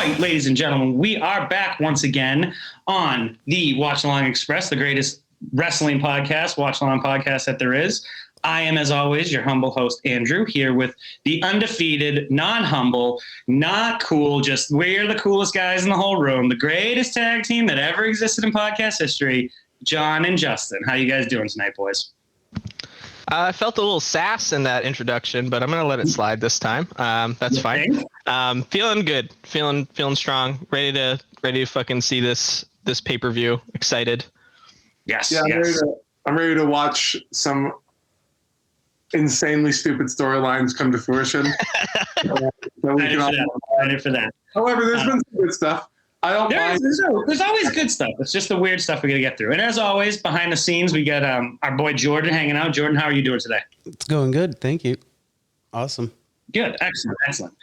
right, ladies and gentlemen, we are back once again on the Watchalong Express, the greatest wrestling podcast, watch-along podcast that there is. I am, as always, your humble host, Andrew, here with the undefeated, non-humble, not cool, just we're the coolest guys in the whole room, the greatest tag team that ever existed in podcast history, John and Justin. How you guys doing tonight, boys? I felt a little sass in that introduction, but I'm going to let it slide this time. That's fine. Feeling good, feeling strong, ready to fucking see this pay-per-view. Excited. Yes. Yeah, I'm ready to watch some insanely stupid storylines come to fruition. Ready for that. However, there's been some good stuff. I don't mind. There's always good stuff. It's just the weird stuff we got to get through. And as always, behind the scenes, we got our boy Jordan hanging out. Jordan, how are you doing today? It's going good. Thank you. Awesome. Good. Excellent.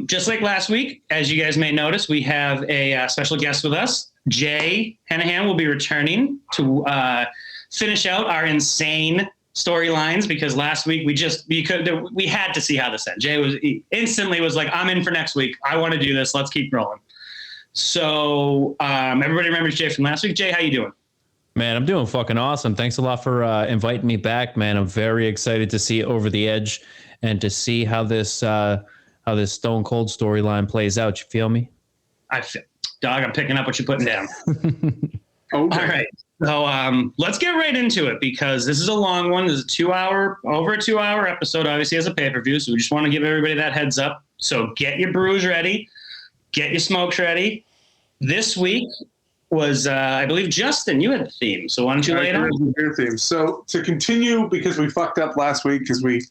Just like last week, as you guys may notice, we have a special guest with us. Jay Henehan will be returning to finish out our insane storylines, because last week we had to see how this ended. Jay instantly was like, I'm in for next week. I want to do this. Let's keep rolling. So everybody remembers Jay from last week. Jay, how you doing? Man, I'm doing fucking awesome. Thanks a lot for inviting me back, man. I'm very excited to see Over the Edge and to see how this Stone Cold storyline plays out. You feel me? Dog, I'm picking up what you're putting down. Okay. All right. So let's get right into it, because this is a long one. This is over a 2 hour episode, obviously, as a pay-per-view. So we just want to give everybody that heads up. So get your brews ready. Get your smokes ready. This week was, I believe, Justin, you had the theme. So why don't you lay it on? Beer theme. So to continue, because we fucked up last week because we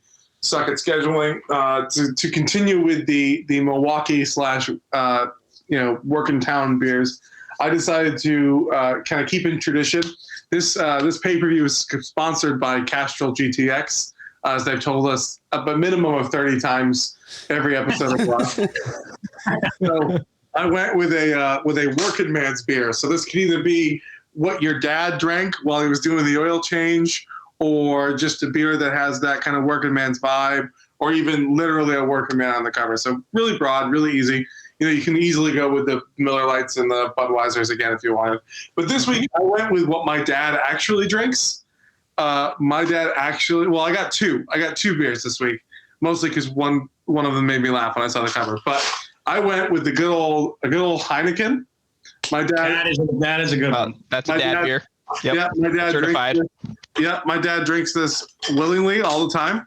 suck at scheduling, to continue with the Milwaukee / working town beers, I decided to kind of keep in tradition. This pay-per-view is sponsored by Castrol GTX, as they've told us a minimum of 30 times every episode of Watch. So I went with a working man's beer. So this could either be what your dad drank while he was doing the oil change, or just a beer that has that kind of working man's vibe, or even literally a working man on the cover. So really broad, really easy. You can easily go with the Miller Lights and the Budweisers again if you wanted. But this week I went with what my dad actually drinks. My dad actually, I got two. I got two beers this week, mostly because one of them made me laugh when I saw the cover. But I went with a good old Heineken. My dad. That is a good one. That's a dad beer. Yep. Yeah, my dad certified. My dad drinks this willingly all the time.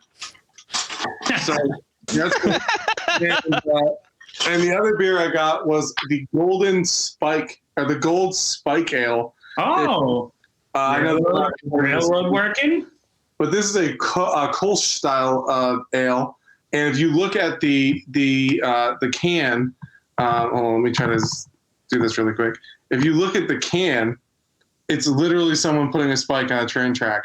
So that's cool. And the other beer I got was the Golden Spike, or the Gold Spike Ale. Oh, I know railroad working. But this is a Kolsch style ale, and if you look at the can, hold on, let me try to do this really quick. If you look at the can, it's literally someone putting a spike on a train track.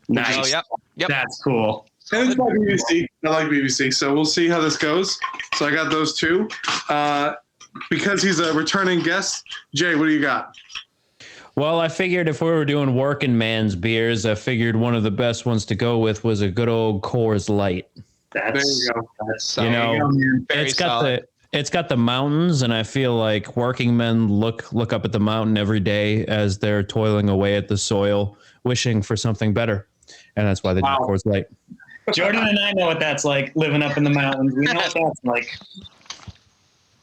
Nice. Oh, yep. That's cool. And it's by BBC. I like BBC, so we'll see how this goes. So I got those two. Because he's a returning guest, Jay, what do you got? Well, I figured if we were doing working man's beers, I figured one of the best ones to go with was a good old Coors Light. There you go. It's got the mountains, and I feel like working men look up at the mountain every day as they're toiling away at the soil, wishing for something better, and that's why they do Coors Light. Jordan and I know what that's like, living up in the mountains. We know what that's like.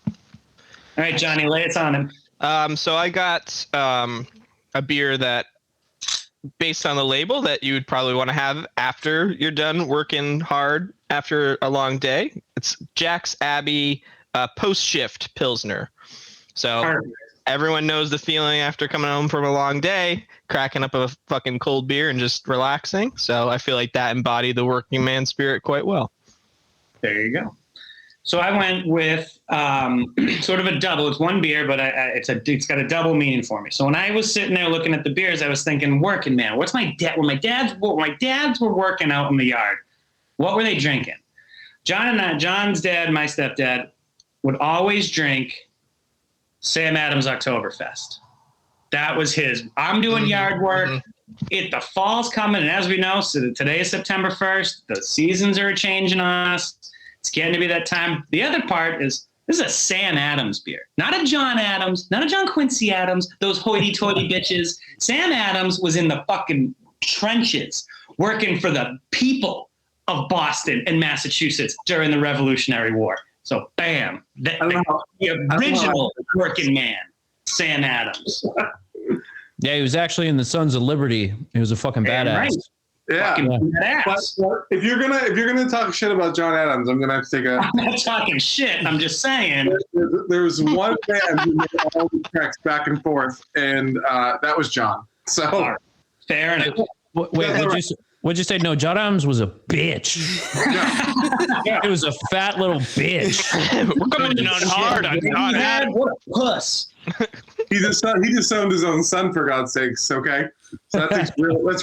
All right, Johnny, lay it on him. So I got a beer that, based on the label, that you would probably want to have after you're done working hard after a long day. It's Jack's Abbey Post-Shift Pilsner. So Perfect. Everyone knows the feeling after coming home from a long day, cracking up a fucking cold beer and just relaxing. So I feel like that embodied the working man spirit quite well. There you go. So I went with sort of a double. It's one beer, but it's got a double meaning for me. So when I was sitting there looking at the beers, I was thinking, working man. What's my dad? When my dads were working out in the yard, what were they drinking? John's dad, my stepdad, would always drink Sam Adams Oktoberfest. That was his. I'm doing yard work. The fall's coming, and as we know, so today is September 1st. The seasons are changing on us. It's getting to be that time. The other part is This is a Sam Adams beer, not a John Adams, not a John Quincy Adams, those hoity-toity bitches. Sam Adams was in the fucking trenches working for the people of Boston and Massachusetts during the Revolutionary War. So, bam, the original working man, Sam Adams. Yeah, he was actually in the Sons of Liberty. He was a fucking badass. Right. Yeah. But if you're gonna talk shit about John Adams, I'm gonna have to take a. I'm not talking shit. I'm just saying. There was one man who made all the treks back and forth, and that was John. So right. Fair enough. Wait, what'd you say? No, John Adams was a bitch. yeah. He was a fat little bitch. We're coming in on hard on John Adams. What a puss. He just owned his own son, for God's sakes. Okay, so that's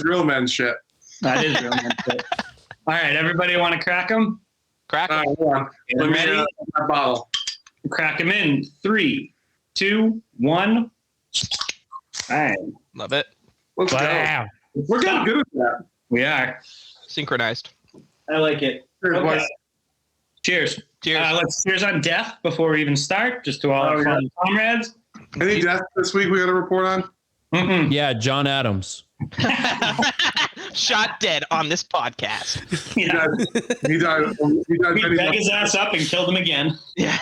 real man shit. That is real man shit. All right, everybody want to crack them? Crack All 'em. right, hold on. Let me Ready? my bottle. Crack them in 3, 2, 1. All right, Love it. Let's Wow. go. We're getting good at that. we are. Synchronized. I like it. Cheers, Okay. boys. Cheers. Cheers. Let's cheers on death before we even start, just to all our fun comrades. Any deaths this week we got to report on? Mm-mm. Yeah, John Adams. Shot dead on this podcast. Yeah. He died. We many dug months his ass up and killed him again. Yeah.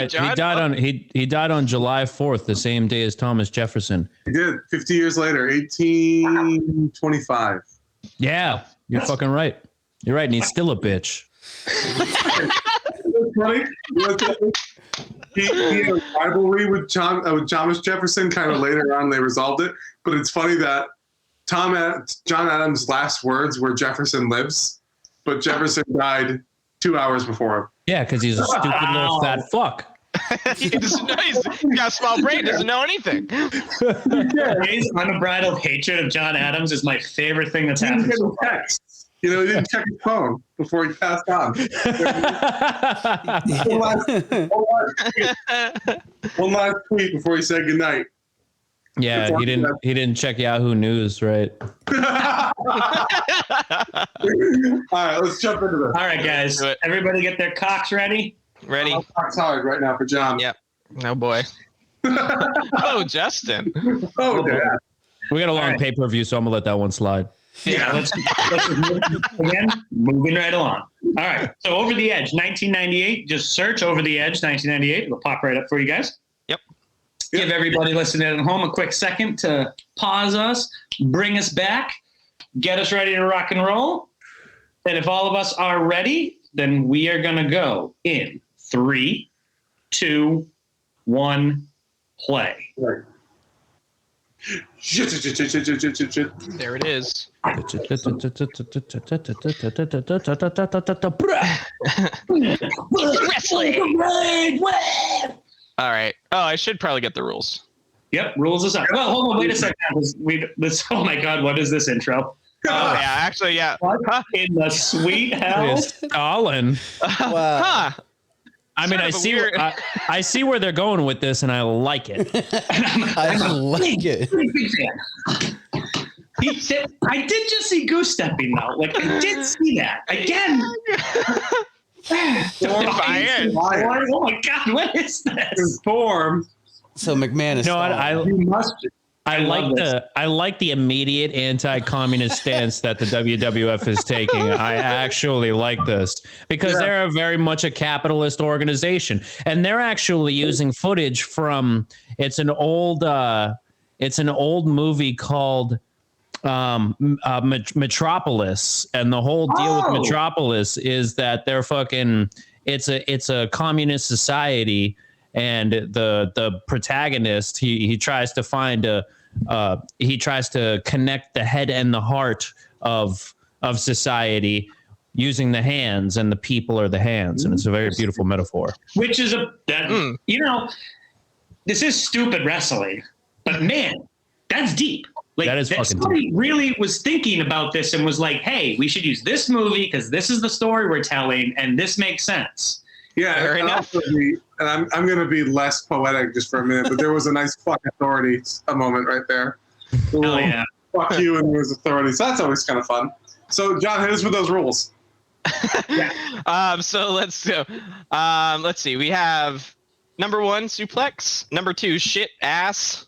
John? He died on July 4th, the same day as Thomas Jefferson. He did. 50 years later, 1825. Yeah, you're fucking right. You're right, and he's still a bitch. It's funny. He had a rivalry with Thomas Jefferson. Kind of later on, they resolved it. But it's funny that John Adams' last words were "Jefferson lives," but Jefferson died 2 hours before him. Yeah, because he's a stupid little fat fuck. He doesn't know. He's got a small brain. Doesn't know anything. His unbridled hatred of John Adams is my favorite thing that's He didn't happened get so a far. text. You know, he didn't check his phone before he passed on. One last tweet before he said goodnight. Yeah, he didn't check Yahoo News, right? All right, let's jump into this. All right, guys. Do it. Everybody get their cocks ready. Ready? It's hard right now for John. Yep. Oh boy. Oh, Justin. Oh, yeah. We got a long All right. pay-per-view, so I'm gonna let that one slide. Yeah, let's just move again. Moving right along. All right. So Over the Edge, 1998. Just search Over the Edge, 1998. It'll pop right up for you guys. Yep. Give everybody listening at home a quick second to pause us, bring us back, get us ready to rock and roll. And if all of us are ready, then we are going to go in 3, 2, 1, play. Right. Shit. There it is. Wrestling. All right. Oh, I should probably get the rules. Yep, rules aside. Well, hold on, wait a second. Oh my God, what is this intro? Oh yeah, actually, yeah. What in the sweet hell? Stalin. Wow. Huh. I mean, Sort of a I see where they're going with this, and I like it. I like it. Big fan. I did just see goose stepping though. Like I did see that again. Defiant. Oh my God, what is this? Form. So McMahon is. No, You must. I like the immediate anti-communist stance that the WWF is taking. I actually like this because they're very much a capitalist organization, and they're actually using footage from it's an old movie called Metropolis, and the whole deal with Metropolis is that they're fucking it's a communist society, and the protagonist he tries to find he tries to connect the head and the heart of society using the hands, and the people are the hands, and it's a very beautiful metaphor. Which is this is stupid wrestling, but man, that's deep. Like That is fucking somebody really was thinking about this and was like, "Hey, we should use this movie because this is the story we're telling, and this makes sense." Yeah, Fair enough. I'm going to be less poetic just for a minute, but there was a nice fuck authority a moment right there. Hell yeah! Fuck you, and there was authority. So that's always kind of fun. So, John, hit us with those rules. So let's go. Let's see. We have number 1 suplex, number 2 shit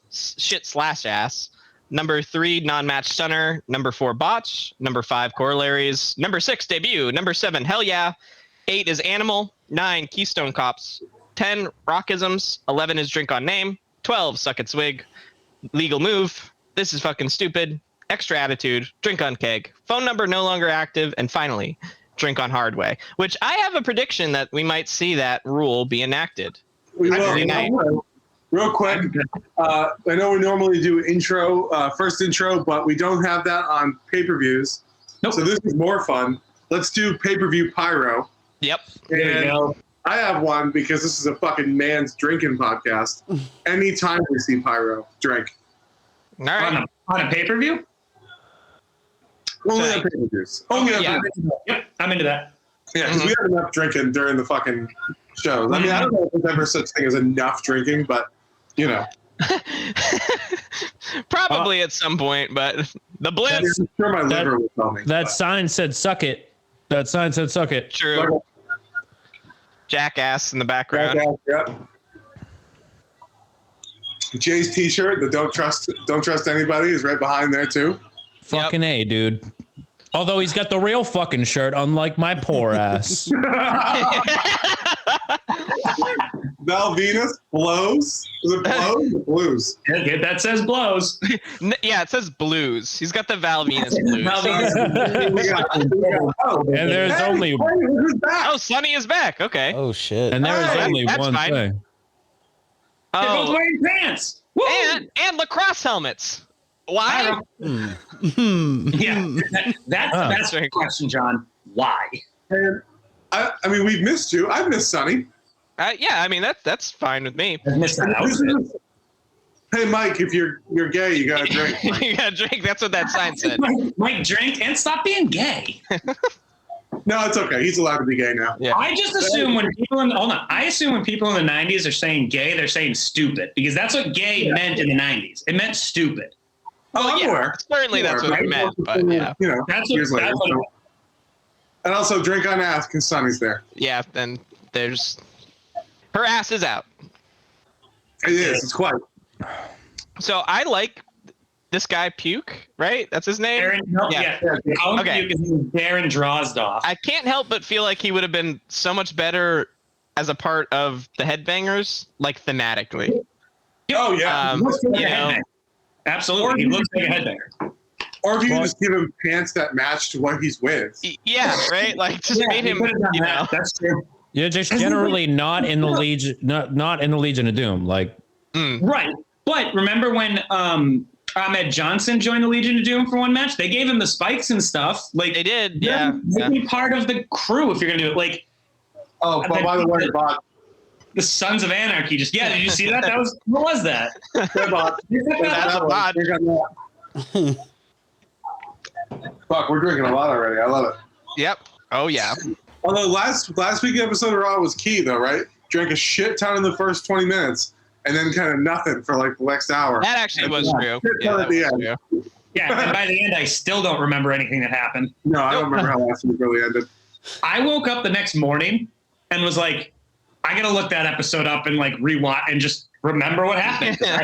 slash ass, number 3 non-match stunner, number 4 botch, number 5 corollaries, number 6 debut, number 7 hell yeah, 8 is animal, 9 keystone cops, 10 rockisms, 11 is drink on name, 12 suck at swig, legal move, this is fucking stupid, extra attitude, drink on keg, phone number no longer active, and finally drink on hard way, which I have a prediction that we might see that rule be enacted. We Every will. night. Real quick, I know we normally do first intro, but we don't have that on pay-per-views. Nope. So this is more fun. Let's do pay-per-view pyro. Yep. There you And go. I have one because this is a fucking man's drinking podcast. Anytime we see pyro, drink. All right. On a pay-per-view? Only Right. on pay-per-views. Only on yeah. pay-per-views. Yep, I'm into that. Yeah, because we have enough drinking during the fucking shows. I mean, I don't know if there's ever such thing as enough drinking, but, you know. Probably at some point, but the blitz. I'm sure my liver will tell me. That sign said "suck it." That sign said "suck it." True. Jackass in the background. Yep. Jay's T-shirt, the "Don't trust anybody" is right behind there too. Fucking A, dude. Although he's got the real fucking shirt, unlike my poor ass. Val Venus blows. Is it blows or blues? Yeah, that says blows. Yeah, it says blues. He's got the Val Venus blues. Val Venus. And there's only Who's back? Oh, Sonny is back. Okay. Oh shit. and there is Hey, only that's one fine. thing. They're both Oh, wearing pants. Woo! and lacrosse helmets. Why? Yeah, that's Oh. the best question, John. Why? And I mean, we've missed you. I've missed Sonny. Yeah, I mean that's fine with me. I missed that outfit. Hey, Mike, if you're gay, you gotta drink. You gotta drink. That's what that sign said. Mike, drink and stop being gay. No, it's okay. He's allowed to be gay now. Yeah. I just assume when people I assume when people in the 90s are saying gay, they're saying stupid because that's what gay meant in the 90s. It meant stupid. Oh, I'm yeah, aware. certainly that's what Right? it meant, but yeah. You know, That's years what, later. that's what And also, drink on ass because Sonny's there. Yeah, then there's her ass is out. It is. It's quite. So I like this guy Puke, right? That's his name. Darren, no, Yeah. I'll Okay. you because Darren Drozdoff. I can't help but feel like he would have been so much better as a part of the Headbangers, like thematically. Oh, yeah. Um, Looks like you a know, headbanger. Absolutely, he looks like a headbanger. Or if you can just give him pants that match to what he's with. yeah, right. Like just made him, he could've done you that. know. That's true. You're just generally not in the Legion, not in the Legion of Doom. Like, Right. But remember when Ahmed Johnson joined the Legion of Doom for one match? They gave him the spikes and stuff. Like They did, yeah. Be part of the crew if you're gonna do it. Like Oh, but by the way, Bot, the Sons of Anarchy. Just did you see that? That was what was that? That's a lot. Fuck, we're drinking a lot already. I love it. Yep. Oh yeah. Although last week's episode of Raw was key, though, right? Drank a shit ton in the first 20 minutes, and then kind of nothing for like the next hour. That actually was true. Shit Yeah, ton that at the was end. true. Yeah, and by the end I still don't remember anything that happened. No, I don't remember how last week really ended. I woke up the next morning and was like, I gotta look that episode up and like rewatch and just remember what happened. I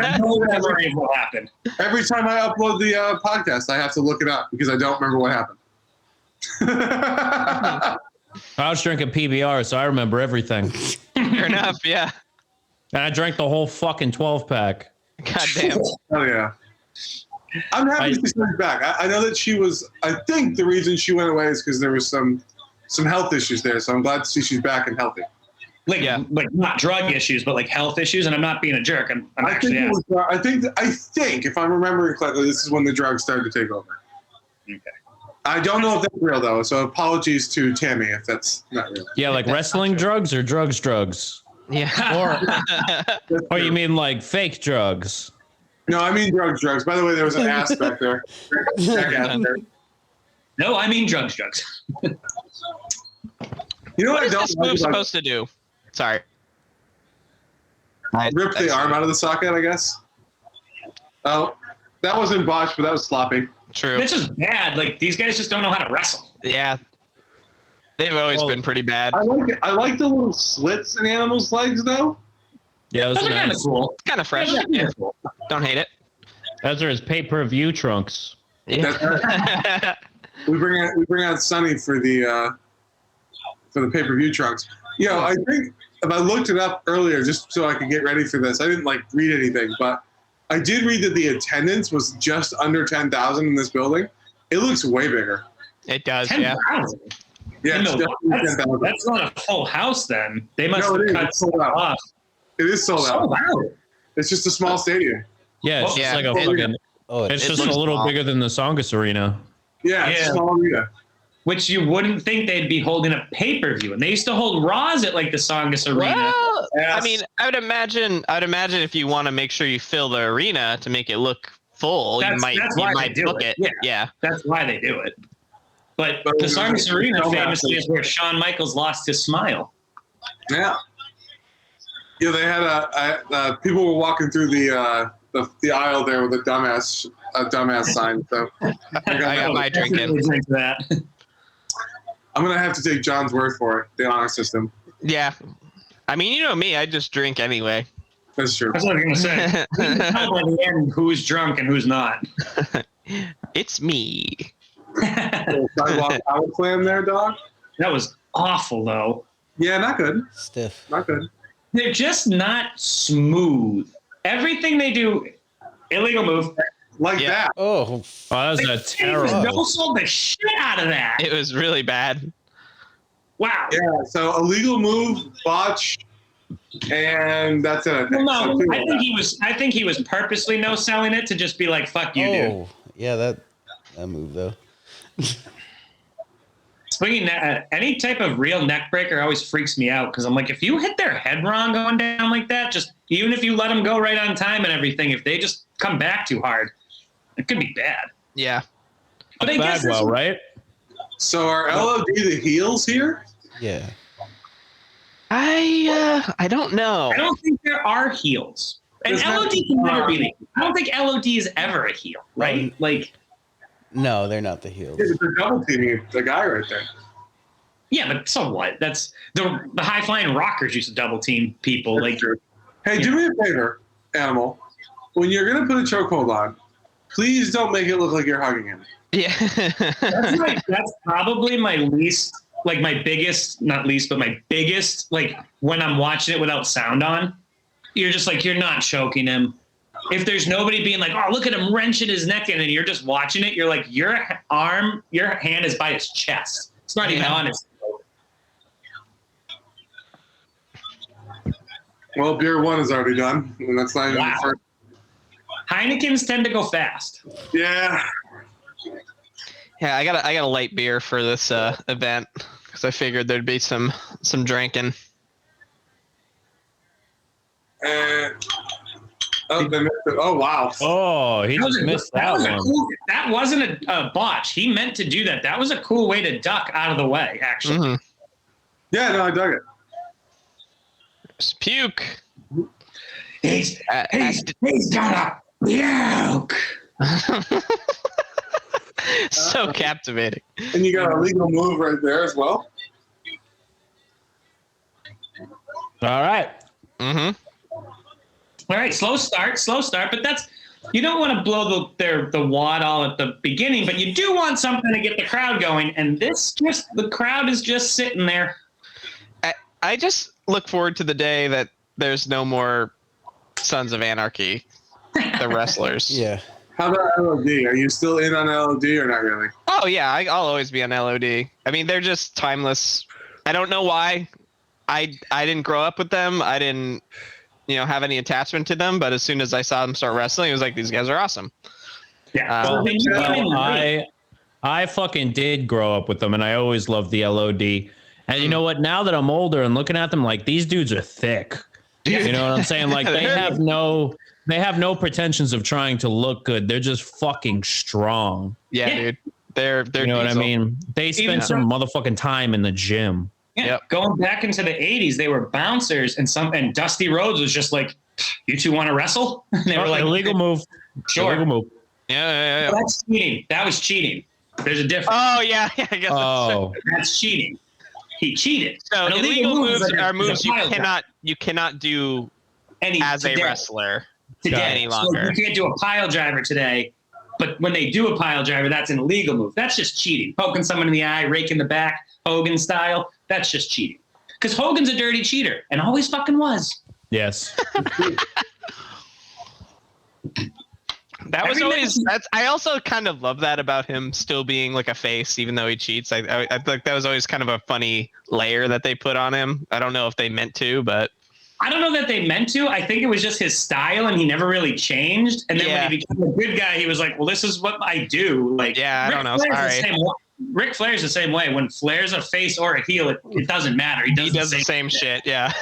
have no memory of what happened. Every time I upload the podcast, I have to look it up because I don't remember what happened. I was drinking PBR, so I remember everything. Fair enough. Yeah. And I drank the whole fucking 12-pack. God damn. Oh, yeah. I'm happy to see her back. I know that she was, I think the reason she went away is because there was some health issues there. So I'm glad to see she's back and healthy. Like, Yeah. like not drug issues, but like health issues. And I'm not being a jerk. I'm I actually think, I think if I'm remembering correctly, this is when the drugs started to take over. Okay. I don't know if that's real though, so apologies to Tammy if that's not real. Yeah, like wrestling drugs or drugs? Yeah. Or you mean like fake drugs? No, I mean drugs. By the way, there was an ass back there. Jackass there. No, I mean drugs. You know What what I is don't this like move about supposed to do? Sorry. rip the arm out of the socket, I guess. Oh, that wasn't botched, but that was sloppy. True. It's just bad. Like these guys just don't know how to wrestle. Yeah. They've always been pretty bad. I like it. I like the little slits in animals' legs, though. Yeah, those Those are are kind of nice. cool. It's kind of fresh. Yeah, Yeah. cool. Don't hate it. Those are his pay-per-view trunks. Yeah. We bring out Sonny for the pay-per-view trunks. You know, I think if I looked it up earlier just so I could get ready for this, I didn't like read anything, but I did read that the attendance was just under 10,000 in this building. It looks way bigger. It does, yeah. 10,000. Yeah, it's No, definitely 10,000. that's not a full house then. They must No, it have is. cut It's sold out. off. It is sold out. Sold out. It's just a small stadium. Yeah, it's Well, just yeah. like a It- fucking. Oh, It's it just a looks little small. bigger than the Songus Arena. Yeah, it's Yeah. a small arena. Which you wouldn't think they'd be holding a pay-per-view. And they used to hold Raws at like the Songus Arena. Well, Yes. I mean, I would imagine if you want to make sure you fill the arena to make it look full, That's you why they might do book it. it. Yeah. Yeah. That's why they do it. But But the it's Songus Arena so famously massive. is where Shawn Michaels lost his smile. Yeah. Yeah, they had people were walking through the aisle there with a dumbass sign. So I got my drink in. Definitely drink that. I'm gonna have to take John's word for it. The honor system. Yeah. I mean, you know me, I just drink anyway. That's true. That's what I was going to say. We can tell by the end who's drunk and who's not. It's me. Sidewalk power slam there, dog. That was awful, though. Yeah, not good. stiff. Not good. They're just not smooth. Everything they do, illegal move. Like Yeah. that. Oh, Oh, that was a They terrible. no-sold the shit out of that. It was really bad. Wow. Yeah. So illegal move, botch, and that's it. I think. Well, no, Something I like think that. he was purposely no-selling it to just be like, "Fuck you, dude." oh, yeah, that move though. Swinging any type of real neck breaker always freaks me out because I'm like, if you hit their head wrong going down like that, just even if you let them go right on time and everything, if they just come back too hard, it could be bad. Yeah. But I guess Bagwell, right? So are LOD the heels here? Yeah. I don't know. I don't think there are heels. And There's not- LOD can never be the heel. I don't think LOD is ever a heel, right? Like, No, they're not the heels. Yeah, they're double teaming the guy right there. yeah, but so what? That's the high-flying rockers used to double team people. Like, True. Hey, do me a favor, Animal. When you're gonna put a chokehold on, please don't make it look like you're hugging him. Yeah. that's probably my least, like my biggest, not least, but my biggest, like when I'm watching it without sound on, you're just like, you're not choking him. If there's nobody being like, oh, look at him wrenching his neck in, and you're just watching it, you're like, your hand is by his chest. It's not even Yeah. on his. Well, beer one is already done, and that's not even Wow. the first. Heinekens tend to go fast. Yeah. Yeah, I got a light beer for this event because I figured there'd be some drinking. And they missed it. Oh wow. Oh, he just missed that one. That wasn't a botch. He meant to do that. That was a cool way to duck out of the way, actually. Mhm. Yeah, no, I dug it. Just puke. He's Uh, gonna puke. so captivating. And you got a legal move right there as well. All right. Mm-hmm. All right, slow start, but that's, you don't want to blow the wad all at the beginning, but you do want something to get the crowd going, and the crowd is just sitting there. I just look forward to the day that there's no more Sons of Anarchy, the wrestlers. Yeah. How about LOD? Are you still in on LOD or not really? Oh yeah, I'll always be on LOD. I mean, they're just timeless. I don't know why. I didn't grow up with them. I didn't, have any attachment to them. But as soon as I saw them start wrestling, it was like, these guys are awesome. Yeah. Well, When you get in the ring- I fucking did grow up with them, and I always loved the LOD. And you know what? Now that I'm older and looking at them, like, these dudes are thick. You know what I'm saying? Like, they have no pretensions of trying to look good. They're just fucking strong. Yeah, Yeah. dude. They're You know what I diesel. mean? They Even spend some motherfucking time in the gym. Yeah, Yep. going back into the 80s, they were bouncers, and Dusty Rhodes was just like, you two want to wrestle? And they were like, illegal move. sure. Illegal move. Yeah. That's cheating. That was cheating. There's a difference. Oh yeah, I guess. Oh, That's cheating. He cheated. So An illegal moves is are is a moves pile driver. you cannot do as today. a wrestler Today. any So longer. you can't do a pile driver today, but when they do a pile driver, that's an illegal move. That's just cheating. Poking someone in the eye, raking the back, Hogan style. That's just cheating. Because Hogan's a dirty cheater and always fucking was. Yes. That was always. I also kind of love that about him still being like a face, even though he cheats. I think that was always kind of a funny layer that they put on him. I don't know if they meant to, but I don't know that they meant to. I think it was just his style, and he never really changed. And then when he became a good guy, he was like, "Well, this is what I do." Like, yeah, I don't know. Ric Flair's the same way. When Flair's a face or a heel, it doesn't matter. He does the same shit. Yeah.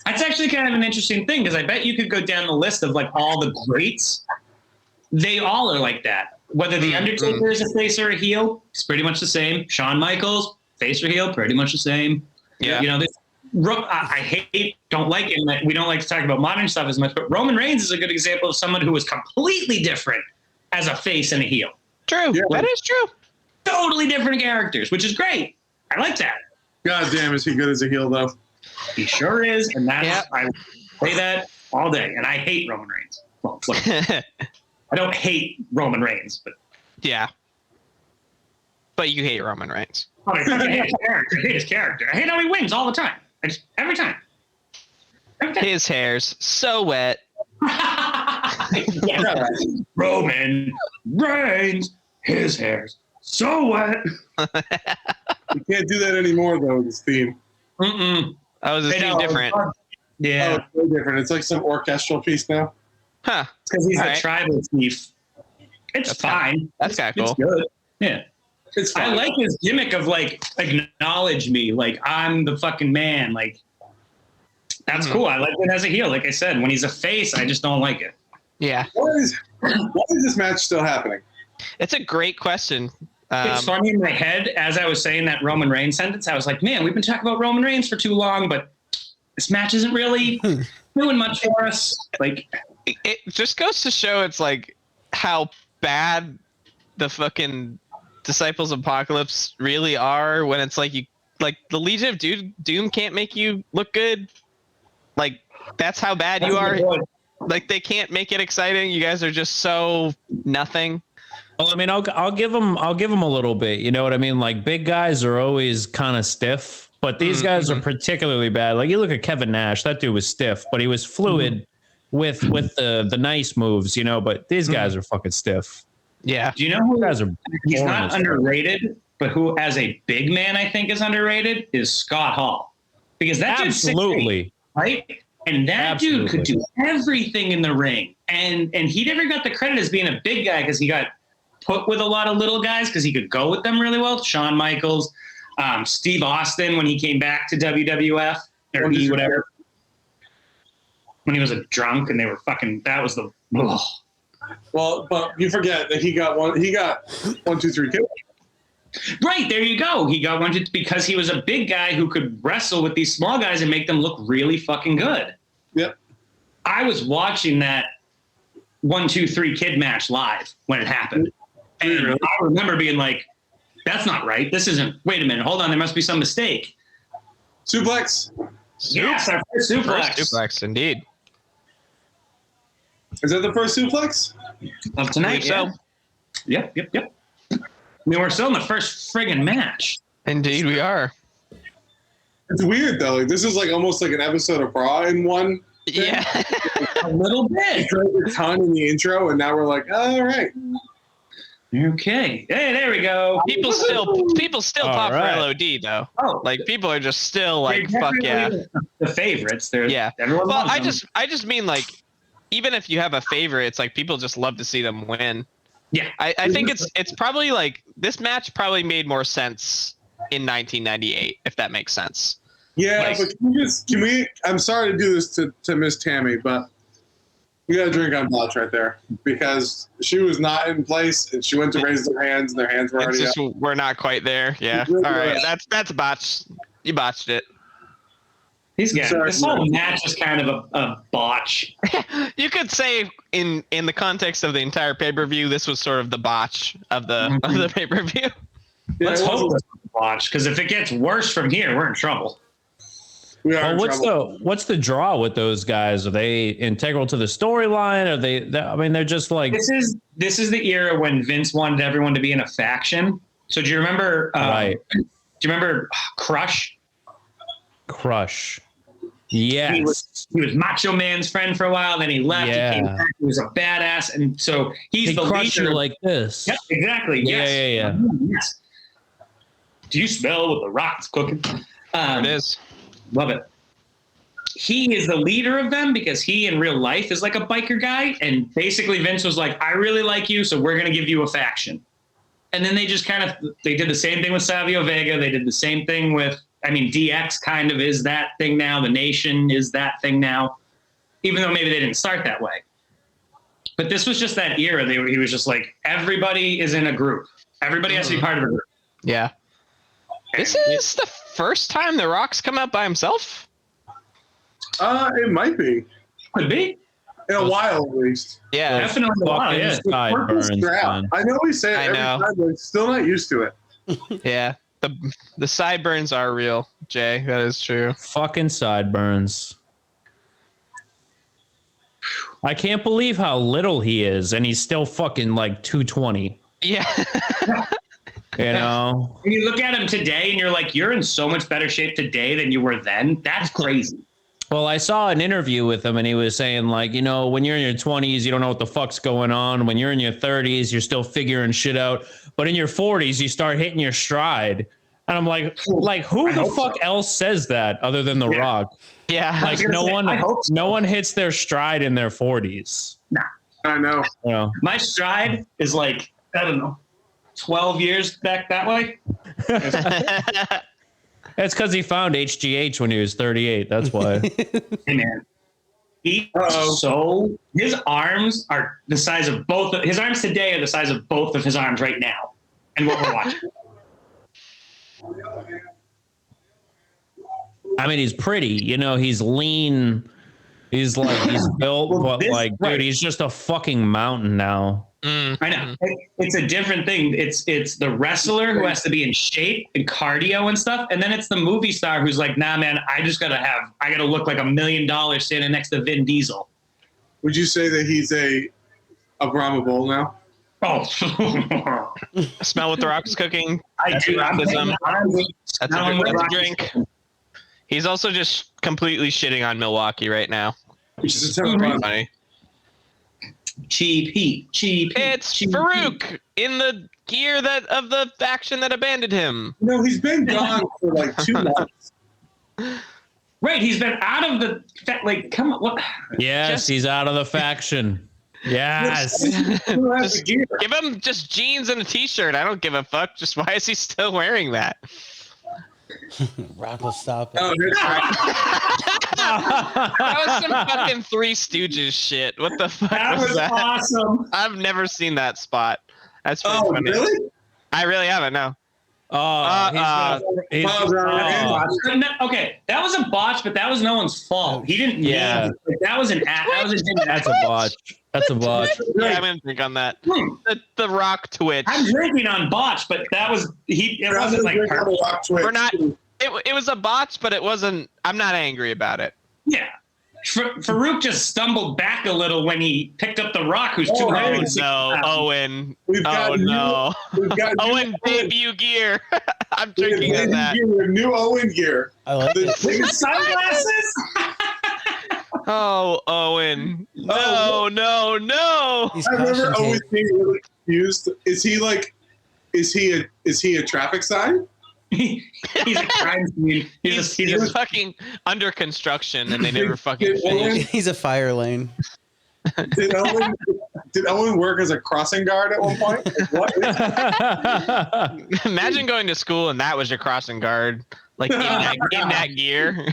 That's actually kind of an interesting thing because I bet you could go down the list of like all the greats. They all are like that. Whether the Undertaker is a face or a heel, it's pretty much the same. Shawn Michaels, face or heel, pretty much the same. Yeah. You know, I don't like it. We don't like to talk about modern stuff as much, but Roman Reigns is a good example of someone who was completely different as a face and a heel. True. Yeah. That is true. Totally different characters, which is great. I like that. God damn, is he good as a heel though? He sure is, and that's I say that all day. And I hate Roman Reigns. Well, look, I don't hate Roman Reigns, but yeah. But you hate Roman Reigns. I hate his character. I hate his character. I hate how he wins all the time. Every time. His hair's so wet. Yeah. Roman Reigns, his hair's so wet. You can't do that anymore though with this theme. Oh, is this theme different? Yeah. Oh, it's so different. It's like some orchestral piece now. Huh. Because he's a tribal chief. It's fine. That's kind of cool. It's good. Yeah. It's fine. I like his gimmick of like, acknowledge me. Like, I'm the fucking man. Like, that's cool. I like it as a heel. Like I said, when he's a face, I just don't like it. Yeah. Why is this match still happening? It's a great question. It's funny in my head, as I was saying that Roman Reigns sentence, I was like, man, we've been talking about Roman Reigns for too long, but this match isn't really doing much for us. Like, it just goes to show it's like how bad the fucking Disciples of Apocalypse really are when it's like the Legion of Doom can't make you look good. Like, that's how bad you are. Like, they can't make it exciting. You guys are just so nothing. Well, I mean, I'll give them a little bit. You know what I mean? Like, big guys are always kind of stiff, but these guys are particularly bad. Like, you look at Kevin Nash, that dude was stiff, but he was fluid with the nice moves, you know, but these guys are fucking stiff. Yeah. Do you know who guys are? He's not underrated, but who as a big man I think is underrated is Scott Hall. Because that dude's 6'8", right? And that dude could do everything in the ring. And he never got the credit as being a big guy because he got put with a lot of little guys because he could go with them really well. Shawn Michaels, Steve Austin when he came back to WWF or whatever. When he was a drunk and they were fucking, that was the. Ugh. Well, but you forget that he got 1, 2, 3 kills. Right, there you go. He got one because he was a big guy who could wrestle with these small guys and make them look really fucking good. Yep. I was watching that 1, 2, 3 kid match live when it happened. And I remember being like, that's not right. This isn't, wait a minute, hold on, there must be some mistake. Suplex? Yes, our first suplex. First suplex, indeed. Is that the first suplex? Of tonight, so. Yep. I mean, we're still in the first friggin' match. Indeed, we are. It's weird, though. Like, this is like almost like an episode of Raw in one thing. Yeah. A little bit. A ton in the intro, and now we're like, all right. Okay. Hey, there we go. People still All pop right. for LOD, though. Oh, Like, people are just still like, fuck yeah. The favorites. Everyone Well, loves them. I just mean, like, even if you have a favorite, it's like people just love to see them win. Yeah. I think it's probably like this match probably made more sense in 1998, if that makes sense. Yeah, Like- but can we I'm sorry to do this to Miss Tammy, but we got to drink on botch right there because she was not in place and she went to raise their hands and their hands were It's already just up. we're not quite there. Yeah. All right. That's a botch. You botched it. He's got Sorry, this whole match is kind of a botch. You could say in the context of the entire pay-per-view, this was sort of the botch of the pay-per-view. Yeah, Let's it hope. wasn't- watch because if it gets worse from here, we're in trouble. We are Well, what's the draw with those guys? Are they integral to the storyline? Are they? I mean, they're just like This is the era when Vince wanted everyone to be in a faction. So do you remember? Right. Do you remember Crush? Crush. Yes. He was Macho Man's friend for a while. Then he left. Yeah. He came back. He was a badass, and so he's the crush leader. you like this. Yep, exactly. Yeah, Yes. Yes. Do you smell what the Rock's cooking? There it is. Love it. He is the leader of them because he in real life is like a biker guy. And basically Vince was like, I really like you, so we're going to give you a faction. And then they just they did the same thing with Savio Vega. They did the same thing with, DX kind of is that thing now. The Nation is that thing now, even though maybe they didn't start that way. But this was just that era. He was just like, everybody is in a group. Everybody has to be part of a group. Yeah. This is the first time The Rock's come out by himself? It might be. Could be. In a while, at least. Yeah. Definitely a while, yeah. Purple strap. I know we say it every time, but I'm still not used to it. Yeah. The sideburns are real, Jay. That is true. Fucking sideburns. I can't believe how little he is, and he's still fucking like 220. Yeah. You know? When you look at him today and you're like, you're in so much better shape today than you were then. That's crazy. Well, I saw an interview with him, and he was saying, like, when you're in your 20s, you don't know what the fuck's going on. When you're in your 30s, you're still figuring shit out. But in your 40s, you start hitting your stride. And I'm like who the fuck else says that other than The Rock? Yeah. I was gonna say, no one hits their stride in their 40s. Nah. I know. You know? My stride is like, I don't know, 12 years back that way. It's because he found HGH when he was 38. That's why. Hey, man. His arms are the size of his arms today are the size of both of his arms right now. And what we're watching. I mean, he's pretty. He's lean. He's built, but dude, he's just a fucking mountain now. I know. It's a different thing. It's the wrestler who has to be in shape and cardio and stuff, and then it's the movie star who's like, nah, man, I gotta look like $1 million standing next to Vin Diesel. Would you say that he's a Brahma Bull now? Oh, Smell what The Rock's cooking. I do. That's a good drink. He's also just completely shitting on Milwaukee right now. Which is Pretty funny. Cheap heat. It's Farooq in the gear of the faction that abandoned him. No, he's been gone for like 2 months. Right, he's been out of the come on. What? Yes, he's out of the faction. Yes. Just give him just jeans and a t-shirt. I don't give a fuck. Just why is he still wearing that? Rock will stop it. Oh, That was some fucking Three Stooges shit. What the fuck That was that? awesome. I've never seen that spot. That's pretty funny. Really? I really haven't, no. Okay, that was a botch, but that was no one's fault. He didn't. Yeah. That was an act. That was a That's a botch. That's a botch. Yeah, I'm gonna drink on that. The Rock Twitch. I'm drinking on botch, but that was It wasn't like perfect. We're not. It was a botch, but it wasn't. I'm not angry about it. Yeah. Farooq just stumbled back a little when he picked up the Rock, who's 260 No, Owen. We've got Owen debut gear. I'm drinking on that. New Owen gear. I like it. Sunglasses. Oh, Owen. No. He's I remember caution always tape. being really confused. Is he a traffic sign? He's a crime scene. He's fucking under construction, and they never fucking finished. He's a fire lane. Did Owen work as a crossing guard at one point? What? Imagine going to school and that was your crossing guard, like in that gear.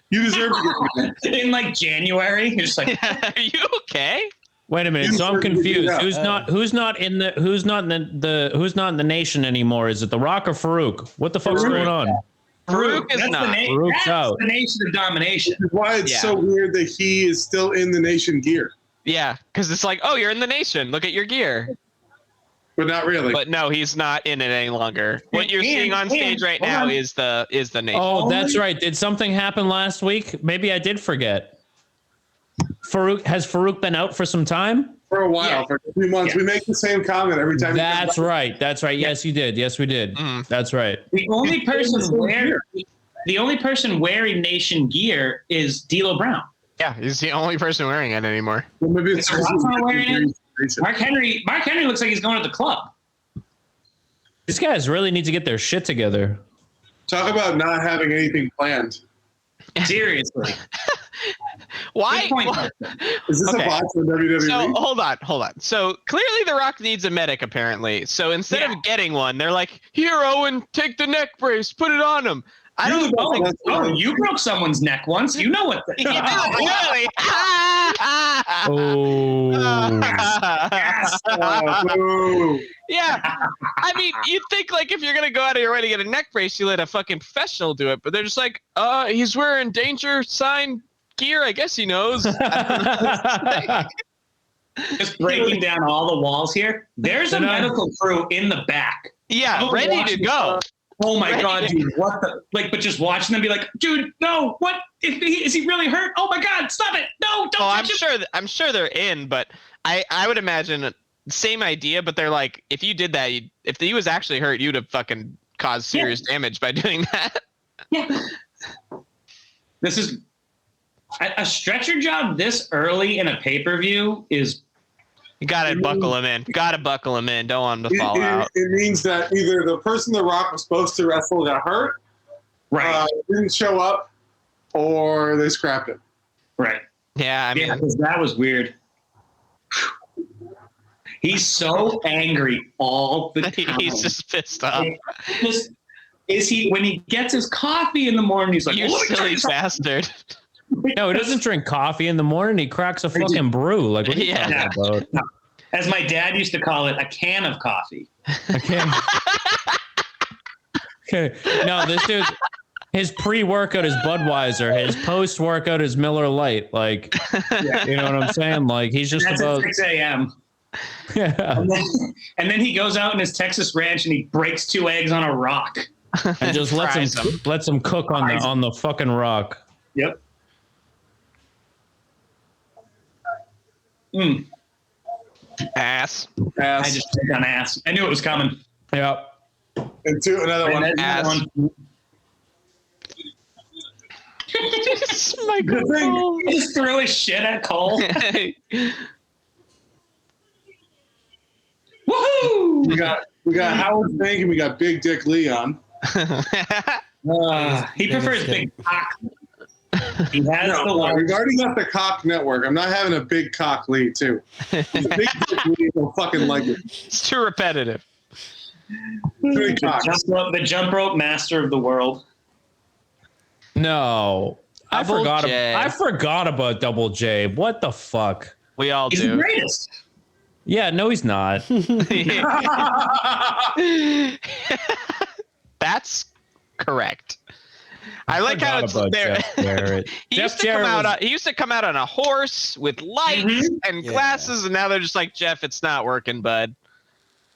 You deserve to get in like January. You're just like, Are you okay? Wait a minute. So I'm confused. Who's not in the nation anymore? Is it The Rock or Farooq? What the fuck's going on? Farooq is not. Farooq's that's out. the Nation of Domination. This is why it's so weird that he is still in the Nation gear. Yeah, because it's like, oh, you're in the nation. Look at your gear. but not really. But no, he's not in it any longer. What you're seeing on stage right now is the nation. Oh, that's right. Did something happen last week? Maybe I did forget. Has Farooq been out for some time? For a while, for a few months. We make the same comment every time. That's right. That's right. Yes, you did. Yes, we did. That's right. The only person wearing nation gear is D'Lo Brown. Yeah, he's the only person wearing it anymore. Well, maybe it's Rock's not wearing it. Mark Henry looks like he's going to the club. These guys really need to get their shit together. Talk about not having anything planned. Seriously. Why? Is this a bot for WWE? So hold on. So clearly The Rock needs a medic, apparently. So instead of getting one, they're like, "Here, Owen, take the neck brace, put it on him." I don't think. Oh, you broke someone's neck once. You know what? You did, really? Oh. Yeah. I mean, you'd think like if you're gonna go out of your way to get a neck brace, you let a fucking professional do it. But they're just like, he's wearing danger sign gear. I guess he knows. Just breaking down all the walls here. There's a medical crew in the back. Yeah, ready to go. Oh my God, dude! What the but just watching them be like, dude, no, what? Is he really hurt? Oh my God, stop it! No, don't. I'm sure they're in, but I would imagine same idea, but they're like, if you did that, if he was actually hurt, you'd have fucking caused serious damage by doing that. Yeah. This is a stretcher job this early in a pay-per-view is. You gotta buckle him in. Don't want him to fall out. It means that either the person The Rock was supposed to wrestle got hurt, didn't show up, or they scrapped it. Right. Yeah, I mean, because that was weird. He's so angry all the time. He's just pissed off. Is he when he gets his coffee in the morning? He's like, "You silly bastard." No, he doesn't drink coffee in the morning. He cracks a fucking brew. Like, what are you talking about? No. As my dad used to call it, a can of coffee. A can. Okay. No, this dude, his pre-workout is Budweiser. His post-workout is Miller Lite. Like, you know what I'm saying? Like, he's just That's about at 6 a.m. Yeah. And then he goes out in his Texas ranch and he breaks 2 eggs on a rock. And just lets him cook on the fucking rock. Yep. Ass. I just clicked on ass. I knew it was coming. Yep. And another one. Ass. Michael he just threw his shit at Cole. Woohoo! We got Howard Bank and we got Big Dick Leon. He prefers big cock. He has we've already got the cock network. I'm not having a big cock lead too. Big Dick Lead will fucking like it. It's too repetitive. The jump rope master of the world. No. I forgot about Double J. What the fuck? We all He's do. the greatest. Yeah, no, he's not. That's correct. I like how it's there. He used to come out on a horse with lights and glasses, and now they're just like, Jeff, it's not working, bud.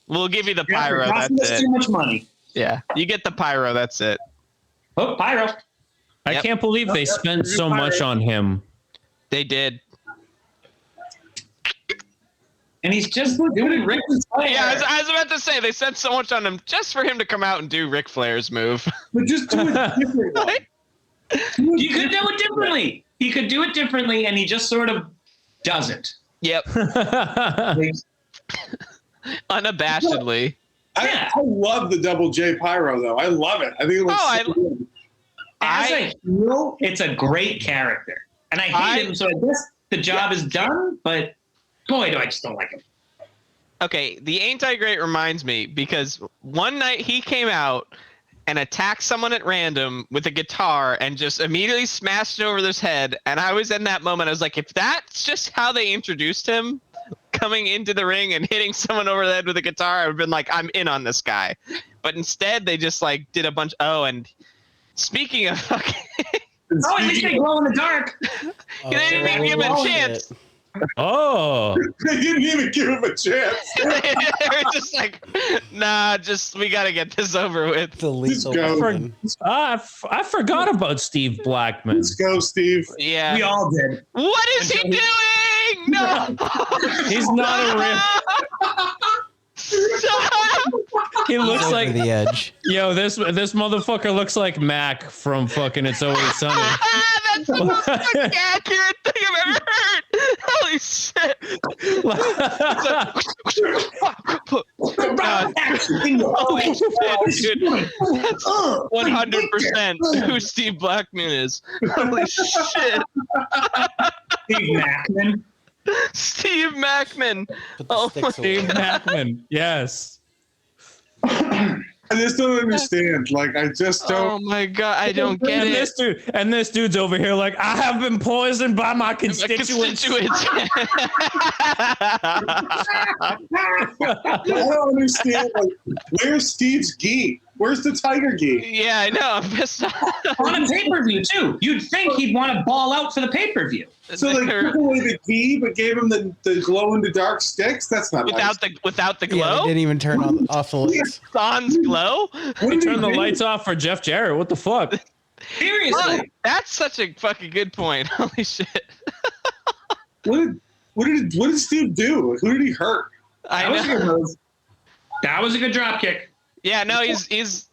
We'll give you the pyro. That's it. Too much money. Yeah, you get the pyro. That's it. Oh, pyro! I can't believe they spent so much on him. They did. And he's just doing Ric Flair. Yeah, I was about to say they spent so much on him just for him to come out and do Ric Flair's move. But just do it differently. You could do it differently. He could do it differently, and he just sort of doesn't. Yep. Unabashedly. I love the Double J pyro though. I love it. I think it looks so good. As a heel, it's a great character, and I hate him. So I guess the job is done. But boy, do I just don't like him. Okay, the Ain't I Great reminds me because one night he came out and attacked someone at random with a guitar and just immediately smashed it over their head. And I was in that moment. I was like, if that's just how they introduced him, coming into the ring and hitting someone over the head with a guitar, I would have been like, I'm in on this guy. But instead, they just like did a bunch. Oh, and speaking of fucking. At least they glow in the dark. They didn't even give him a chance. Oh, They didn't even give him a chance. They're just like, nah, we gotta get this over with. The lethal go. weapon. I forgot about Steve Blackman. Let's go, Steve. Yeah. We all did. What is he doing? No. He's not a real. He looks Over like the edge. yo. This motherfucker looks like Mac from fucking It's Always Sunny. That's the most fucking accurate thing I've ever heard. Holy shit. God. Holy shit, dude. That's 100% who Steve Blackman is. Holy shit. Steve Macman. Steve Macman. Put the Oh sticks Steve away. Blackman. Yes. I just don't understand. Like, I just Oh don't. my god, I don't get And it. this dude's over here like, I have been poisoned by my My constituents. I don't understand. Like, where's Steve's gi? Where's the tiger gi? Yeah, I know. I'm pissed off. On a pay-per-view, too. You'd think he'd want to ball out for the pay-per-view. So they took away the gi, but gave him the glow in the dark sticks. That's not without nice. the Yeah, glow, they didn't even turn off the lights. Sans glow. They turned the lights off for Jeff Jarrett. What the fuck? Seriously. Oh, that's such a fucking good point. Holy shit. What did Steve do? Who did he hurt? I That was a know. good move. That was a good drop kick. Yeah, no, he's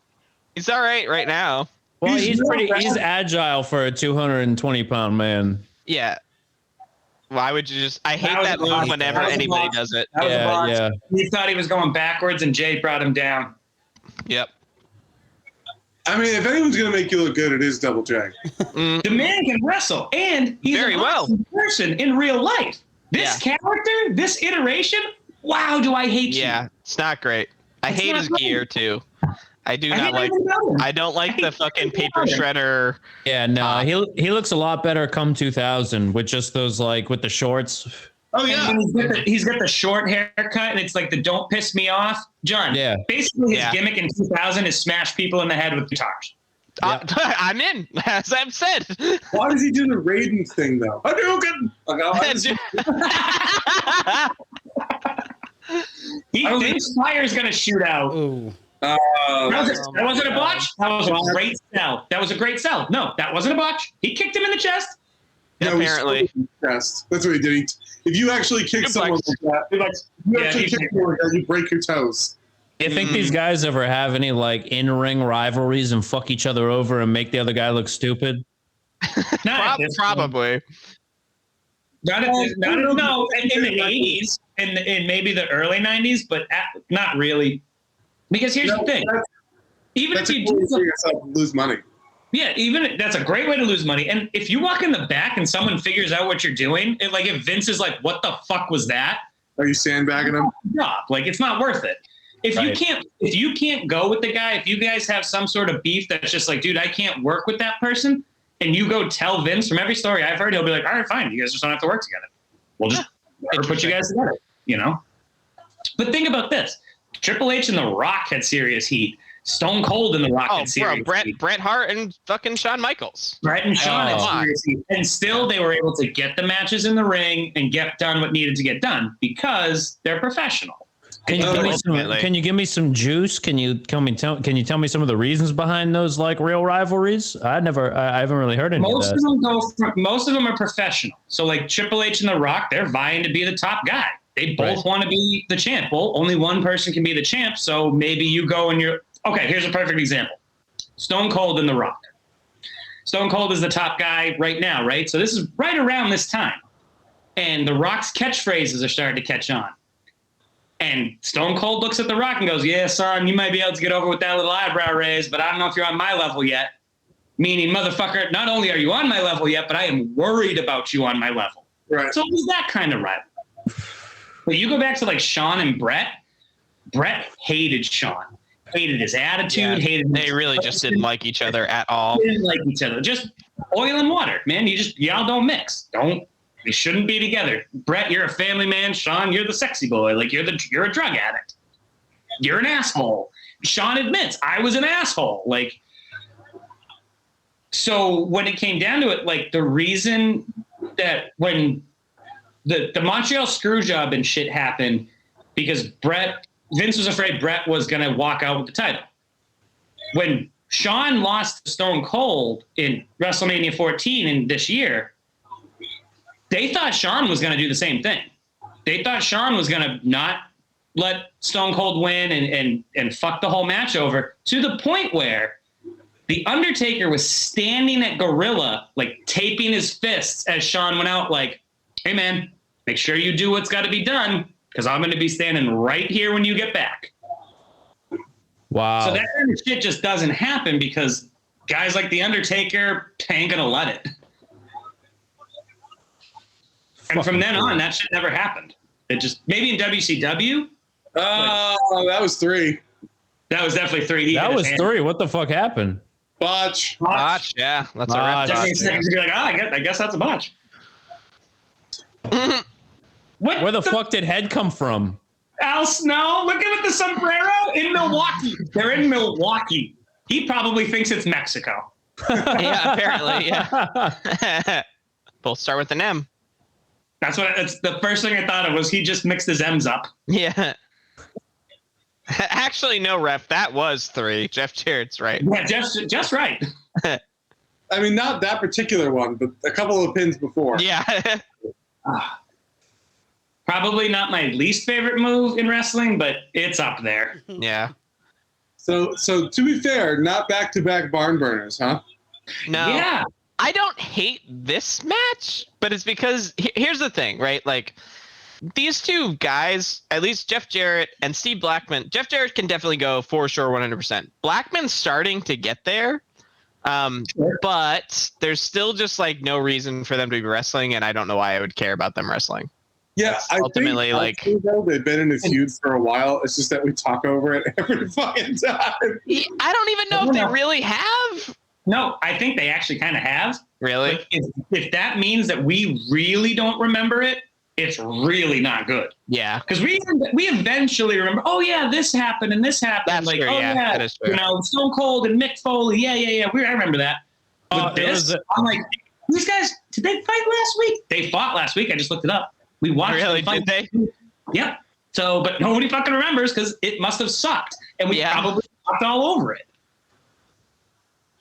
all right now. Well, He's he's agile for a 220-pound man. Yeah. Why would you just? I hate That was that a move botch. whenever That was a anybody botch. does it. That was a Yeah, botch. yeah. He thought he was going backwards, and Jay brought him down. Yep. I mean, if anyone's gonna make you look good, it is Double J. Mm, The man can wrestle, and he's Very an well. awesome person in real life. This character, this iteration, wow, do I hate you. yeah, it's not great. I It's hate not his great. gear too. I do I not hate like. everything about him. I don't like the fucking paper shredder. Yeah, no, he looks a lot better come 2000 with just those like with the shorts. Oh And he's got the short haircut, and it's like the "Don't piss me off," John. Yeah. Basically, his Yeah. gimmick in 2000 is smash people in the head with guitars. I'm in, as I've said. Why does he do the Raiden thing though? Hadouken! Like, He I don't thinks fire's gonna shoot out. Ooh. That wasn't a botch. That was a great sell. That was a great sell. No, that wasn't a botch. He kicked him in the chest. Apparently. That's what he did. If you actually kick Good someone flex. like that, you Yeah, actually he- kick someone like that, you break your toes. Do you think these guys ever have any like in-ring rivalries and fuck each other over and make the other guy look stupid? Not at this point. Probably. Not in the 80s and in maybe the early 90s, but not really. Because here's the thing. Even That's if a you cool way do for yourself to lose money. Yeah, that's a great way to lose money. And if you walk in the back and someone figures out what you're doing, like if Vince is like, "What the fuck was that?" Are you sandbagging him? Drop. Like it's not worth it. If you can't go with the guy, if you guys have some sort of beef that's just like, dude, I can't work with that person, and you go tell Vince, from every story I've heard, he'll be like, all right, fine, you guys just don't have to work together. We'll just never put you guys together, you know? But think about this. Triple H and The Rock had serious heat. Stone Cold and The Rock Oh, had serious bro, heat. Bret Hart and fucking Shawn Michaels. Bret and Shawn had Oh. serious heat. And still they were able to get the matches in the ring and get done what needed to get done because they're professional. Can you give me some? Ultimately. Can you give me some juice? Can you tell me some of the reasons behind those like real rivalries? I haven't really heard any Most of of that. them most of them are professional. So like Triple H and The Rock, they're vying to be the top guy. They both Right. want to be the champ. Well, only one person can be the champ. So maybe you go and you're okay. Here's a perfect example: Stone Cold and The Rock. Stone Cold is the top guy right now, right? So this is right around this time, and The Rock's catchphrases are starting to catch on. And Stone Cold looks at The Rock and goes, "Yeah, son, you might be able to get over with that little eyebrow raise, but I don't know if you're on my level yet." Meaning, motherfucker, not only are you on my level yet, but I am worried about you on my level. Right. So it was that kind of rivalry. But you go back to like Shawn and Bret. Bret hated Shawn, hated his attitude, hated. They really just didn't like each other at all. Didn't like each other. Just oil and water, man. Y'all don't mix. You shouldn't be together. Bret, you're a family man. Shawn, you're the sexy boy. Like you're a drug addict. You're an asshole. Shawn admits, I was an asshole. Like, so when it came down to it, like the reason that when the Montreal screw job and shit happened because Vince was afraid Brett was going to walk out with the title. When Shawn lost to Stone Cold in WrestleMania 14 in this year, they thought Shawn was going to do the same thing. They thought Shawn was going to not let Stone Cold win and fuck the whole match over, to the point where The Undertaker was standing at Gorilla, like taping his fists as Shawn went out, like, hey man, make sure you do what's got to be done, because I'm going to be standing right here when you get back. Wow. So that kind of shit just doesn't happen because guys like The Undertaker ain't going to let it. And from then on, that shit never happened. It just, maybe in WCW. Oh, that was 3. That was definitely 3. That was 3. What the fuck happened? Botch. Botch, yeah. That's a ref botch. You'd be like, I guess that's a botch. Where the fuck did Head come from? Al Snow, look at the sombrero in Milwaukee. They're in Milwaukee. He probably thinks it's Mexico. Yeah, apparently, yeah. Both start with an M. It's the first thing I thought of was he just mixed his M's up. Yeah. Actually, no, ref. That was 3. Jeff Jarrett's right. Yeah, just right. I mean, not that particular one, but a couple of pins before. Yeah. Probably not my least favorite move in wrestling, but it's up there. Yeah. So to be fair, not back-to-back barn burners, huh? No. Yeah. I don't hate this match, but it's because here's the thing, right? Like, these two guys, at least Jeff Jarrett and Steve Blackman, Jeff Jarrett can definitely go for sure 100%. Blackman's starting to get there, but there's still just like no reason for them to be wrestling, and I don't know why I would care about them wrestling. Yeah, That's I ultimately, think they've been in a feud for a while. It's just that we talk over it every fucking time. I don't even know if they really have. No, I think they actually kind of have. Really? But if that means that we really don't remember it, it's really not good. Yeah. Because we eventually remember, oh yeah, this happened and this happened. That's like, true, oh yeah, that is true. Stone Cold and Mick Foley. Yeah. I remember that. With this, I'm like, these guys, did they fight last week? They fought last week. I just looked it up. We watched Really? them fight. Did they? Yep. So, but nobody fucking remembers because it must have sucked. And we probably talked all over it.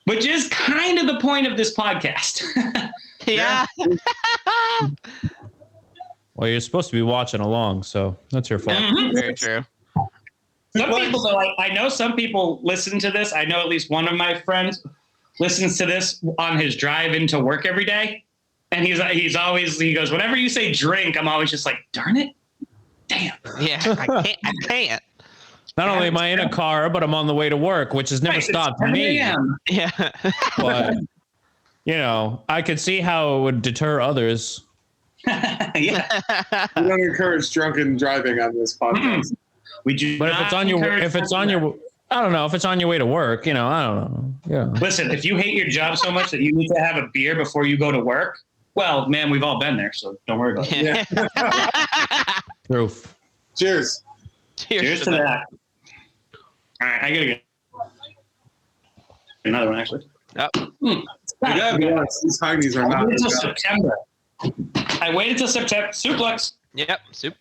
Which is kind of the point of this podcast. Yeah. Well, you're supposed to be watching along, so that's your fault. Mm-hmm. Very true. Some people, though, I know some people listen to this. I know at least one of my friends listens to this on his drive into work every day. And he goes, whenever you say drink, I'm always just like, darn it. Damn. Yeah, I can't. Not only am I in a car, but I'm on the way to work, which has never stopped me. Yeah. But, I could see how it would deter others. Yeah. We don't encourage drunken driving on this podcast. We do. But if it's on your I don't know, if it's on your way to work, I don't know. Yeah. Listen, if you hate your job so much that you need to have a beer before you go to work, well, man, we've all been there, so don't worry about it. Yeah. Proof. Cheers. Cheers to that. All right, I gotta get another one actually. Yep. You gotta be honest, these heinies are I not. waited till September. Suplex. Yep. Soup.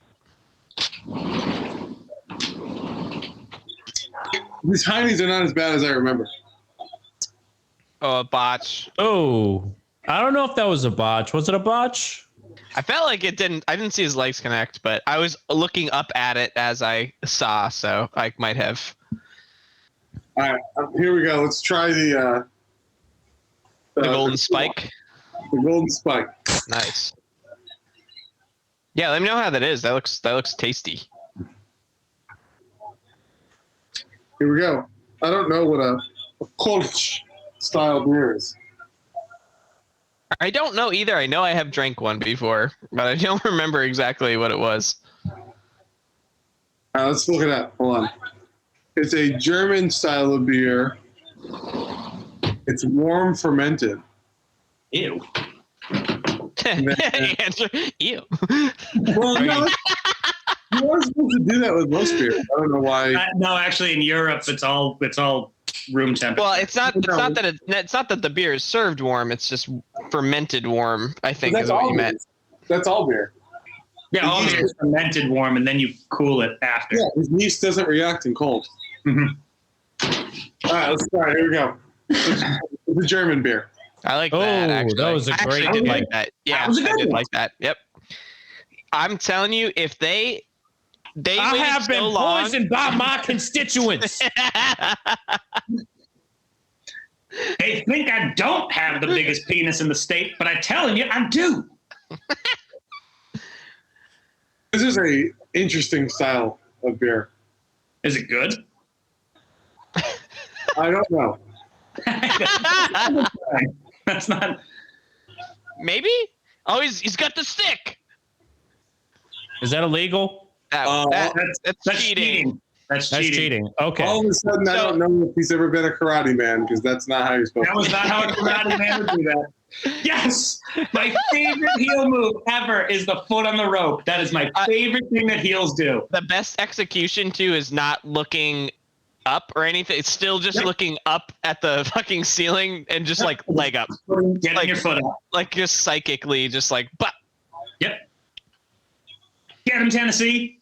These heinies are not as bad as I remember. Oh, a botch. Oh, I don't know if that was a botch. Was it a botch? I felt like it didn't. I didn't see his legs connect, but I was looking up at it as I saw, so I might have. All right, here we go. Let's try the Golden Spike. The golden spike. Nice. Yeah, let me know how that is. That looks tasty. Here we go. I don't know what a Kolsch style beer is. I don't know either. I know I have drank one before, but I don't remember exactly what it was. All right, let's look it up. Hold on. It's a German style of beer. It's warm fermented. Ew. Answer. Ew. Well, no, you are supposed to do that with most beer. I don't know why. No, actually, in Europe, it's all room temperature. Well, it's not that the beer is served warm. It's just fermented warm. I think is what you meant. That's all beer. Yeah, all of it is fermented warm, and then you cool it after. Yeah, his yeast doesn't react in cold. Mhm. All right, let's start. Here we go. The German beer. I like Oh, that. Actually, that was a I actually great did beer. like that. Yeah, That was a I good did one. like that. Yep. I'm telling you, if they I waited have been so long, poisoned by my constituents. They think I don't have the biggest penis in the state, but I'm telling you, I do. This is a interesting style of beer. Is it good? I don't know. That's not. Maybe. Oh, he's got the stick. Is that illegal? That's cheating. cheating. That's That's cheating. cheating. Okay. All of a sudden, I don't know if he's ever been a karate man because that's not how you're supposed That to. was not how a karate man would do that. Yes, my favorite heel move ever is the foot on the rope. That is my favorite thing that heels do. The best execution too is not looking up or anything. It's still just looking up at the fucking ceiling and just like leg up, Getting like- your foot up. like just psychically, just like. But Yep. Get him, Tennessee.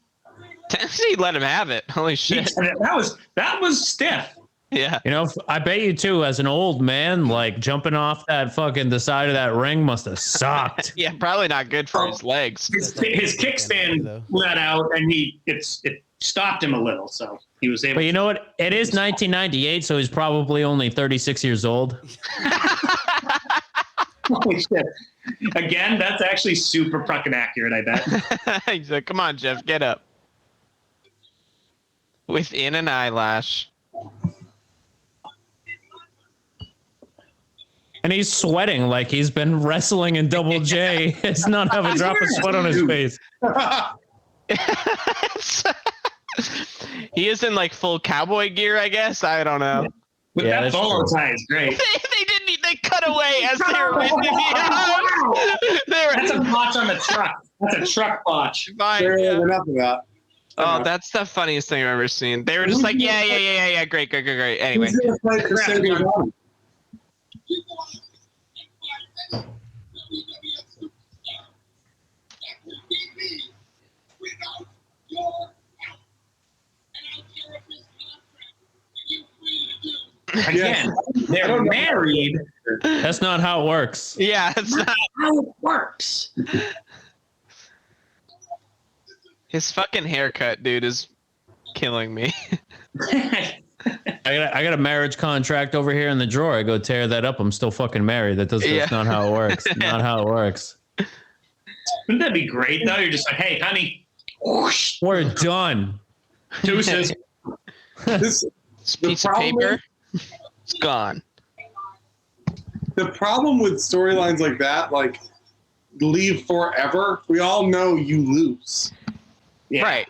Tennessee let him have it. Holy shit! That was stiff. Yeah. You know, I bet you too, as an old man, like jumping off that fucking the side of that ring must have sucked. Yeah, probably not good for his legs. His kickstand let out, and it stopped him a little, so he was able. But you know what? It is 1998, so he's probably only 36 years old. Holy shit! Again, that's actually super fucking accurate. I bet. He's like, "Come on, Jeff, get up." Within an eyelash. And he's sweating like he's been wrestling in Double J. It's not have a drop of sweat on his face. He is in like full cowboy gear, I guess. I don't know. With Yeah, that that's bolo true. tie is great. They didn't. They cut away as they were winning. That's a botch on the truck. That's a truck botch. Fine. There Yeah. enough of that. Oh, that's the funniest thing I've ever seen. They were just like, yeah, great. Anyway, Who's gonna fight for Crap, Sable John. Bottom? Again, they're married. That's not how it works. yeah, it's not. How it works. His fucking haircut, dude, is killing me. I got a marriage contract over here in the drawer. I go tear that up. I'm still fucking married. That's not how it works. Not how it works. Wouldn't that be great though? You're just like, hey, honey, whoosh, We're done. deuces. This, This The piece of problem paper, it's gone. the problem with storylines like that, like leave forever, we all know you lose. Yeah. Right.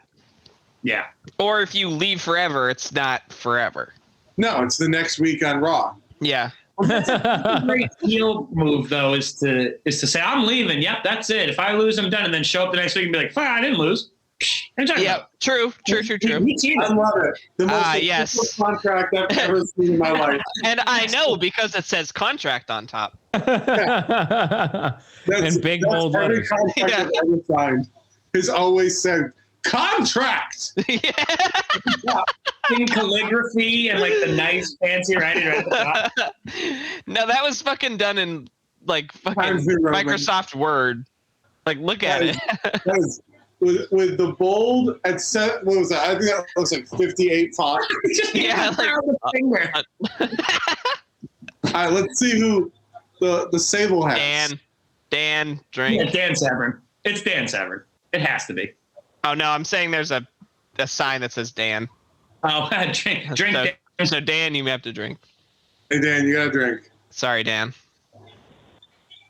Yeah. Or if you leave forever, it's not forever. No, it's the next week on Raw. Yeah. A great heel move though is to say I'm leaving. Yep, that's it. If I lose, I'm done. And then show up the next week and be like, "Fuck, I didn't lose." Yeah. True. He cheated. I love it. The most yes. official contract I've ever seen in my life. And I know because it says contract on top. And big bold every letters. contract Yeah. I've ever signed has always said contract. In calligraphy and like the nice fancy writing right at the top. No, that was fucking done in like fucking Times New Roman. Microsoft Word. Like, look at it. That is, with the bold at set, what was that? I think that was like 58 font. Just Yeah, like- the finger. All right, let's see who the Sable has. Dan, Yeah, drink. Dan Severn. It's Dan Severn. It has to be. Oh no, I'm saying there's a sign that says Dan. Oh, drink. So, Dan. so Dan, you have to drink. Hey Dan, you gotta drink. Sorry, Dan.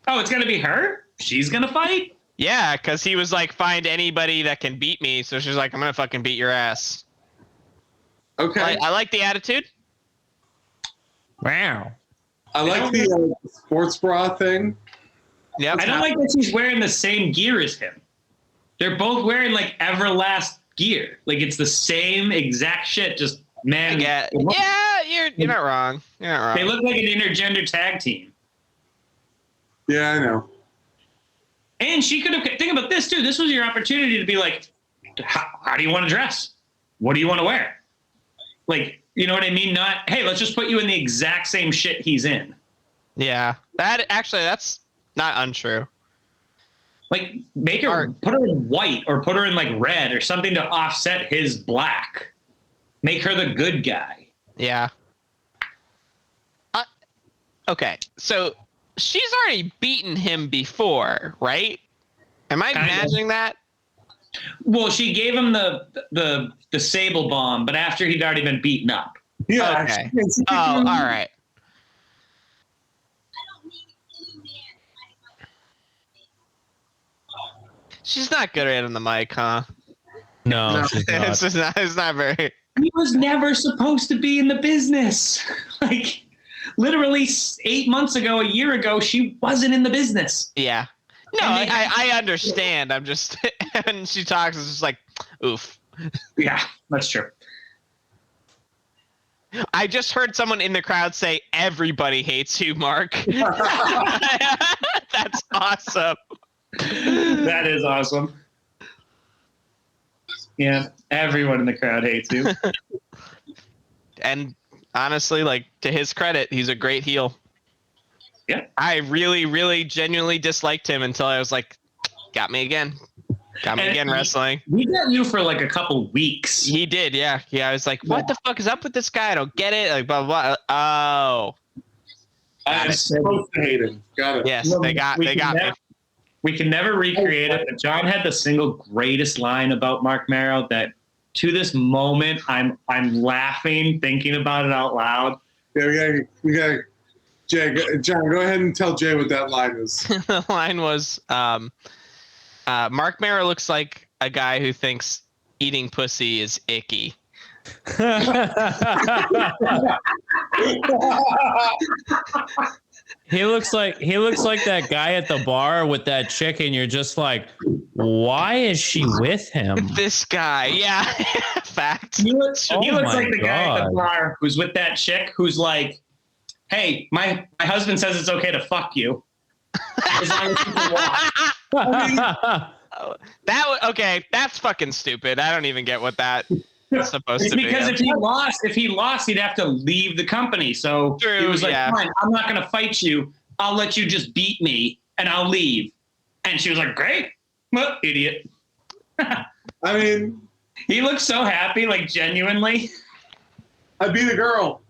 Oh, it's gonna be her. She's gonna fight. Yeah, because he was like, find anybody that can beat me. So she's like, I'm gonna fucking beat your ass. Okay. I like the attitude. Wow. I like the sports bra thing. Yeah. I don't like that she's wearing the same gear as him. They're both wearing like Everlast gear. Like it's the same exact shit. Just man. Yeah, you're not wrong. You're not They wrong. look like an intergender tag team. Yeah, I know. And and she could have, think about this too. This was your opportunity to be like, how do you want to dress? What do you want to wear? Like, you know what I mean? Not, hey, let's just put you in the exact same shit he's in. Yeah, that's not untrue. Like, make her, put her in white or put her in like red or something to offset his black. Make her the good guy. Yeah. Okay, so she's already beaten him before, right? Am I imagining that? Well, she gave him the Sable bomb, but after he'd already been beaten up. Yeah. Okay. Oh, all right. She's not good at it on the mic, huh? No, she's not. It's not very. He was never supposed to be in the business. Like, literally 8 months ago, a year ago, she wasn't in the business. Yeah. No, I understand. I'm just, when she talks, it's just like, oof. Yeah, that's true. I just heard someone in the crowd say, everybody hates you, Mark. That's awesome. That is awesome. Yeah, everyone in the crowd hates you. And honestly, like, to his credit, he's a great heel. Yeah. I really, really genuinely disliked him until I was like, got me again. Got me again wrestling. We got you for like a couple weeks. He did, yeah. Yeah, I was like, what the fuck is up with this guy? I don't get it. Like, blah, blah, blah. Oh. I'm supposed to hate him. Got it. Yes, they got me. We can never recreate it, but John had the single greatest line about Marc Mero that to this moment I'm laughing thinking about it out loud. Yeah, we got Jay. John, go ahead and tell Jay what that line is. The line was, Marc Mero looks like a guy who thinks eating pussy is icky. He looks like that guy at the bar with that chick, and you're just like, why is she with him? This guy, yeah. Fact. He looks like the guy at the God. bar who's with that chick who's like, hey, my husband says it's okay to fuck you. As long as you can walk. Okay, that's fucking stupid. I don't even get what that is supposed It's to be. because if he lost, he'd have to leave the company. So True, he was like, yeah. fine, I'm not going to fight you. I'll let you just beat me and I'll leave. And she was like, great. Well, idiot. I mean, He looks so happy, like genuinely. I beat a girl.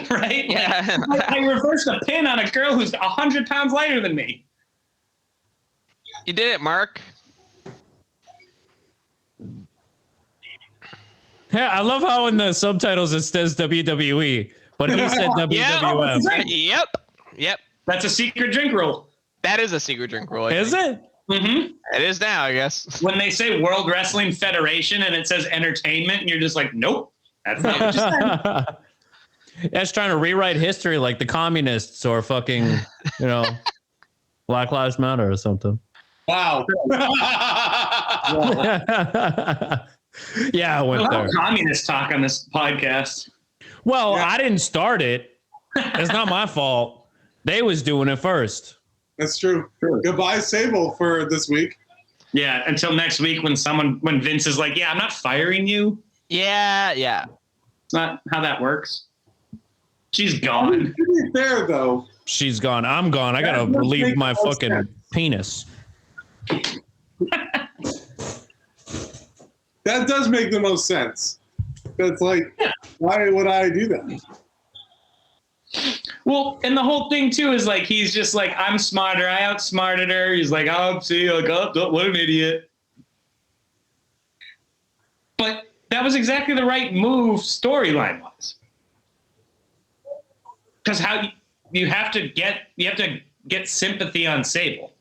Right? Yeah. I reversed a pin on a girl who's 100 pounds lighter than me. You did it, Mark. Yeah, I love how in the subtitles it says WWE, but he said WWF. Yep. That's a secret drink rule. That is a secret drink rule. I Is think. it? Mm-hmm. It is now, I guess. When they say World Wrestling Federation and it says entertainment, and you're just like, nope, that's not what you said. That's trying to rewrite history like the communists or fucking, Black Lives Matter or something. Wow. Yeah, I went there. Communist talk on this podcast. Well, I didn't start it. It's not my fault. They was doing it first. That's true. Goodbye, Sable, for this week. Yeah, until next week when Vince is like, yeah, I'm not firing you. Yeah. It's not how that works. She's gone. To be fair, though, She's gone. I'm gone. I gotta That leave makes my no fucking sense. penis. that does make the most sense. That's like, why would I do that? Well, and the whole thing too is like he's just like, I'm smarter. I outsmarted her. He's like, oh, see, like, oh, what an idiot. But that was exactly the right move storyline wise. Because how you have to get sympathy on Sable.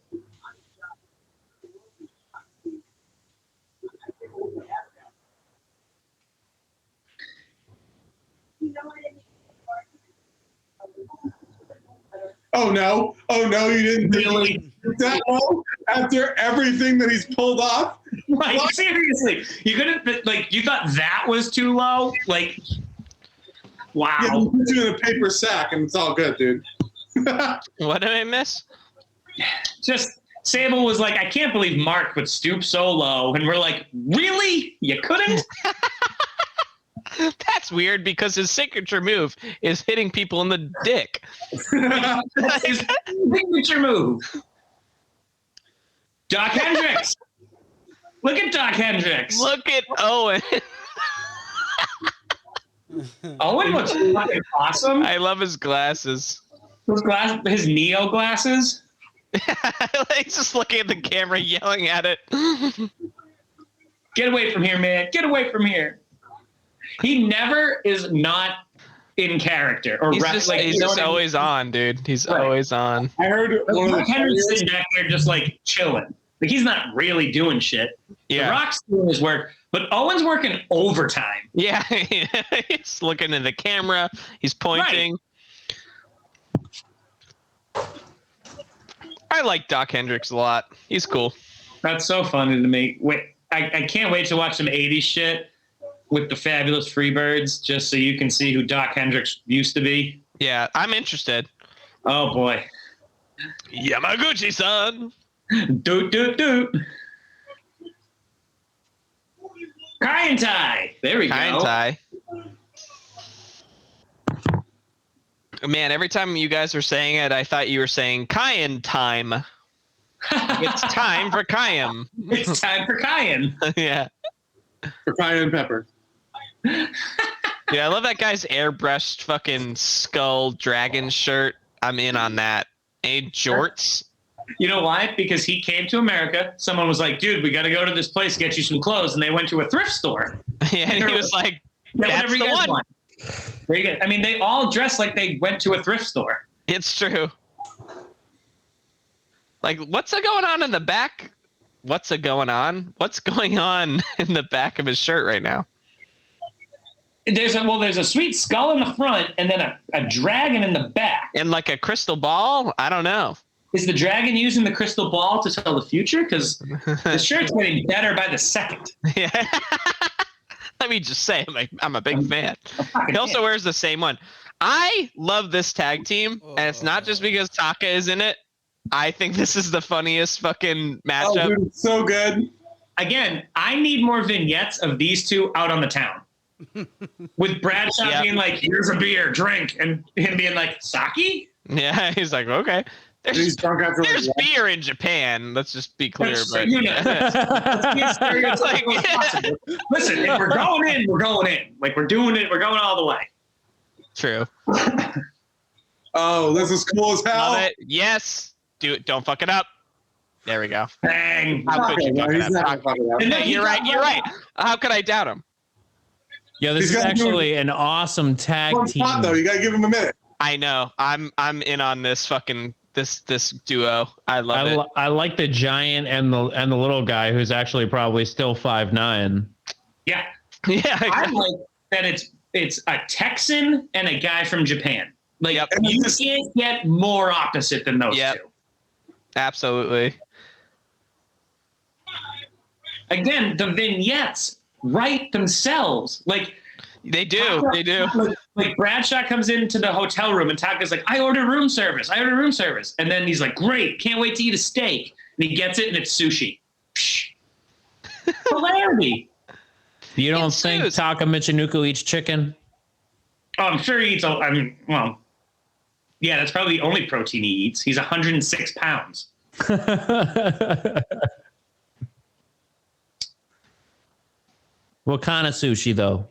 Oh no, you didn't Really? that low after everything that he's pulled off? Like, seriously, you couldn't, like, you thought that was too low? Like, wow. Yeah, he put you in a paper sack and it's all good, dude. What did I miss? Just Sable was like, I can't believe Marc would stoop so low. And we're like, really? You couldn't? That's weird because his signature move is hitting people in the dick. That's his signature move. Doc Hendricks. Look at Doc Hendricks. Look at Owen. Owen looks fucking awesome. I love his glasses. His Neo glasses. He's just looking at the camera, yelling at it. Get away from here, man. Get away from here. He never is not in character. Or He's just always on, dude. He's always on. I heard one of the Henry's sitting back there just like chilling. Like he's not really doing shit. Yeah. The Rock's doing his work, but Owen's working overtime. Yeah, he's looking at the camera. He's pointing. Right. I like Doc Hendricks a lot. He's cool. That's so funny to me. Wait, I can't wait to watch some 80s shit with the fabulous Freebirds, just so you can see who Doc Hendricks used to be. Yeah, I'm interested. Oh boy. Yamaguchi-san. Doot. Kaientai. There we go. Kaientai. Man, every time you guys were saying it, I thought you were saying Kaien time. It's time for Kaien. It's time for Kaien. Yeah. for cayenne pepper. Yeah, I love that guy's airbrushed fucking skull dragon shirt. I'm in on that. Hey, jorts. You know why? Because he came to America. Someone was like, dude, we got to go to this place, get you some clothes. And they went to a thrift store. Yeah, and he was like, That's the one. Want. There you go. I mean, they all dress like they went to a thrift store. It's true. Like, what's going on in the back? What's going on in the back of his shirt right now? There's a sweet skull in the front and then a dragon in the back. And like a crystal ball? I don't know. Is the dragon using the crystal ball to tell the future? Because the shirt's getting better by the second. Yeah. Let me just say, I'm a big fan. He also wears the same one. I love this tag team, and it's not just because Taka is in it. I think this is the funniest fucking matchup. Oh, dude, it's so good. Again, I need more vignettes of these two out on the town. With Bradshaw being like, here's a beer, drink, and him being like, sake? Yeah, he's like, okay. He's drunk after There's beer in Japan. Let's just be clear. But You know, let's be as stereotypical as possible. Listen, if we're going in, we're going in. Like we're doing it, we're going all the way. True. Oh, this is cool as hell. Love it. Yes. Do it. Don't fuck it up. There we go. Bang. How could you No, fuck he's it not up? gonna fuck it up. And No, then you're right. You're right. How could I doubt him? Yeah, this He's is gotta do actually an awesome tag One team. spot, though. You gotta give him a minute. I know. I'm in on this fucking this duo. I love it. I like the giant and the little guy who's actually probably still 5'9". Yeah. Yeah. I like that it's a Texan and a guy from Japan. Like Yep. you can't get more opposite than those Yep. two. Absolutely. Again, the vignettes write themselves. Like They do. They do. Like Bradshaw comes into the hotel room and Taka's like, I ordered room service. And then he's like, great, can't wait to eat a steak. And he gets it and it's sushi. Psh. Hilarity. You don't It's think suits. Taka Michinoku eats chicken? Oh, I'm sure he eats, yeah, that's probably the only protein he eats. He's 106 pounds. What kind of sushi, though?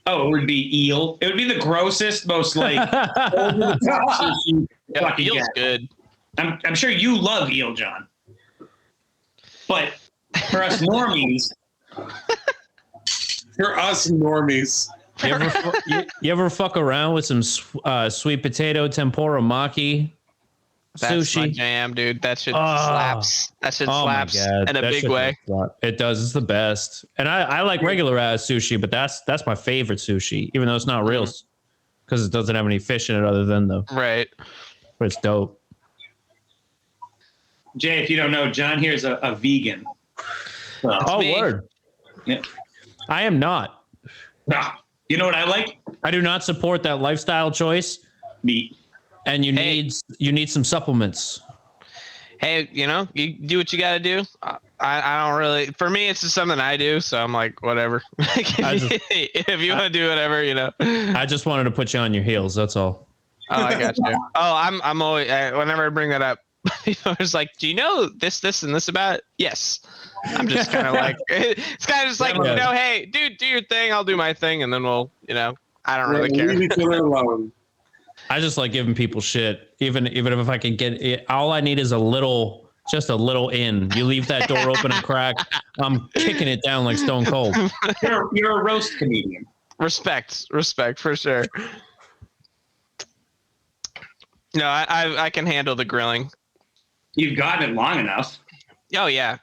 Oh, it would be eel. It would be the grossest, most like over the top sushi you Yeah, fucking feels get. good. I'm sure you love eel, John. But for us normies, For us normies. You ever fuck around with some sweet potato tempura maki That's my sushi? jam, dude. That shit Oh. slaps. That shit Oh my slaps God, in a that big shit way. does slap. It does. It's the best. And I like regular ass sushi, but that's my favorite sushi, even though it's not real because it doesn't have any fish in it other than Right. but it's dope. Jay, if you don't know, John here is a vegan. Well, Oh, me. word. yeah. I am not. Ah, you know what I like? I do not support that lifestyle choice. Meat. And you Hey. need some supplements. hey, you do what you got to do. I don't really. For me, it's just something I do. So I'm like, whatever. If you want to do whatever, I just wanted to put you on your heels. That's all. Oh, I got you. Oh, I'm always whenever I bring that up, people are just like, do you know this, and this about it? Yes. I'm just kind of like, it's kind of just like, hey, dude, do your thing. I'll do my thing. And then we'll, I don't really care. Leave each other alone. I just like giving people shit. Even if I can get it, all I need is just a little in. You leave that door open and crack, I'm kicking it down like Stone Cold. You're a roast comedian. Respect for sure. No, I can handle the grilling. You've gotten it long enough. Oh yeah.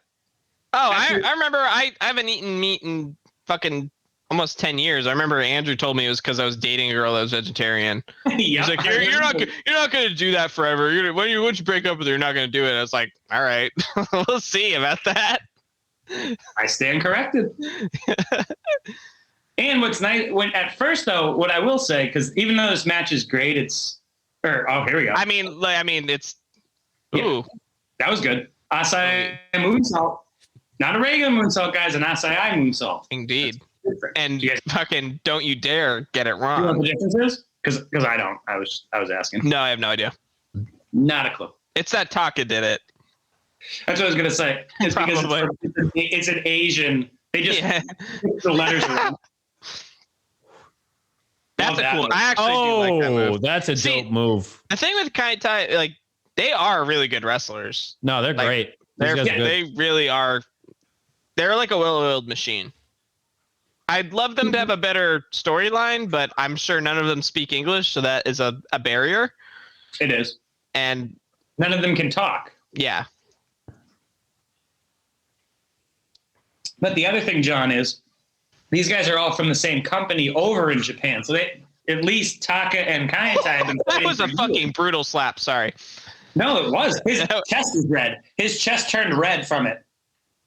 Oh, I remember I haven't eaten meat in fucking almost 10 years. I remember Andrew told me it was because I was dating a girl that was vegetarian. He's like, you're not going to do that forever. Once you break up with her, you're not going to do it. I was like, all right, we'll see about that. I stand corrected. And what's nice, at first though, what I will say, because even though this match is great, here we go. I mean, it's ooh, that was good. Asai moonsault, not a regular moonsault, guys. An Asai moonsault. Indeed. And fucking don't you dare get it You know what wrong. the difference is? Because I don't. I was asking. No, I have no idea. Not a clue. It's that Taka did it. That's what I was gonna say. It's because it's an Asian. They just pick the letters around. That's a cool. I actually do like that move. That's a dope move. The thing with Kaientai, like, they are really good wrestlers. No, they're great. They really are. They're like a well-oiled machine. I'd love them to have a better storyline, but I'm sure none of them speak English, so that is a barrier. It is. And none of them can talk. Yeah. But the other thing, John, is these guys are all from the same company over in Japan. So they, at least Taka and Kaientai have been that was a fucking brutal slap. Sorry. No, it was. His chest is red. His chest turned red from it.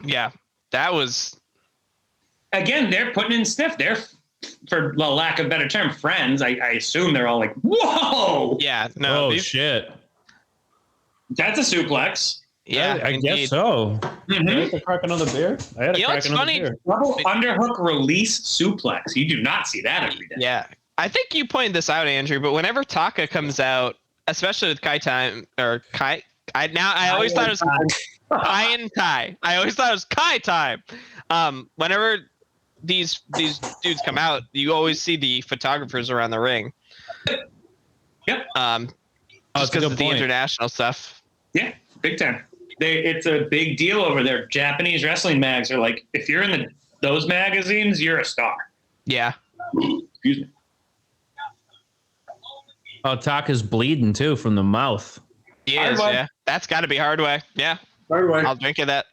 Yeah. That was... Again, they're putting in stiff. They're, for the lack of a better term, friends. I assume they're all like, whoa! Yeah. No. Oh, shit. That's a suplex. Yeah, I guess so. Mm-hmm. I had to crack another beer. It's funny. Double underhook release suplex. You do not see that every day. Yeah. I think you pointed this out, Andrew, but whenever Taka comes out, especially with Kaientai, I always thought it was Kaientai. I always thought it was Kaientai. Whenever these dudes come out, you always see the photographers around the ring. Yep. Just because of the international stuff. Yeah, big time. It's a big deal over there. Japanese wrestling mags are like, if you're in those magazines, you're a star. Yeah. Excuse me. Oh, Taka's bleeding too from the mouth. He is, yeah. That's got to be hard way. Yeah. Hard way. I'll drink of that.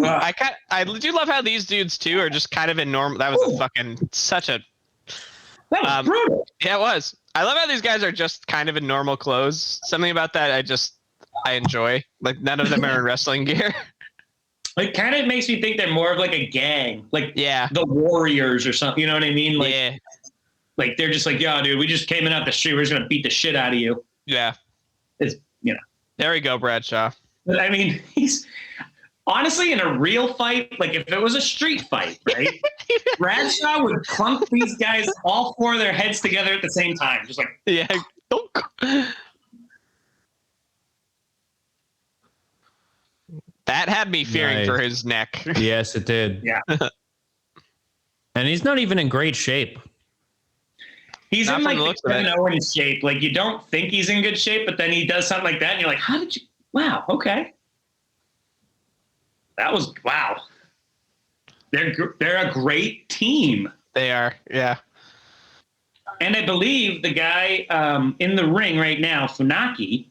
I do love how these dudes too are just kind of in normal. That was such a. That was brutal. Yeah, it was. I love how these guys are just kind of in normal clothes. Something about that I enjoy. Like none of them are in wrestling gear. Like kind of makes me think they're more of like a gang, like the Warriors or something. You know what I mean? Like, like they're just like, yo, dude, we just came in out the street. We're just gonna beat the shit out of you. Yeah, it's There we go, Bradshaw. But I mean, he's honestly in a real fight. Like if it was a street fight, right? Bradshaw would clunk these guys, all four of their heads together at the same time, just like That had me fearing for his neck. Yes, it did. Yeah. And he's not even in great shape. He's not in like the Kevin Owens shape. Like you don't think he's in good shape, but then he does something like that, and you're like, how did you? Wow. Okay. That was wow. They're a great team. They are. Yeah. And I believe the guy in the ring right now, Funaki,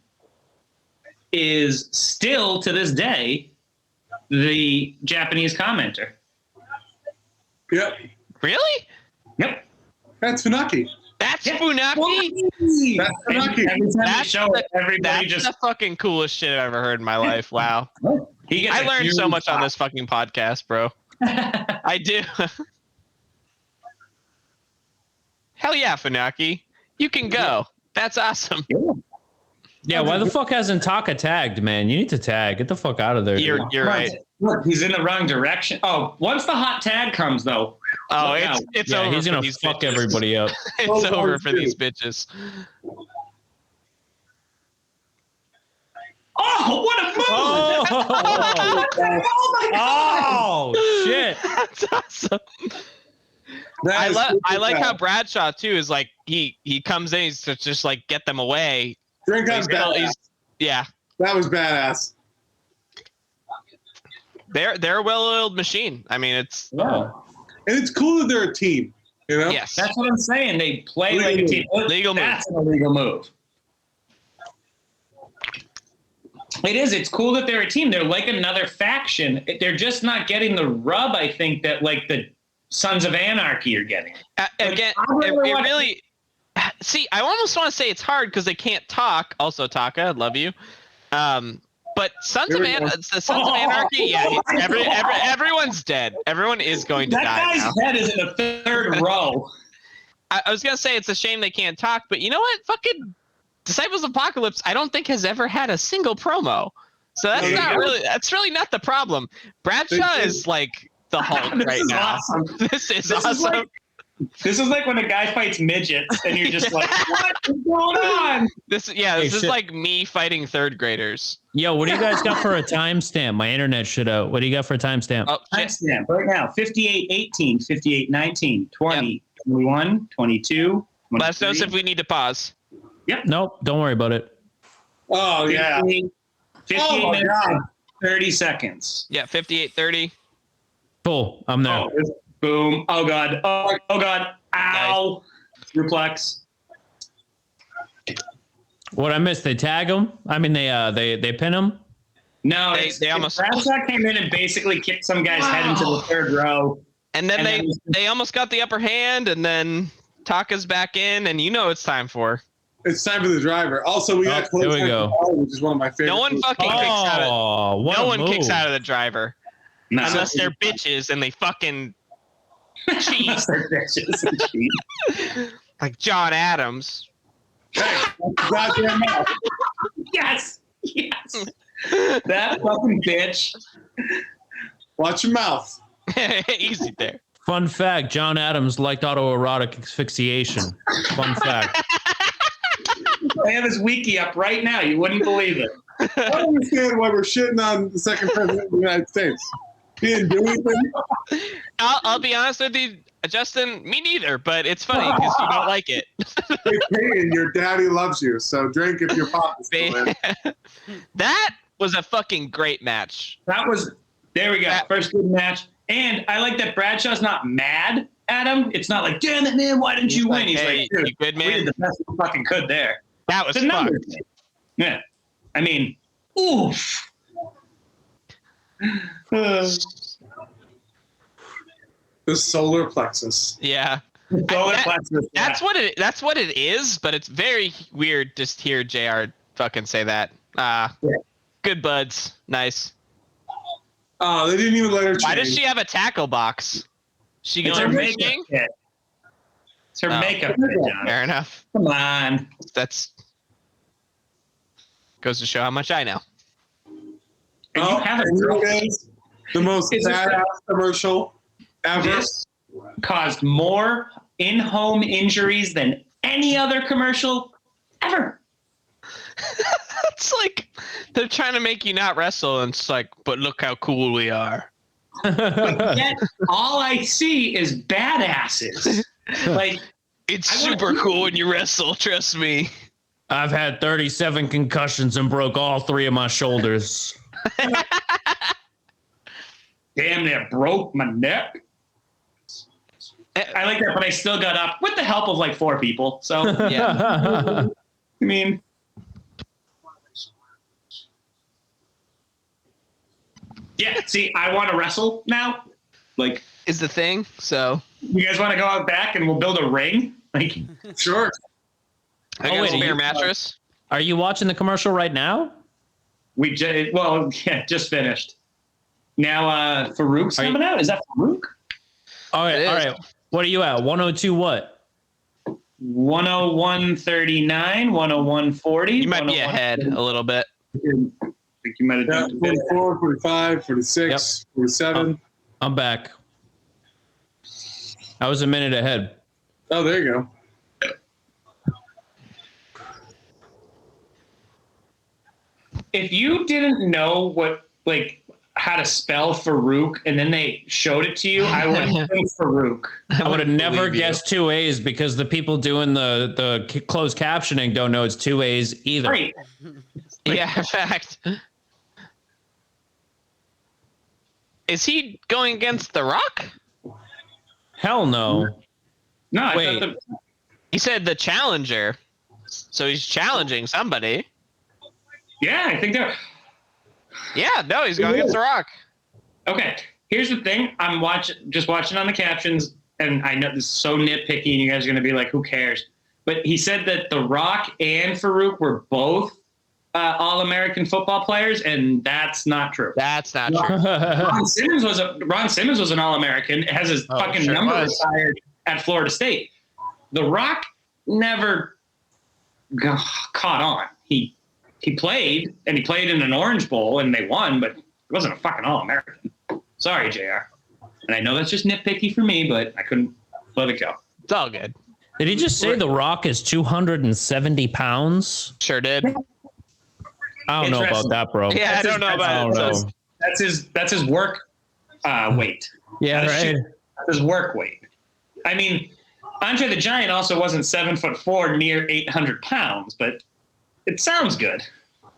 is still to this day the Japanese commenter. Yep. Really? Yep. That's Funaki. That's Funaki? That's Funaki. Every time they show it, everybody that's the fucking coolest shit I've ever heard in my life. Wow. I learned so much on this fucking podcast, bro. I do. Hell yeah, Funaki. You can go. That's awesome. Yeah, why the fuck hasn't Taka tagged, man? You need to tag. Get the fuck out of there. You're dude. right. Look, he's in the wrong direction. Oh, once the hot tag comes, though. Oh, look out. it's Yeah, over. he's for gonna these fuck bitches. everybody up. It's over for these bitches. Oh, what a move! Oh, Oh, my God! oh shit! That's awesome. I like how Bradshaw too is like he comes in, he's to just like get them away. Drink on He's still- badass. yeah, That was badass. they're a well-oiled machine. I mean, it's Yeah. And it's cool that they're a team. You know? yes. That's what I'm saying. They play like a team. Legal move. That's an illegal move. It is. It's cool that they're a team. They're like another faction. They're just not getting the rub, I think, that like the Sons of Anarchy are getting. Again, I it really want- really. See, I almost want to say it's hard because they can't talk. Also, Taka, I love you. But Sons Here of we go. the Sons of Anarchy, yeah, everyone's dead. Everyone is going to That die guy's now. head is in the third row. I was gonna say it's a shame they can't talk, but you know what? Fucking Disciples of Apocalypse, I don't think has ever had a single promo. So that's There you not go. really. That's really not the problem. Bradshaw is like the Hulk This right is now. awesome. This is This is awesome. like this is like when a guy fights midgets and you're just like, what is going on? This Hey, is shit. like me fighting third graders. Yo, what do you guys got for a timestamp? My internet shit out. What do you got for a timestamp? Oh shit. Timestamp right now 58:18, 58:19, 20, 21, 22. Let us know 23, if we need to pause. Nope, don't worry about it. Oh, yeah. 58 Oh, my minutes, God. and 30 seconds. Yeah, 58:30. Cool, I'm there. Oh, boom. Oh, God. Oh, God. Ow. Suplex. What I missed? They tag him. I mean, they pin him. No, They almost- Bradshaw came in and basically kicked some guy's head into the third row. And then And they almost got the upper hand, and then Taka's back in, and you know it's time for. It's time for the driver. Also, we got here we close go. which is one of my favorite. No one moves. fucking kicks out of. Oh, what No a one move. kicks out of the driver No. unless they're bitches and they fucking cheat Bitches and cheat. like John Adams. Hey, goddamn mouth. Yes. Yes. That fucking bitch. Watch your mouth. Easy there. Fun fact: John Adams liked autoerotic asphyxiation. Fun fact. I have his wiki up right now. You wouldn't believe it. I don't understand why we're shitting on the second president of the United States. He didn't do anything. I'll be honest with you, Justin. Me neither, but it's funny because you don't like it. Hey, Kane, your daddy loves you, so drink if your pop is still in. That was a fucking great match. That was, there we go. First good match. And I like that Bradshaw's not mad at him. It's not like, damn it, man, why didn't He's you like, win? He's hey, like, dude, you good, we man? did the best we fucking could there. That was It's a number fun. thing. Yeah. I mean, oof. The solar plexus. Yeah. Solar That- plexus, That's yeah. what it is, but it's very weird just hear JR fucking say that. Yeah. Good buds. Nice. Oh, they didn't even let her change. Why does she have a tackle box? She It's going her fishing? makeup kit. It's her Oh. makeup kit, John. Fair enough. Come on. That's goes to show how much I know. And you have a and here girl. it is. The most Is it- badass commercial ever. This caused more in-home injuries than any other commercial ever. It's like they're trying to make you not wrestle, and it's like, but look how cool we are. But yet, all I see is badasses. Like, It's I wanna- super cool when you wrestle, trust me. I've had 37 concussions and broke all 3 of my shoulders. damn near broke my neck. I like that, but I still got up with the help of like 4 people. So, Yeah. I mean, yeah, see, I want to wrestle now. Like, Is the thing. So you guys want to go out back and we'll build a ring? Like, Sure. I Oh, got wait, a spare you- mattress. Are you watching the commercial right now? we just, well, yeah, just finished. Now, Farooq's Are you- coming out. Is that Farooq? All right, It all is. right. What are you at? 102 what? 101.39, 101.40. You might be ahead a little bit. I think you might have done a bit. 44, 45, 46, 47. I'm back. I was a minute ahead. Oh, there you go. If you didn't know how to spell Farooq and then they showed it to you, I would have think Farooq. I would have never guessed 2 A's because the people doing the closed captioning don't know it's 2 A's either. Right. Yeah, in fact. Is he going against The Rock? Hell no. No, I Wait. thought He said the challenger. So he's challenging somebody. yeah, I think they're Yeah, no, he's going against The Rock. okay. Here's the thing: I'm just watching on the captions, and I know this is so nitpicky, and you guys are gonna be like, "Who cares?" But he said that The Rock and Farooq were both All-American football players, and that's not true. That's not true. Ron Simmons was an All-American. Has his fucking sure number was. retired at Florida State. The Rock never caught on. He played, and he played in an Orange Bowl, and they won, but he wasn't a fucking All-American. Sorry, JR. And I know that's just nitpicky for me, but I couldn't let it go. It's all good. Did he just say The Rock is 270 pounds? Sure did. I don't know about Interesting. that, bro. Yeah, I don't know about I it. don't know. That's his work weight. Yeah, That's right. his work weight. I mean, Andre the Giant also wasn't 7'4", near 800 pounds, but it sounds good.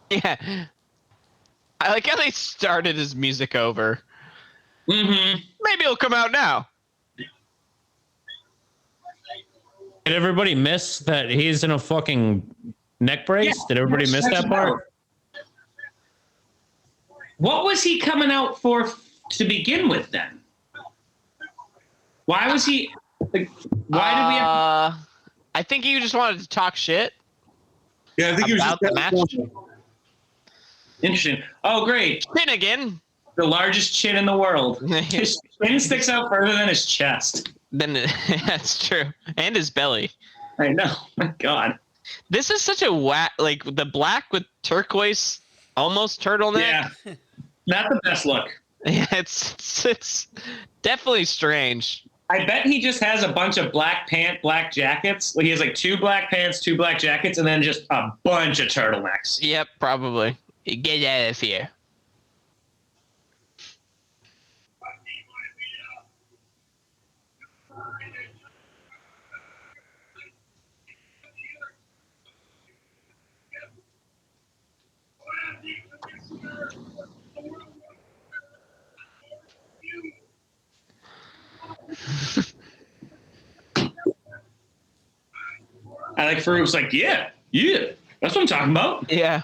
Yeah. I like how they started his music over. Mm-hmm. Maybe it'll come out now. Did everybody miss that he's in a fucking neck brace? Yeah. Did everybody miss that part? What was he coming out for to begin with then? Why was he? Like, why did we have? I think you just wanted to talk shit. Yeah, I think he was About just the match? Interesting. Oh, great. Finnegan. The largest chin in the world. His chin sticks out further than his chest. Then that's true. And his belly. I know. My God. This is such a like the black with turquoise almost turtleneck. Yeah. Not the best look. Yeah, it's definitely strange. I bet he just has a bunch of black jackets. Like he has like 2 black pants, 2 black jackets, and then just a bunch of turtlenecks. Yep, probably. Get out of here. I like Farouk's like, yeah, that's what I'm talking about. Yeah.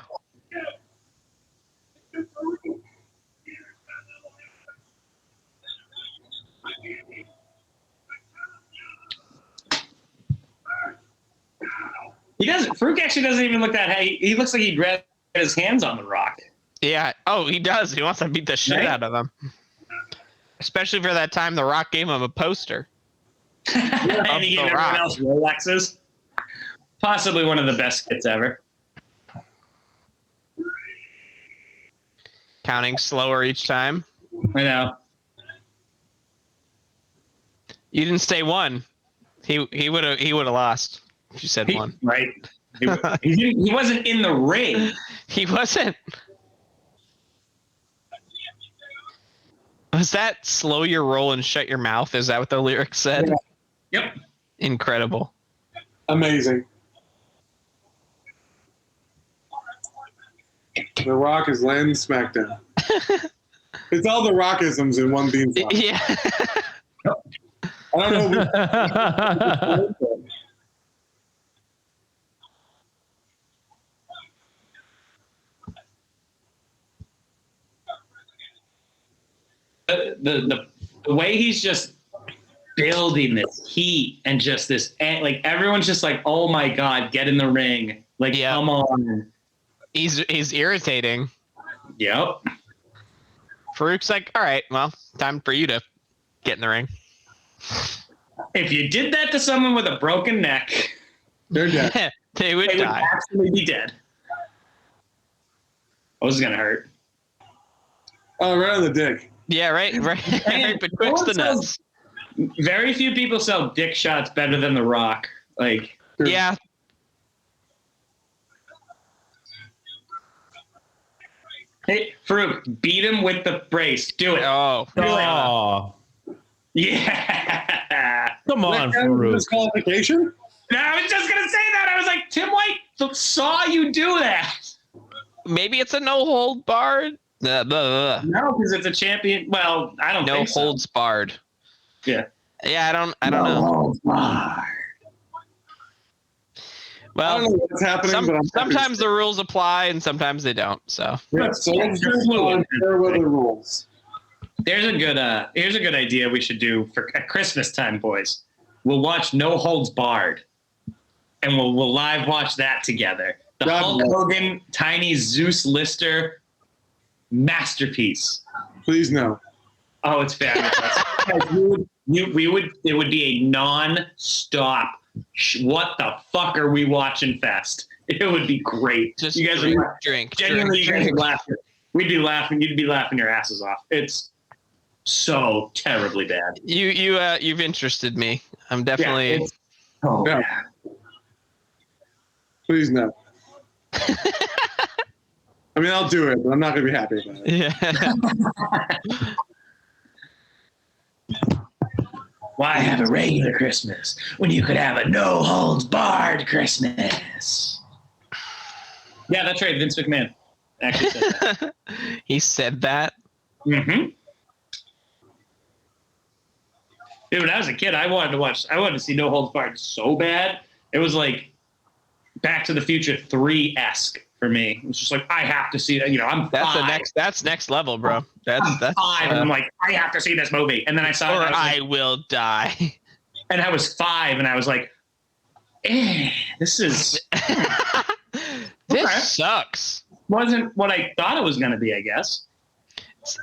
Farouk actually doesn't even look that high. He looks like he'd rather get his hands on the Rock. Yeah. Oh, he does. He wants to beat the shit Right? out of him. Especially for that time The Rock gave him a poster. And he gave The everyone Rock. else Rolexes. Possibly one of the best skits ever. Counting slower each time. I know. You didn't say 1. He would have lost if you said 1. Right. He wasn't in the ring. He wasn't. Was that slow your roll and shut your mouth? Is that what the lyrics said? Yep. Incredible. amazing. The Rock is landing SmackDown. It's all the Rockisms in one theme song. Yeah. I don't know. The way he's just building this heat and just this, like, everyone's just like, oh my God, get in the ring. Like, Yeah. come on. He's irritating. Yep. Farouk's like, all right, well, time for you to get in the ring. If you did that to someone with a broken neck, They're dead. They would They would die. actually be dead. Oh, this is gonna hurt. Oh, right on the dick. Yeah, right Man, betwixt the nuts. Very few people sell dick shots better than The Rock. Like, Yeah. hey, Farooq, beat him with the brace. Do it. Oh. Oh, Yeah. come on, That kind of Farooq. disqualification? No, I was just gonna say that. I was like, Tim White saw you do that. Maybe it's a no hold barred. No, because it's a champion. Well, I don't No think so. holds barred. Yeah. Yeah, I don't know. holds barred. I Well, don't know what's happening, but I'm sometimes the rules apply and sometimes they don't. So Yeah, so let's You're just fluid. share with the rules. Here's a good idea we should do for at Christmas time, boys. We'll watch No Holds Barred, and we'll live watch that together. The God Hulk bless. Hogan Tiny Zeus Lister masterpiece. Please no. Oh, it's fabulous. It would be a non-stop. What the fuck are we watching fest? It would be great. just you guys are drink. genuinely, you guys are laughing. We'd be laughing. You'd be laughing your asses off. It's so terribly bad. You've interested me. I'm definitely. it's- oh, Yeah. yeah. Please no. I mean, I'll do it, but I'm not going to be happy about it. Yeah. Why have a regular Christmas when you could have a no holds barred Christmas? Yeah, that's right. Vince McMahon actually said that. He said that. Mm-hmm. Dude, when I was a kid, I wanted to see No Holds Barred so bad. It was like Back to the Future 3-esque for me. It was just like, I have to see that. You know, I'm five. That's next level, bro. That's Five, and I'm like, I have to see this movie. And then I saw it, or and I will die. and I was 5, and I was like, this is This Okay. sucks. wasn't what I thought it was going to be, I guess.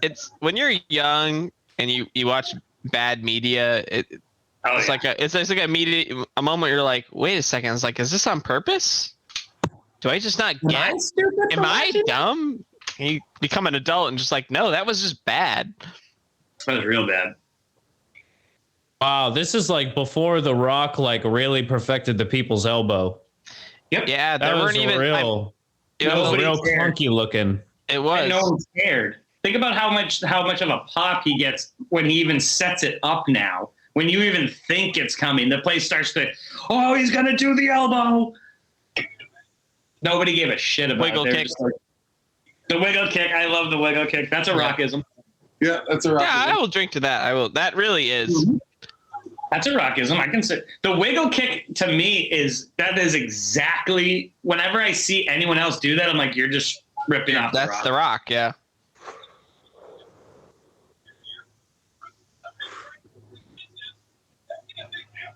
It's when you're young and you watch bad media. It's like a moment you're like, wait a second. It's like, is this on purpose? Do I just not get? Am I dumb? And you become an adult and just like, no, that was just bad. That was real bad. Wow, this is like before The Rock like really perfected the people's elbow. Yep. Yeah, That there was weren't even. real. It That was was, real cared. clunky looking. it was. And no one's scared. Think about how much of a pop he gets when he even sets it up now. When you even think it's coming, the place starts to, oh, he's going to do the elbow. Nobody gave a shit about Wiggle it. They were kick. just like, the wiggle kick. I love the wiggle kick. That's a rockism. Yeah, that's a rock. Yeah, I will drink to that. I will. That really is. Mm-hmm. That's a rockism. I can say the wiggle kick to me is exactly whenever I see anyone else do that, I'm like, you're just ripping off That's the the rock. Rock. Yeah.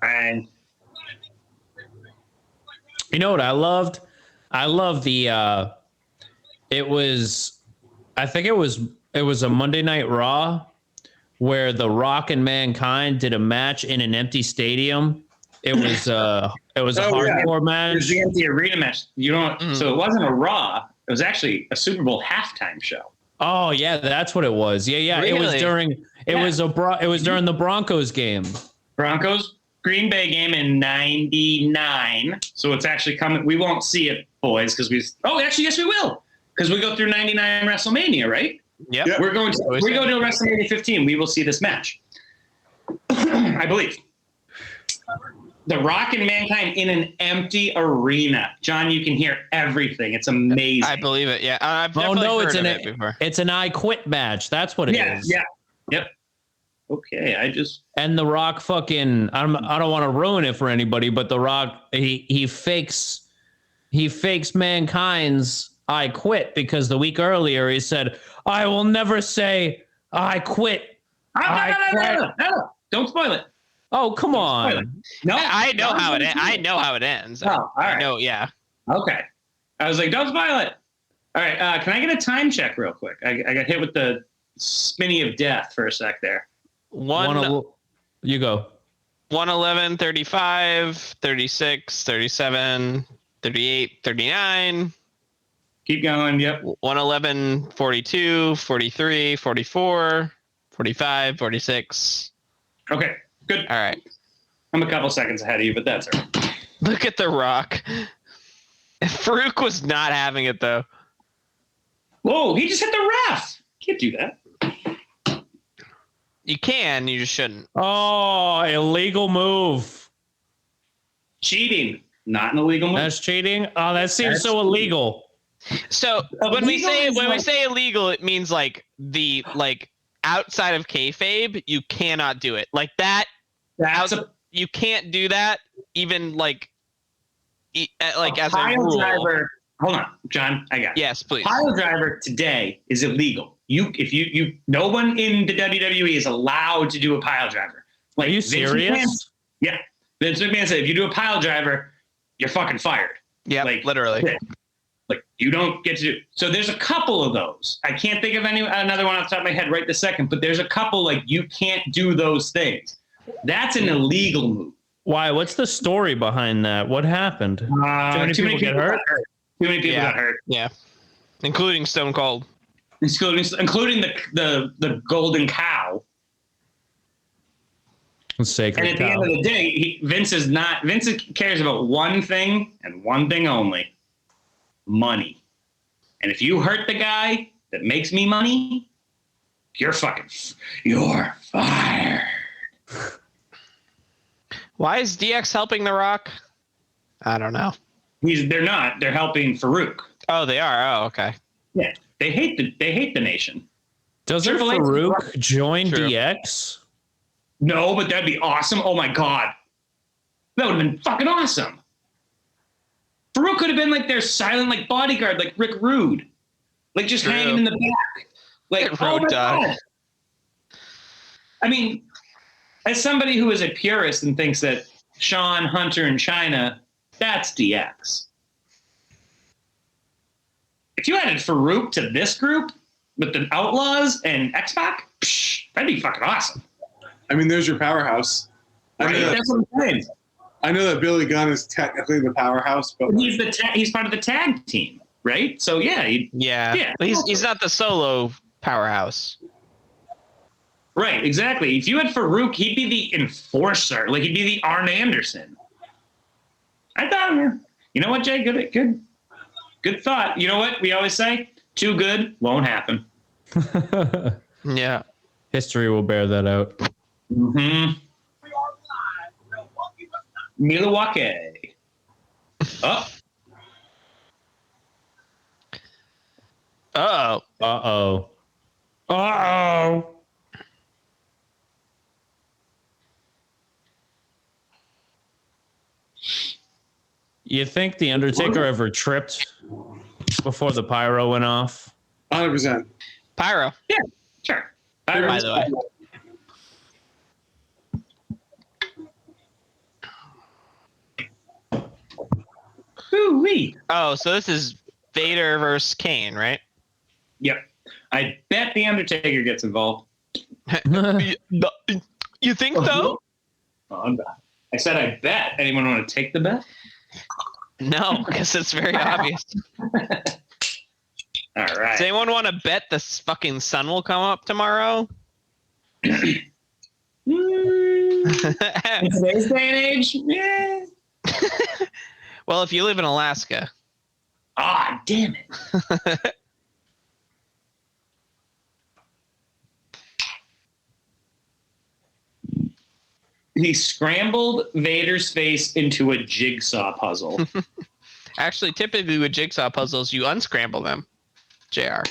And You know what I loved? I love the it was I think it was a Monday Night Raw where The Rock and Mankind did a match in an empty stadium. It was a hardcore it match. was the empty arena match. You don't. Mm. So it wasn't a Raw. It was actually a Super Bowl halftime show. Oh yeah, that's what it was. Yeah. It was Really? during it was during the Broncos game. Broncos Green Bay game in '99. So it's actually coming. We won't see it, boys, because actually yes we will, because we go through '99 WrestleMania, right? Yep. Yep. We go to WrestleMania 15. We will see this match, I believe. The Rock and Mankind in an empty arena. John, you can hear everything. It's amazing. I believe it. Yeah. I've definitely heard of it before. it's an I Quit match. That's what it is. Yeah. Yep. Okay, And The Rock fucking I don't want to ruin it for anybody, but The Rock he fakes Mankind's I quit because the week earlier he said, I will never say I quit. No. Don't spoil it. Oh, come on. No, I know how it. I know how it ends. Oh, all right. I know. Yeah. Okay. I was like, don't spoil it. All right. Can I get a time check real quick? I got hit with the spinny of death for a sec there. One. You go. 111, 35, 36, 37, 38, 39. Keep going. Yep. 111, 42, 43, 44, 45, 46. Okay. Good. All right. I'm a couple seconds ahead of you, but that's all right. Look at The Rock. Farooq was not having it, though. Whoa! He just hit the ref. Can't do that. You can, you just shouldn't. Oh, illegal move. Cheating. Not an illegal move. That's cheating. Oh, that seems That's so illegal. So when we say illegal, it means like the outside of kayfabe, you cannot do it like that. You can't do that even like as a rule. Driver. Hold on, John. I got it. Yes, please. Pile driver today is illegal. No one in the WWE is allowed to do a pile driver. Like, are you Vince serious? McMahon, yeah. Vince McMahon said if you do a pile driver, you're fucking fired. Yeah, like, literally. Yeah. Like, you don't get to do. So there's a couple of those. I can't think of another one off the top of my head right this second, but there's a couple like you can't do those things. That's an illegal move. Why? What's the story behind that? What happened? Too many people get hurt? Too many people got hurt. Yeah, including Stone Cold. Including the golden cow. Sacred and at the end of the day, Vince cares about one thing and one thing only: money. And if you hurt the guy that makes me money, you're fired. Why is DX helping The Rock? I don't know. They're not. They're helping Farooq. Oh, they are. Oh, okay. Yeah, they hate the nation. Doesn't Farooq join DX? No, but that'd be awesome. Oh my god, that would have been fucking awesome. Farooq could have been like their silent like bodyguard, like Rick Rude, like just hanging in the back, like oh my god. I mean, as somebody who is a purist and thinks that Sean, Hunter, and China, that's DX. If you added Farooq to this group with the Outlaws and X-Pac, that'd be fucking awesome. I mean, there's your powerhouse. Right? That's what I'm saying. I know that Billy Gunn is technically the powerhouse, but he's part of the tag team, right? So yeah. But he's not the solo powerhouse. Right, exactly. If you had Farooq, he'd be the enforcer. Like, he'd be the Arn Anderson. I thought, you know what, Jay? Good thought. You know what we always say? Too good won't happen. Yeah. History will bear that out. Mm-hmm. Milwaukee. Oh. Uh-oh. Uh-oh. Uh-oh. You think the Undertaker ever tripped before the pyro went off? 100%. Pyro. Yeah, sure. By the way. Ooh-wee. Oh, so this is Vader versus Kane, right? Yep. I bet the Undertaker gets involved. You think so? Oh, I said I bet. Anyone want to take the bet? No, because it's very obvious. All right. Does anyone want to bet the fucking sun will come up tomorrow? In today's day and age, yeah. Well, if you live in Alaska. Ah, damn it. He scrambled Vader's face into a jigsaw puzzle. Actually, typically with jigsaw puzzles, you unscramble them. JR.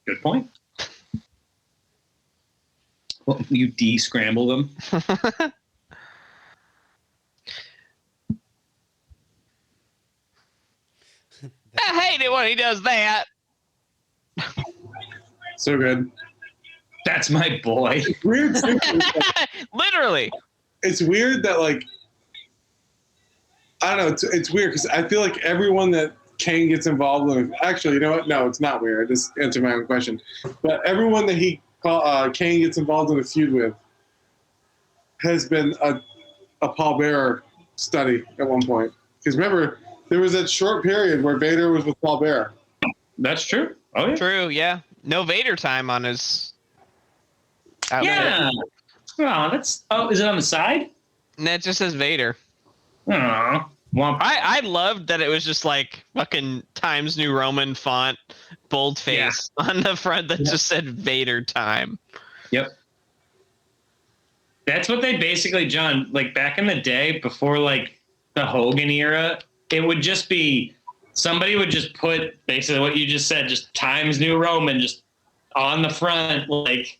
Good point. Well, you de-scramble them. I hate it when he does that. So good. That's my boy. It's weird. Literally. It's weird that, like, I don't know. It's weird because I feel like everyone that Kane gets involved with. Actually, you know what? No, it's not weird. I just answered my own question. But everyone that Kane gets involved in a feud with has been a pallbearer study at one point. Because remember, there was that short period where Vader was with Paul Bearer. That's true. Oh yeah. True, yeah. No Vader time on his outfit. Yeah. Oh, that's. Oh, is it on the side? And that just says Vader. Oh. Well, I loved that it was just like fucking Times New Roman font, boldface on the front that just said Vader time. Yep. That's what they basically, John, like back in the day before like the Hogan era, it would just be somebody would just put basically what you just said, just Times New Roman, just on the front, like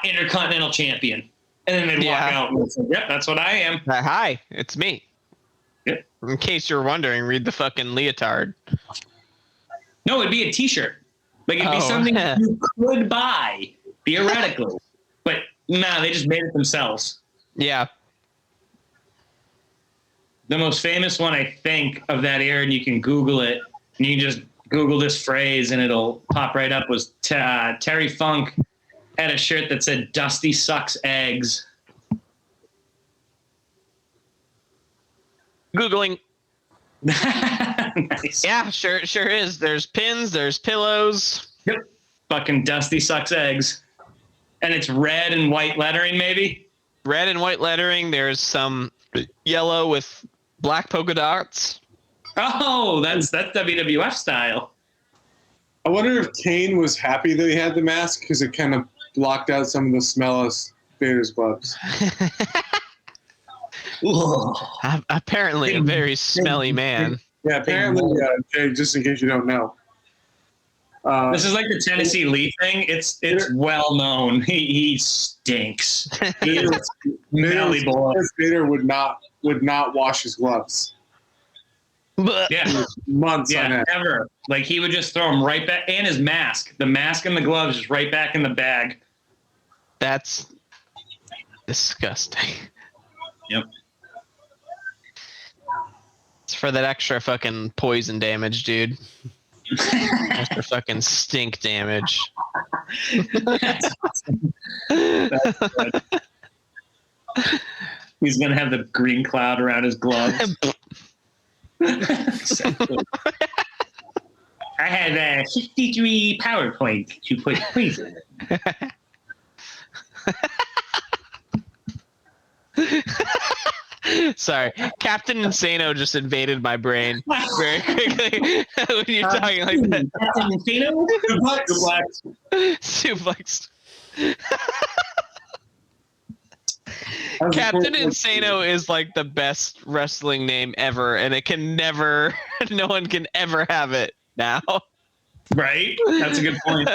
Intercontinental Champion. And then they'd walk out and say, yep, that's what I am. Hi, it's me. Yep. In case you're wondering, read the fucking leotard. No, it'd be a T-shirt. Like it'd be something you could buy theoretically, but nah, they just made it themselves. Yeah. The most famous one I think of that era, and you can Google it, and you can just Google this phrase and it'll pop right up, was Terry Funk had a shirt that said "Dusty sucks eggs." Googling. Nice. Yeah, sure is. There's pins, there's pillows. Yep. Fucking Dusty sucks eggs. And it's red and white lettering, maybe? Red and white lettering. There's some yellow with black polka dots. Oh, that's WWF style. I wonder if Kane was happy that he had the mask because it kind of blocked out some of the smell of Vader's gloves. Apparently a very smelly man. Yeah, apparently, Jay, just in case you don't know. This is like the Tennessee Lee thing. It's well known. He stinks. He is smelly boy. Vader would not wash his gloves. Yeah, Months on end. Ever. Like he would just throw them right back, and his mask, the mask and the gloves, just right back in the bag. That's disgusting. Yep. It's for that extra fucking poison damage, dude. Extra fucking stink damage. That's good. He's gonna have the green cloud around his gloves. I had 63 PowerPoint to put poison in. Sorry, Captain Insano just invaded my brain very quickly when you're talking like that. Captain Insano? Suplex. Captain Insano is like the best wrestling name ever, and it can never, no one can ever have it now. Right? That's a good point.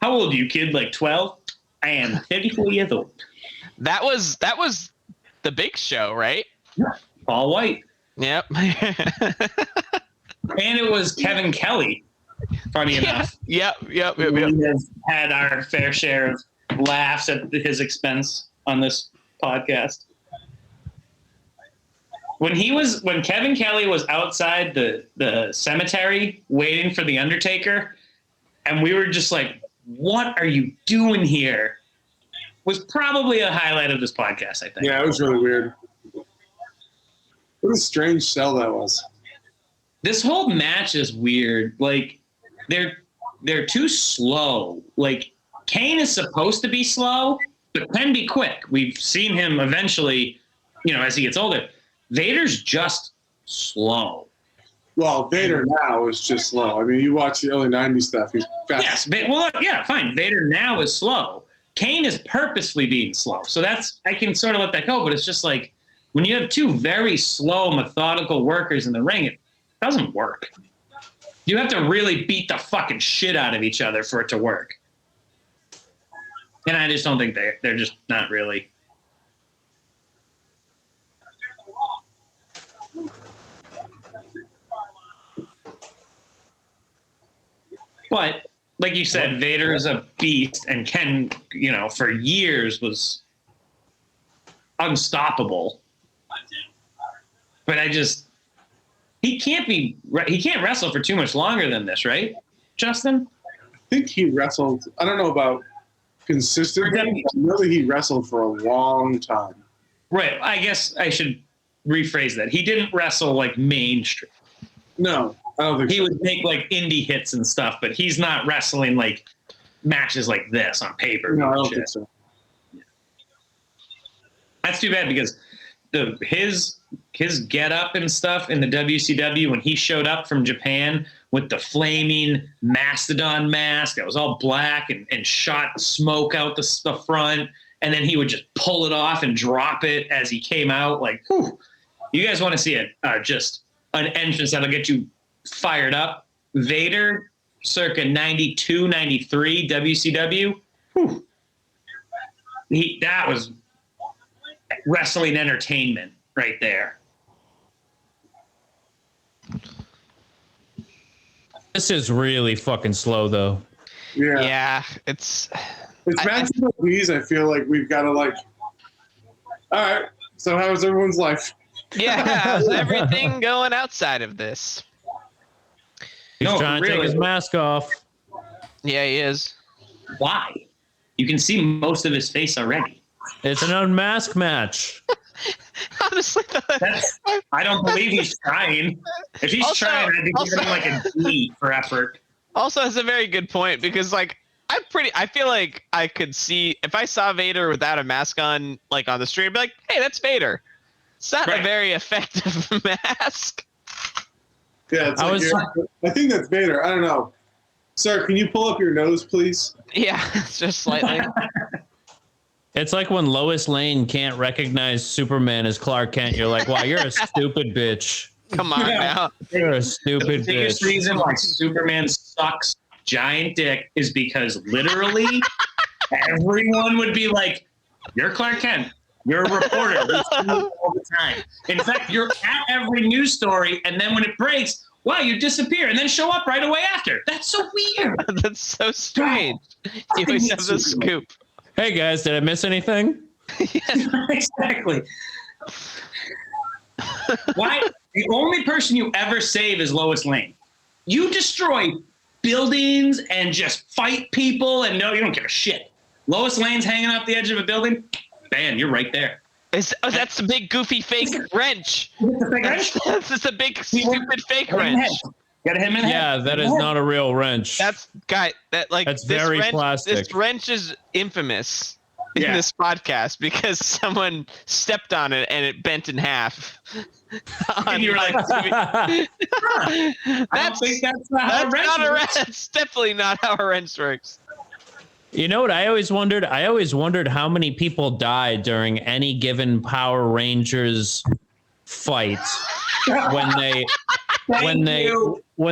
How old are you, kid? Like 12? I am 34 years old. That was the Big Show, right? Yeah. Paul White. Yep. And it was Kevin Kelly, funny enough. Yep. We have had our fair share of laughs at his expense on this podcast. When Kevin Kelly was outside the cemetery waiting for the Undertaker, and we were just like, what are you doing here? Was probably a highlight of this podcast, I think. Yeah, it was really weird. What a strange sell that was. This whole match is weird. Like, they're too slow. Like, Kane is supposed to be slow, but can be quick. We've seen him eventually, as he gets older. Vader's just slow. Well, Vader now is just slow. I mean, you watch the early 90s stuff, he's fast. Yes, fine. Vader now is slow. Kane is purposely being slow. So I can sort of let that go, but it's just like when you have two very slow, methodical workers in the ring, it doesn't work. You have to really beat the fucking shit out of each other for it to work. And I just don't think they're just not really. But like you said, Vader is a beast and can, for years was unstoppable. But he can't wrestle for too much longer than this, right, Justin? I think he wrestled, I don't know about consistently. I know that he wrestled for a long time. Right. I guess I should rephrase that. He didn't wrestle like mainstream. No, I don't think He so. would make like indie hits and stuff, but he's not wrestling like matches like this on paper. No, I don't think so. That's too bad because his get up and stuff in the WCW when he showed up from Japan with the flaming mastodon mask that was all black and shot smoke out the front, and then he would just pull it off and drop it as he came out. Like, whew, you guys want to see just an entrance that'll get you fired up? Vader, circa 92, 93 WCW. Whew. That was wrestling entertainment right there. This is really fucking slow, though. Yeah. Yeah, it's matches like these, I feel like we've got to like, all right, so how was everyone's life? yeah, how's everything going outside of this? He's No, trying to really. take his mask off. Yeah, he is. Why? You can see most of his face already. It's an unmasked match. Honestly, I don't believe he's trying. If he's Also- trying, I'd be giving him like a D for effort. also has a very good point because like I feel like I could see if I saw Vader without a mask on, like on the street, I'd be like, hey, that's Vader. It's not a Right. very effective mask. Yeah, it's I like was- I think that's Vader. I don't know. Sir, can you pull up your nose, please? Yeah, it's just slightly. It's like when Lois Lane can't recognize Superman as Clark Kent. You're like, wow, you're a stupid bitch. Come on now. You're a The stupid biggest bitch. reason why Superman sucks giant dick is because literally everyone would be like, you're Clark Kent. You're a reporter. We see you all the time. In fact, you're at every news story, and then when it breaks, wow, you disappear, and then show up right away after. That's so weird. That's so strange. You always have the scoop. Hey guys, did I miss anything? Exactly. Why? The only person you ever save is Lois Lane. You destroy buildings and just fight people, and no, you don't give a shit. Lois Lane's hanging off the edge of a building. Bam, you're right there. That's the big goofy fake wrench. That's the big stupid fake wrench. Gotta hit him in the Yeah, head. that is not a real wrench. That's That's this very wrench, plastic. This wrench is infamous in Yeah. this podcast because someone stepped on it and it bent in half. And you're like, That's I don't think that's how a wrench not a works. wrench. That's definitely not how a wrench works. You know what I always wondered? I always wondered how many people died during any given Power Rangers fight when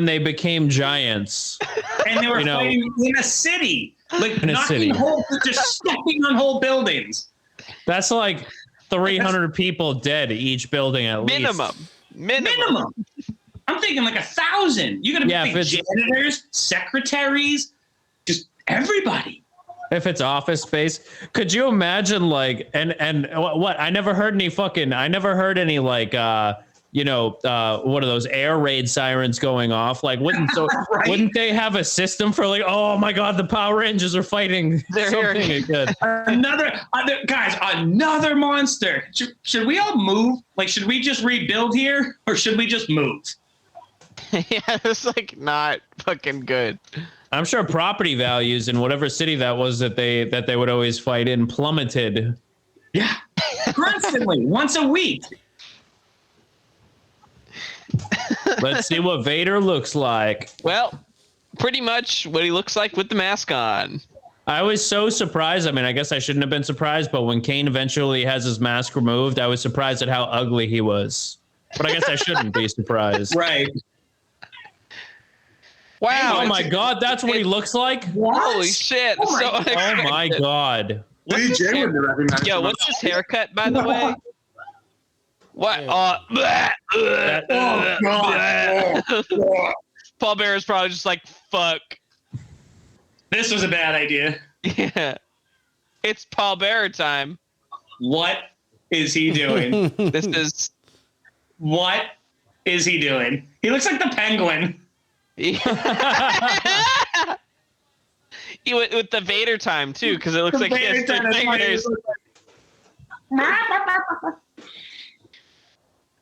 they became giants. And they were You know- fighting in a city, like In a city. just stepping on whole buildings. That's like 300 people dead each building at least. Minimum. I'm thinking like 1,000. You gotta Yeah, think if it's- janitors, secretaries, just everybody. If it's office space, could you imagine like and what? I never heard any like what are those air raid sirens going off? Like wouldn't Right. wouldn't they have a system for like, oh my god, the Power Rangers are fighting They're something here. good. Another monster. Should we all move? Like, should we just rebuild here, or should we just move? Yeah, it's like not fucking good. I'm sure property values in whatever city that was that they would always fight in plummeted. Yeah, constantly, once a week. Let's see what Vader looks like. Well, pretty much what he looks like with the mask on. I was so surprised. I mean, I guess I shouldn't have been surprised, but when Kane eventually has his mask removed, I was surprised at how ugly he was. But I guess I shouldn't be surprised. Right. Wow. Oh my god, that's what he looks like? Holy shit. Oh my so God. Oh my god. DJ wouldn't recognize Yo, him. what's his haircut, by the way? What? Oh, God. Paul Bearer's probably just like, fuck. This was a bad idea. Yeah. It's Paul Bearer time. What is he doing? This is. What is he doing? He looks like the Penguin. Yo, with the Vader time too, because it looks like he has Vader time, three that's why he fingers.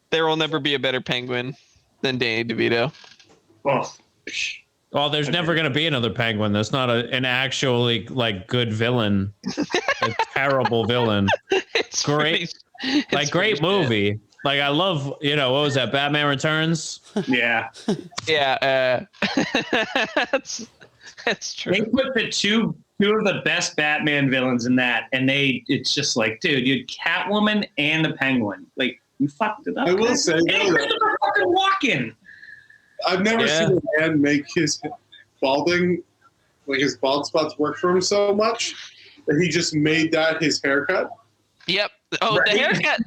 There will never be a better penguin than Danny DeVito. Oh, Well, there's never going to be another penguin. That's not an actually like good villain. A terrible villain. It's Great, it's great pretty movie. Like I love, what was that? Batman Returns. yeah. shit. Yeah, that's true. They put the two of the best Batman villains in that, and it's just like, dude, you had Catwoman and the Penguin. Like, you fucked it up. I will say, and though, Christopher fucking Walken. I've never seen a man make his balding, like his bald spots, work for him so much that he just made that his haircut. Yep. Oh, Right.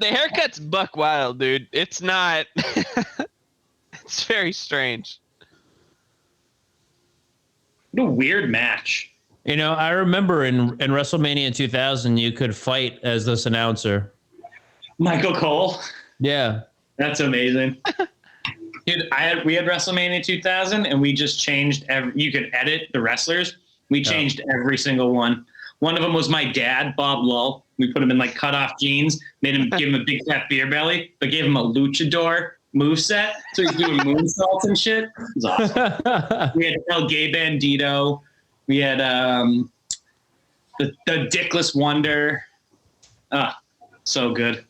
the haircut's buck wild, dude. It's not. It's very strange. What a weird match. I remember in WrestleMania 2000, you could fight as this announcer. Michael Cole. Yeah. That's amazing. Dude, we had WrestleMania 2000, and we just changed you could edit the wrestlers. We changed every single one. One of them was my dad, Bob Lull. We put him in like cutoff jeans, give him a big fat beer belly, but gave him a luchador moveset. So he's doing moonsaults and shit. It was awesome. We had El Gay Bandito. We had the Dickless Wonder. So good.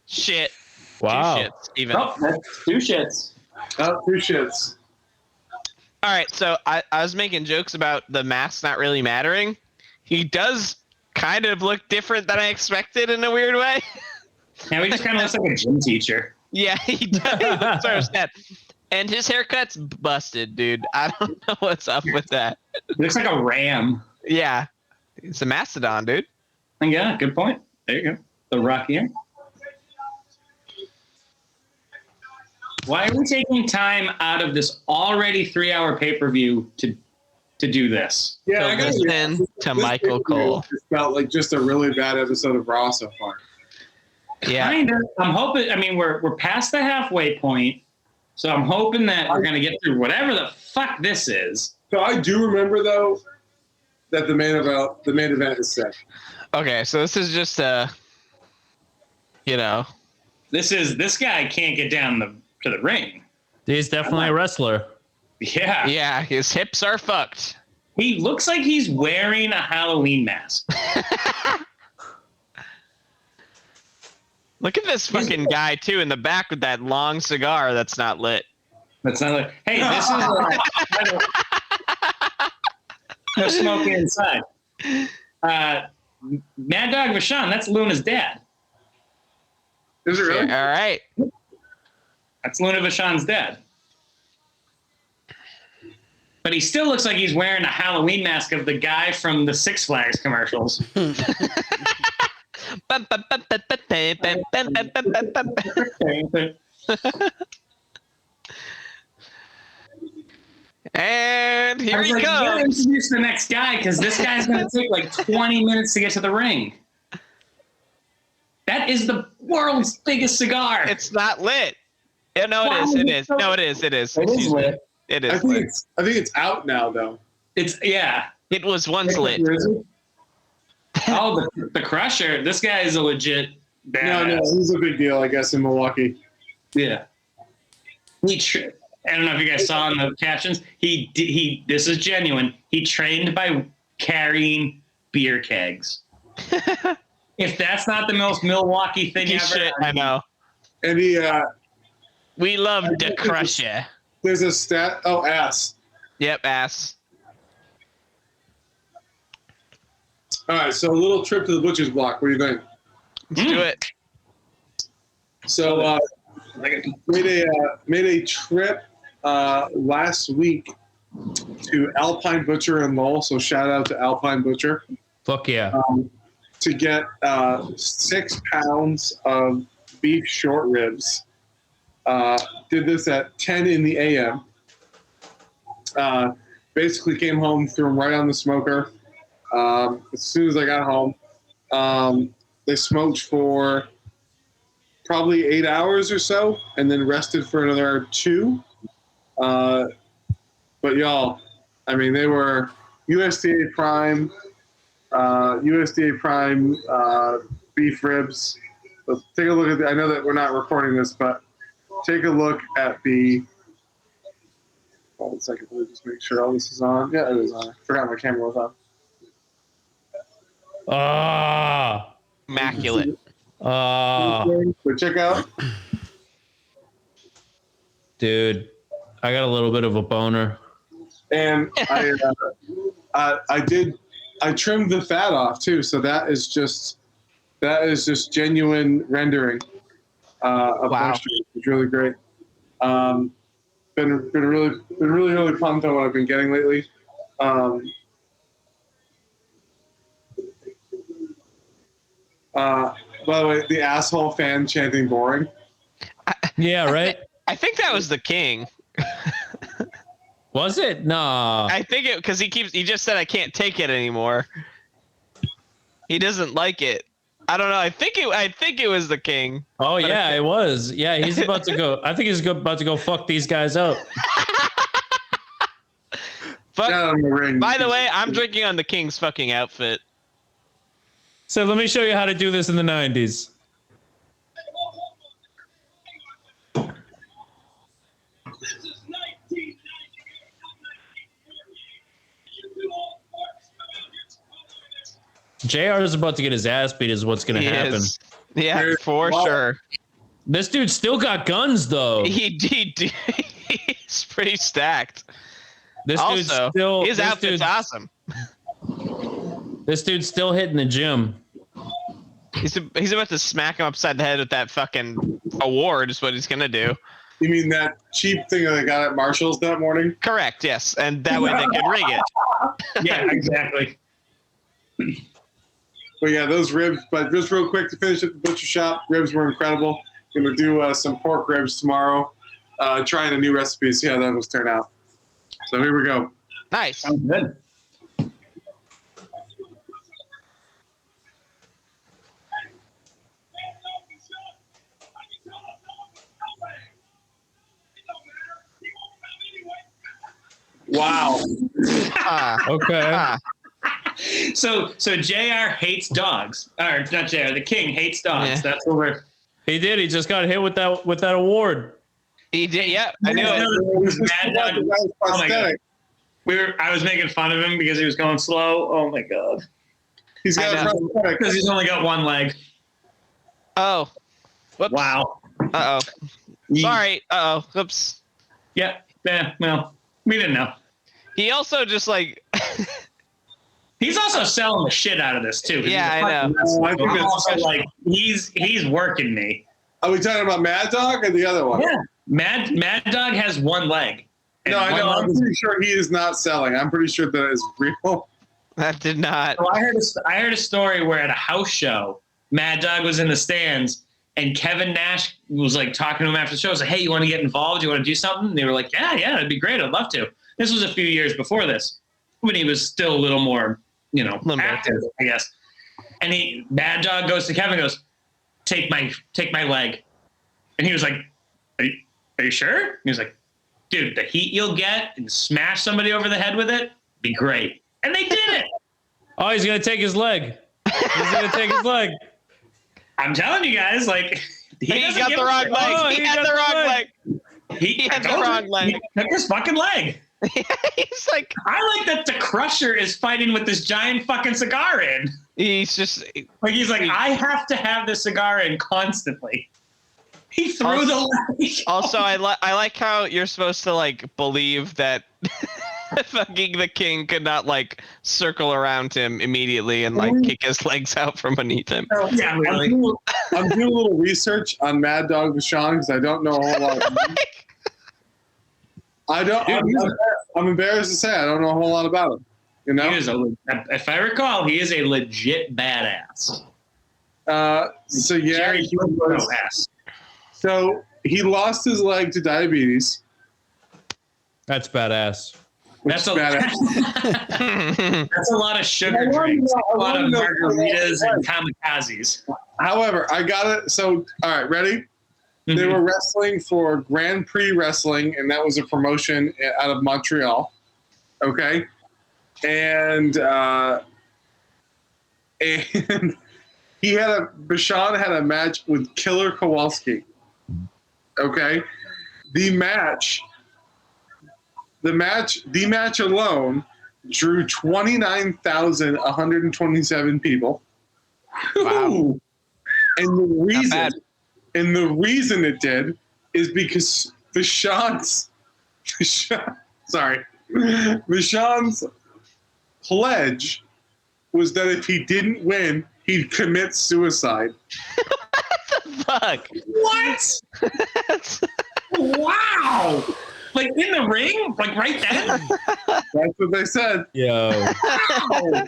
Shit. Wow. 2 shits, even. Oh, that's 2 shits. Oh, 2 shits. All right, so I was making jokes about the mask not really mattering. He does kind of look different than I expected in a weird way. Now he just kind of looks like a gym teacher. Yeah, he does. He looks sort of sad. And his haircut's busted, dude. I don't know what's up with that. He looks like a ram. Yeah, it's a mastodon, dude. Yeah, good point. There you go. The rock here. Why are we taking time out of this already 3-hour pay-per-view to do this? Yeah, So I gotta listen to Michael Cole. It felt like just a really bad episode of Raw so far. Yeah, Kind of. I'm hoping. I mean, we're past the halfway point, so I'm hoping that we're gonna get through whatever the fuck this is. So I do remember though that the main event is set. okay, so this is just This guy can't get down to the ring. He's definitely a wrestler. Yeah. yeah, his hips are fucked. He looks like he's wearing a Halloween mask. Look at this fucking guy too in the back with that long cigar that's not lit. That's not like, hey, this is no smoking inside. Mad Dog Vachon, that's Luna's dad. Is it really? All right. That's Luna Vachon's dad. But he still looks like he's wearing a Halloween mask of the guy from the Six Flags commercials. And I here was he like, you gotta comes. introduce the next guy because this guy's going to take like 20 minutes to get to the ring. That is the world's biggest cigar. It's not lit. Yeah, no, it is. It is. No, it is. It is. It is Excuse me. lit. It I is think lit. it's out now though. It's yeah. It was once lit. Oh, the Crusher. This guy is a legit badass. No, he's a big deal, I guess, in Milwaukee. Yeah. I don't know if you guys saw in the captions. He. This is genuine. He trained by carrying beer kegs. If that's not the most Milwaukee thing ever, Shit, I know. And he We love the Crusher. there's a stat. Oh, ass. Yep, ass. All right, so a little trip to the butcher's block. What do you think? Let's do it. So made a trip last week to Alpine Butcher in Lowell. So shout out to Alpine Butcher Fuck yeah. to get 6 pounds of beef short ribs. Did this at 10 in the a.m. Basically came home, threw them right on the smoker. As soon as I got home, they smoked for probably 8 hours or so, and then rested for another 2. But y'all, I mean, they were USDA Prime, beef ribs. Let's take a look at I know that we're not recording this, but take a look at the. Hold on a second, let me just make sure all this is on. Yeah, it is on. I forgot my camera was on. Ah. Immaculate. But check out. Dude, I got a little bit of a boner. And I trimmed the fat off too, so that is just genuine rendering of moisture. It's really great. Been really fun though what I've been getting lately. By the way, the asshole fan chanting boring. Yeah, right? I think that was the king. Was it? No. I think it because he just said I can't take it anymore. He doesn't like it. I don't know. I think it was the king. Oh yeah, it was. Yeah, he's about to go. I think he's about to go fuck these guys up. By the way, I'm drinking on the king's fucking outfit. So let me show you how to do this in the 90s. JR is about to get his ass beat is what's going to happen. Yeah, for sure. This dude still got guns, though. He's pretty stacked. This dude's still... His outfit's awesome. This dude's still hitting the gym. He's about to smack him upside the head with that fucking award is what he's going to do. You mean that cheap thing that I got at Marshall's that morning? Correct, yes. And that way they can rig it. Yeah, exactly. But yeah, those ribs. But just real quick to finish at the butcher shop, ribs were incredible. Gonna do some pork ribs tomorrow. Trying a new recipe, see how those turn out. So here we go. Nice. Sounds good. Wow. Okay. So JR hates dogs. Or not JR, the king hates dogs. Yeah. That's what we're... He did. He just got hit with that award. He did, yeah. I knew it. Mad Dog. Oh my God. I was making fun of him because he was going slow. Oh my God. He's got a prosthetic. Because he's only got one leg. Oh. Whoops. Wow. Uh-oh. Sorry. Uh-oh. Whoops. Yeah. Well, we didn't know. He also just like... He's also selling the shit out of this too. Yeah, I know. I think that's also, like he's working me. Are we talking about Mad Dog or the other one? Yeah. Mad Dog has one leg. No, I know. I'm pretty sure he is not selling. I'm pretty sure that is real. That did not. So I heard a story where at a house show, Mad Dog was in the stands and Kevin Nash was like talking to him after the show. Was like, "Hey, you want to get involved? You want to do something?" And they were like, "Yeah, that'd be great. I'd love to." This was a few years before this, when he was still a little more, active, I guess. And Mad Dog goes to Kevin, and goes, "Take my leg," and he was like, "Are you sure?" And he was like, "Dude, the heat you'll get and smash somebody over the head with it, be great." And they did it. Oh, he's gonna take his leg. He's gonna take his leg. I'm telling you guys, like he got the wrong leg. Oh, he had the wrong leg. He had the wrong leg. He took his fucking leg. He's like, I like that the Crusher is fighting with this giant fucking cigar in. He's just like, he's like, I have to have this cigar in constantly. He threw the leg. Also, I like how you're supposed to like believe that fucking the king could not like circle around him immediately and like kick his legs out from beneath him. Yeah, really. I'm doing a little research on Mad Dog Vachon because I don't know a whole lot about him. I'm embarrassed to say I don't know a whole lot about him. You know, if I recall, he is a legit badass. So yeah, Jerry so he lost his leg to diabetes. That's badass. That's badass. That's a lot of sugar drinks, a lot of margaritas and kamikazes. However, I got it. So, all right, ready? Mm-hmm. They were wrestling for Grand Prix Wrestling, and that was a promotion out of Montreal. Okay, and Bashan had a match with Killer Kowalski. Okay, the match alone drew 29,127 people. Wow. And the reason it did is because Bashan's pledge was that if he didn't win, he'd commit suicide. Fuck. What? Wow. Like in the ring? Like right then? That's what they said. Yo. Wow.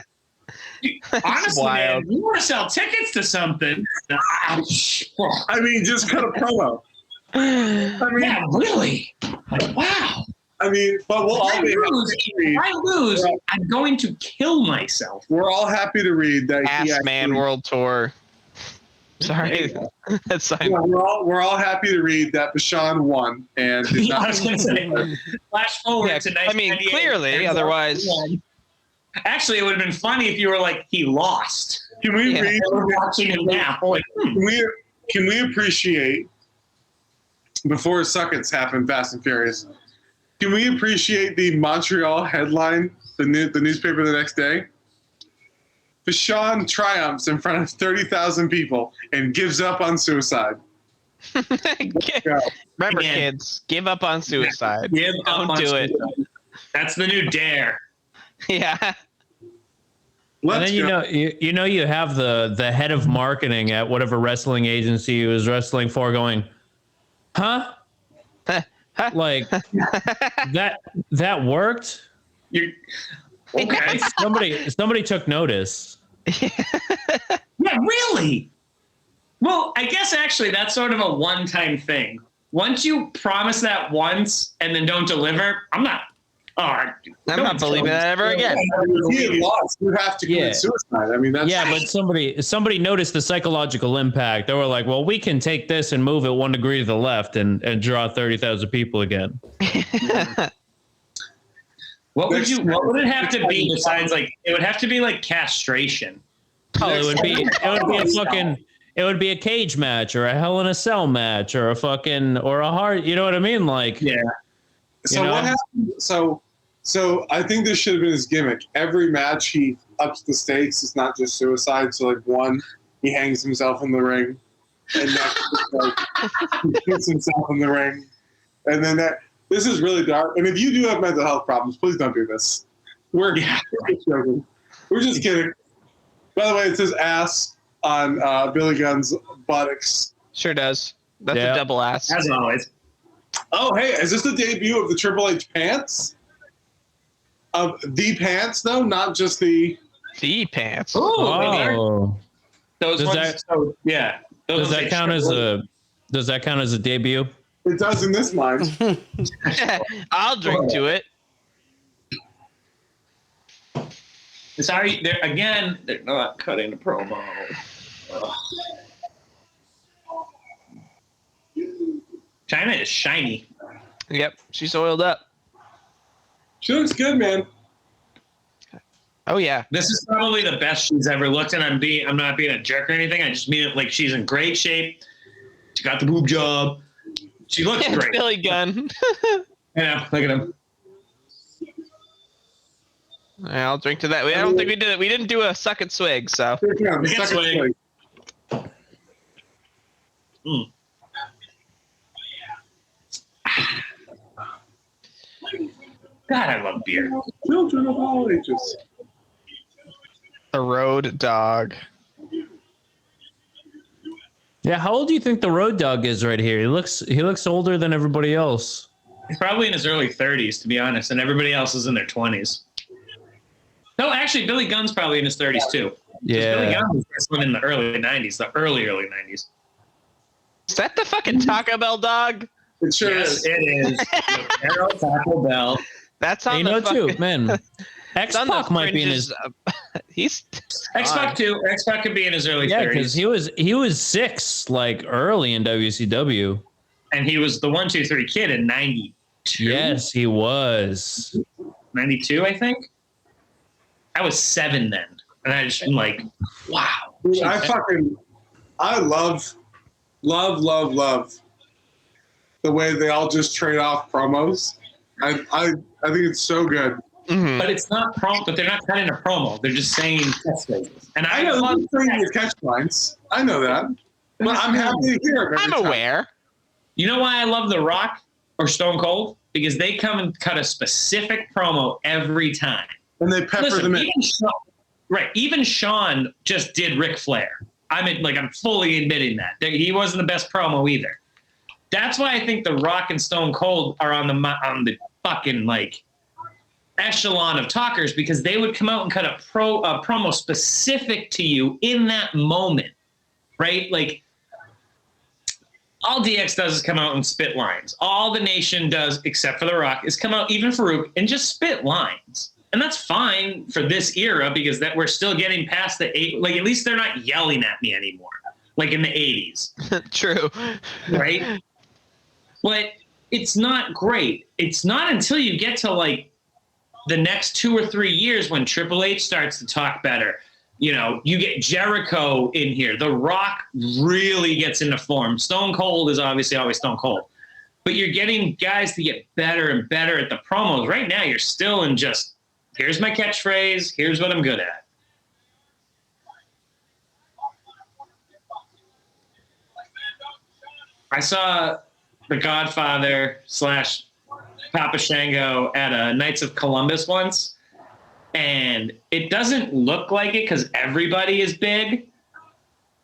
Honestly, wild. man, you want to sell tickets to something. I mean, just cut a promo. I mean, Yeah, really? Like, wow. I mean, but we'll all be If I lose, I'm going to kill myself. We're all happy to read that Ass Man World Tour. Sorry. That's Yeah, we're all happy to read that Bashan won and did I not. was going to say, flash forward Yeah, to I mean, 1998. clearly, otherwise. Actually, it would have been funny if you were like, he lost. Can we Yeah. read? We're watching him now. Like, Can we appreciate before Suckets happened, Fast and Furious? Can we appreciate the Montreal headline, the newspaper the next day? Bashan triumphs in front of 30,000 people and gives up on suicide. Remember, Again. kids, give up on suicide. Give up Don't on do it. suicide. That's the new dare. Yeah. And Let's then go. you have the head of marketing at whatever wrestling agency he was wrestling for going, huh? Like that worked? Okay. Somebody took notice. Yeah, really? Well, I guess actually that's sort of a one-time thing. Once you promise that once and then don't deliver, I'm not believing that ever again. If he had lost, you have to commit suicide. I mean, that's But somebody noticed the psychological impact. They were like, well, we can take this and move it 1 degree to the left and draw 30,000 people again. What would it have to be besides like it would have to be like castration? Oh, it would be a cage match or a Hell in a Cell match or a heart. You know what I mean? Like, Yeah. So what happened? So I think this should have been his gimmick. Every match he ups the stakes. It's not just suicide. So like one, he hangs himself in the ring, and next like, he puts himself in the ring, and then this is really dark. And if you do have mental health problems, please don't do this. We're just joking. We're just kidding. By the way, it says ass on Billy Gunn's buttocks. Sure does. That's a double ass. As always. Oh, hey, is this the debut of the Triple H pants? Of the pants, though, not just the pants. oh, Those Does ones. that- So, yeah. does that count as a debut? It does in this mind. I'll drink to it. Sorry, they're not cutting the promo. Ugh. China is shiny. Yep, she's oiled up. She looks good, man. Oh yeah. This is probably the best she's ever looked, and I'm not being a jerk or anything. I just mean it like she's in great shape. She got the boob job. She looks great. Billy Gunn. Yeah, look at him. I'll drink to that. I don't think we did it. We didn't do a suck and swig, so. Yeah, the Second second swing. swing. God, I love beer. Children of all ages. The Road Dog. Yeah, how old do you think the Road Dogg is right here? He looks older than everybody else. He's probably in his early 30s, to be honest, and everybody else is in their 20s. No, actually, Billy Gunn's probably in his 30s too. 'Cause Billy Yeah. Gunn was wrestling in the early 90s, the early 90s. Is that the fucking Taco Bell dog? It sure Yes, is. it is. Arrow Taco Bell. That's on You the know fucking, too, man. it's on the X-Pac might be in fringes his he's X-Pac too. X-Pac could be in his early 30s. because he was 6 like early in And he was the 1, 2, 3 kid in 92. Yes, he was. 92, I think. I was 7 then. And I just like, wow. Dude, I love the way they all just trade off promos. I think it's so good. Mhm. But it's not but they're not cutting a promo. They're just saying catchphrases. And I know love they're saying your catch lines. I know that. But I'm happy to hear it. I'm aware. You know why I love The Rock or Stone Cold? Because they come and cut a specific promo every time. And they pepper them in. Even Sean just did Ric Flair. I'm fully admitting that. He wasn't the best promo either. That's why I think The Rock and Stone Cold are on the fucking echelon of talkers, because they would come out and cut a promo specific to you in that moment, right? Like, all DX does is come out and spit lines. All the Nation does, except for The Rock, is come out, even Farooq, and just spit lines. And that's fine for this era, because that we're still getting past the at least they're not yelling at me anymore, like in the 80s. True. Right? But it's not great. It's not until you get to the next 2 or 3 years when Triple H starts to talk better. You get Jericho in here. The Rock really gets into form. Stone Cold is obviously always Stone Cold. But you're getting guys to get better and better at the promos. Right now, you're still in just, here's my catchphrase, here's what I'm good at. I saw The Godfather / Papa Shango at a Knights of Columbus once, and it doesn't look like it because everybody is big,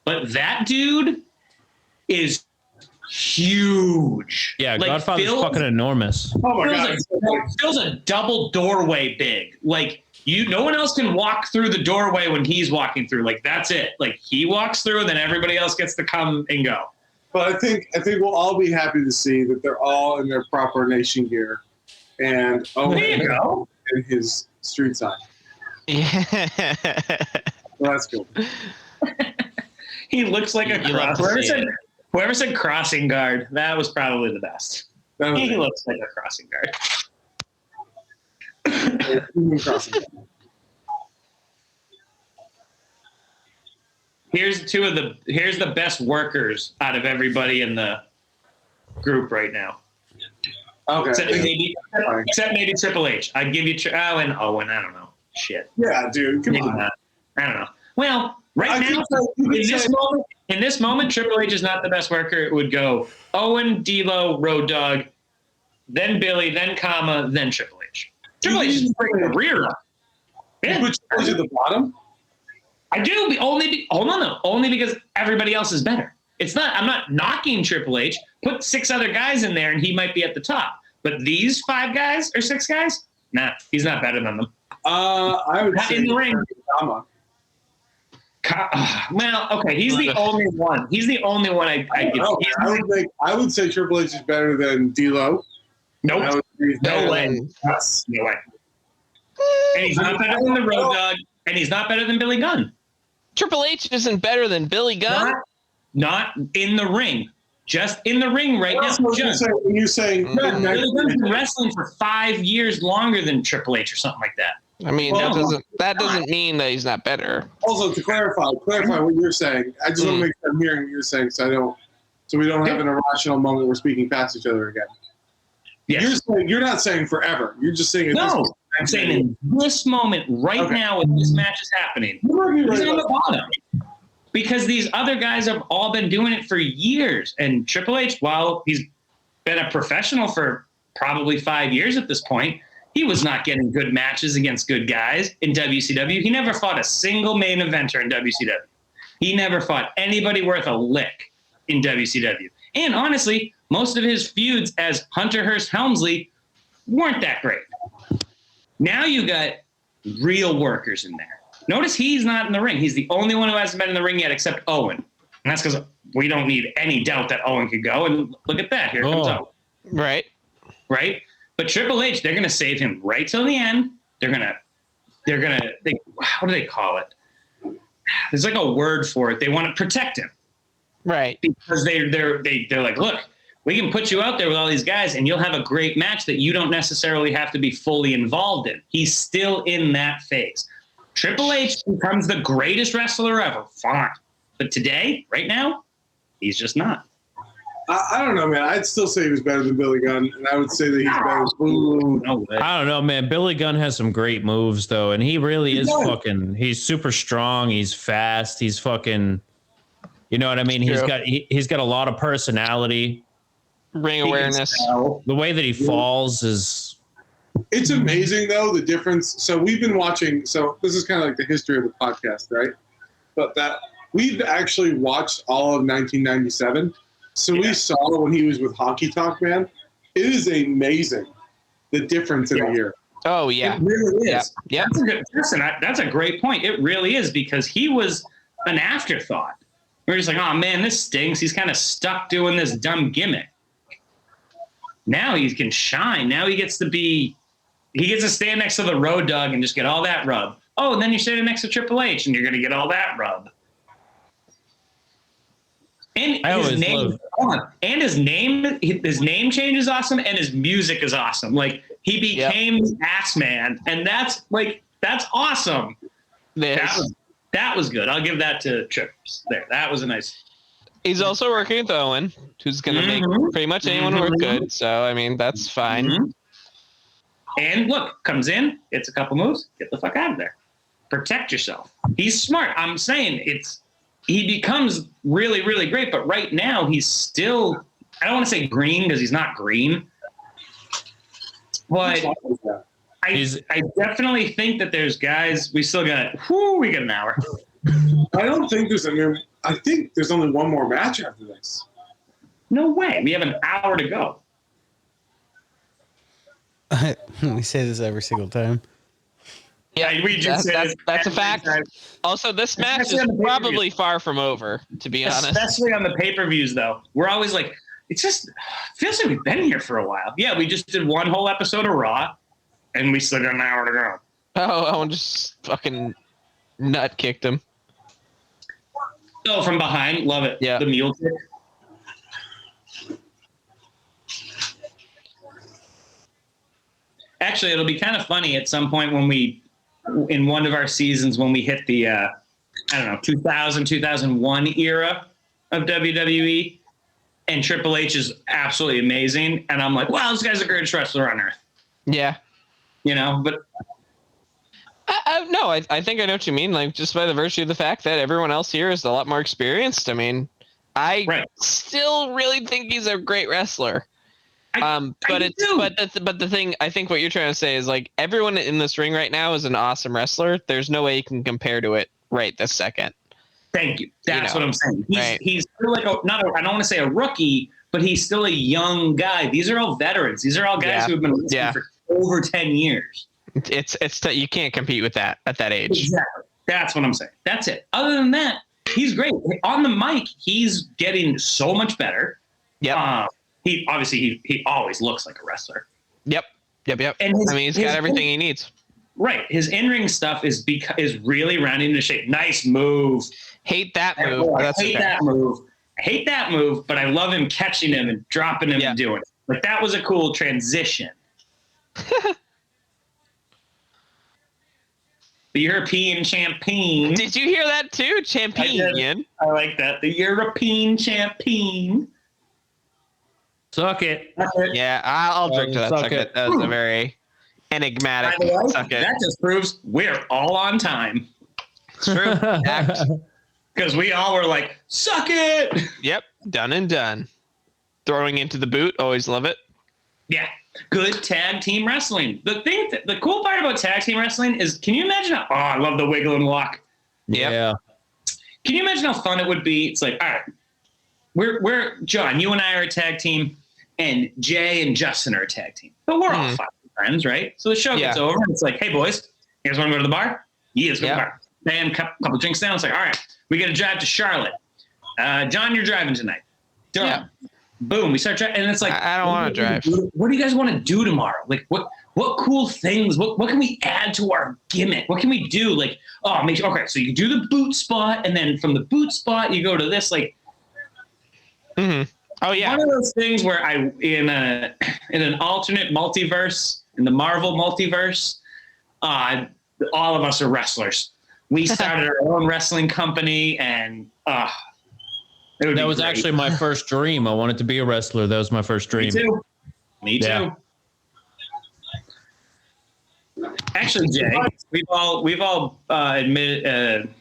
but that dude is huge. Yeah, Godfather's fucking enormous. Oh my God. Phil's a double doorway big. No one else can walk through the doorway when he's walking through. That's it. He walks through, and then everybody else gets to come and go. But I think we'll all be happy to see that they're all in their proper Nation gear, and There you go. in his street sign. Yeah. Well, that's cool. He looks like a You love to see it. Whoever said crossing guard, that was probably the best. He looks like a crossing guard. Here's the best workers out of everybody in the group right now. Okay. Except maybe Triple H. I'd give you and Owen. I don't know. Shit. Yeah, dude. Come Maybe on. not. I don't know. Well, right now, in this moment, Triple H is not the best worker. It would go Owen, D'Lo, Road Dogg, then Billy, then Kama, then Triple H. Triple H is bringing the rear up. Yeah. Which is at the bottom? I do only because everybody else is better. It's not. I'm not knocking Triple H. Put 6 other guys in there, and he might be at the top. But these 5 guys or 6 guys, nah, he's not better than them. I would Not say in the ring. Kama. Well, okay, he's the only one. He's the only one I give. I would say Triple H is better than D'Lo. Nope. No way. Yes. No way. And he's not better than the Road Dogg, and he's not better than Billy Gunn. Triple H isn't better than Billy Gunn. Not in the ring. Just in the ring right now. When you're saying Billy Gunn's been wrestling for 5 years longer than Triple H or something like that. I mean, that doesn't mean that he's not better. Also, to clarify what you're saying. I just want to make sure I'm hearing what you're saying, so we don't have an irrational moment where we're speaking past each other again. Yes. You're not saying forever. You're just saying I'm saying in this moment right now when this match is happening, he's on the bottom. Because these other guys have all been doing it for years. And Triple H, while he's been a professional for probably 5 years at this point, he was not getting good matches against good guys in WCW. He never fought a single main eventer in WCW. He never fought anybody worth a lick in WCW. And honestly, most of his feuds as Hunter Hearst Helmsley weren't that great. Now you got real workers in there. Notice he's not in the ring. He's the only one who hasn't been in the ring yet except Owen. And that's because we don't need any doubt that Owen could go. And look at that. Here comes Owen. Right. But Triple H, they're going to save him right till the end. How do they call it? There's like a word for it. They want to protect him. Right. Because they're like, look, we can put you out there with all these guys and you'll have a great match that you don't necessarily have to be fully involved in. He's still in that phase. Triple H becomes the greatest wrestler ever. Fine. But today, right now, he's just not. I don't know, man. I'd still say he was better than Billy Gunn, and I would say that he's better. Ooh, no way. I don't know, man. Billy Gunn has some great moves though, and he really is fucking. He's super strong. He's fast. He's fucking. You know what I mean? He's got a lot of personality. Ring awareness. The way that he falls is. It's amazing though, the difference. So we've been watching. So this is kind of like the history of the podcast, right? But that we've actually watched all of 1997. So we saw when he was with Honky Tonk Man. It is amazing the difference in a year. Oh yeah, it really is. Yeah. That's a great point. It really is because he was an afterthought. We're just like, oh man, this stinks. He's kind of stuck doing this dumb gimmick. Now he can shine. Now he gets to stand next to the Road Dogg and just get all that rub. Oh, and then you're standing next to Triple H and you're going to get all that rub. And his name change is awesome, and his music is awesome. Like he became Ass Man, and that's awesome. That was good. I'll give that to Trips there. That was a nice. He's also working with Owen, who's going to make pretty much anyone work good. So I mean, that's fine. Mm-hmm. And look, comes in, gets a couple moves, get the fuck out of there. Protect yourself. He's smart. I'm saying he becomes really, really great, but right now he's still, I don't want to say green because he's not green, but I definitely think that there's guys, we got an hour. I don't think I think there's only one more match after this. No way. We have an hour to go. We say this every single time. Yeah, that's a fact. Also, this match is probably far from over, to be honest. Especially on the pay-per-views, though. We're always like, it feels like we've been here for a while. Yeah, we just did one whole episode of Raw, and we still got an hour to go. Oh, I just fucking nut kicked him. Oh, from behind. Love it. Yeah. The mule kick. Actually, it'll be kind of funny at some point when in one of our seasons, when we hit the, 2000, 2001 era of WWE, and Triple H is absolutely amazing. And I'm like, wow, this guy's the greatest wrestler on earth. Yeah. But. No, I think I know what you mean. Like, just by the virtue of the fact that everyone else here is a lot more experienced. I mean, I still really think he's a great wrestler. But the thing, I think what you're trying to say is like everyone in this ring right now is an awesome wrestler. There's no way you can compare to it right this second. Thank you. That's what I'm saying. He's still like I don't want to say a rookie, but he's still a young guy. These are all veterans. These are all guys who have been wrestling for over 10 years. You can't compete with that at that age. Exactly. That's what I'm saying. That's it. Other than that, he's great. On the mic, he's getting so much better. Yeah. He always looks like a wrestler. Yep. And he's got everything he needs. Right. His in-ring stuff is really rounding into shape. Nice move. Hate that move. I hate that move, but I love him catching him and dropping him and doing it. Like that was a cool transition. The European champion. Did you hear that too? Champion. I like that. The European champion. Suck it. Yeah, I'll drink to that. Suck it. That was a very enigmatic suck it. That just proves we're all on time. It's true. Because we all were like, suck it. Yep. Done and done. Throwing into the boot. Always love it. Yeah. Good tag team wrestling. The cool part about tag team wrestling is, can you imagine I love the wiggle and walk. Yep. Yeah. Can you imagine how fun it would be? It's like, all right, we're John, you and I are a tag team, and Jay and Justin are a tag team. But we're all fine friends, right? So the show gets over, and it's like, hey, boys, you guys want to go to the bar? Yeah, let's go to the bar. And a couple drinks down. It's like, all right, we got to drive to Charlotte. John, you're driving tonight. Done. Yeah. Boom, we start driving, and it's like, I don't want to drive. What do you guys want to do tomorrow? Like, what cool things? What can we add to our gimmick? What can we do? Like, okay, so you do the boot spot, and then from the boot spot, you go to this, like. Mm-hmm. Oh yeah. One of those things where in an alternate multiverse, in the Marvel multiverse, all of us are wrestlers. We started our own wrestling company, and That was great. actually my first dream. I wanted to be a wrestler. That was my first dream. Me too. Yeah. Actually, Jay, we've all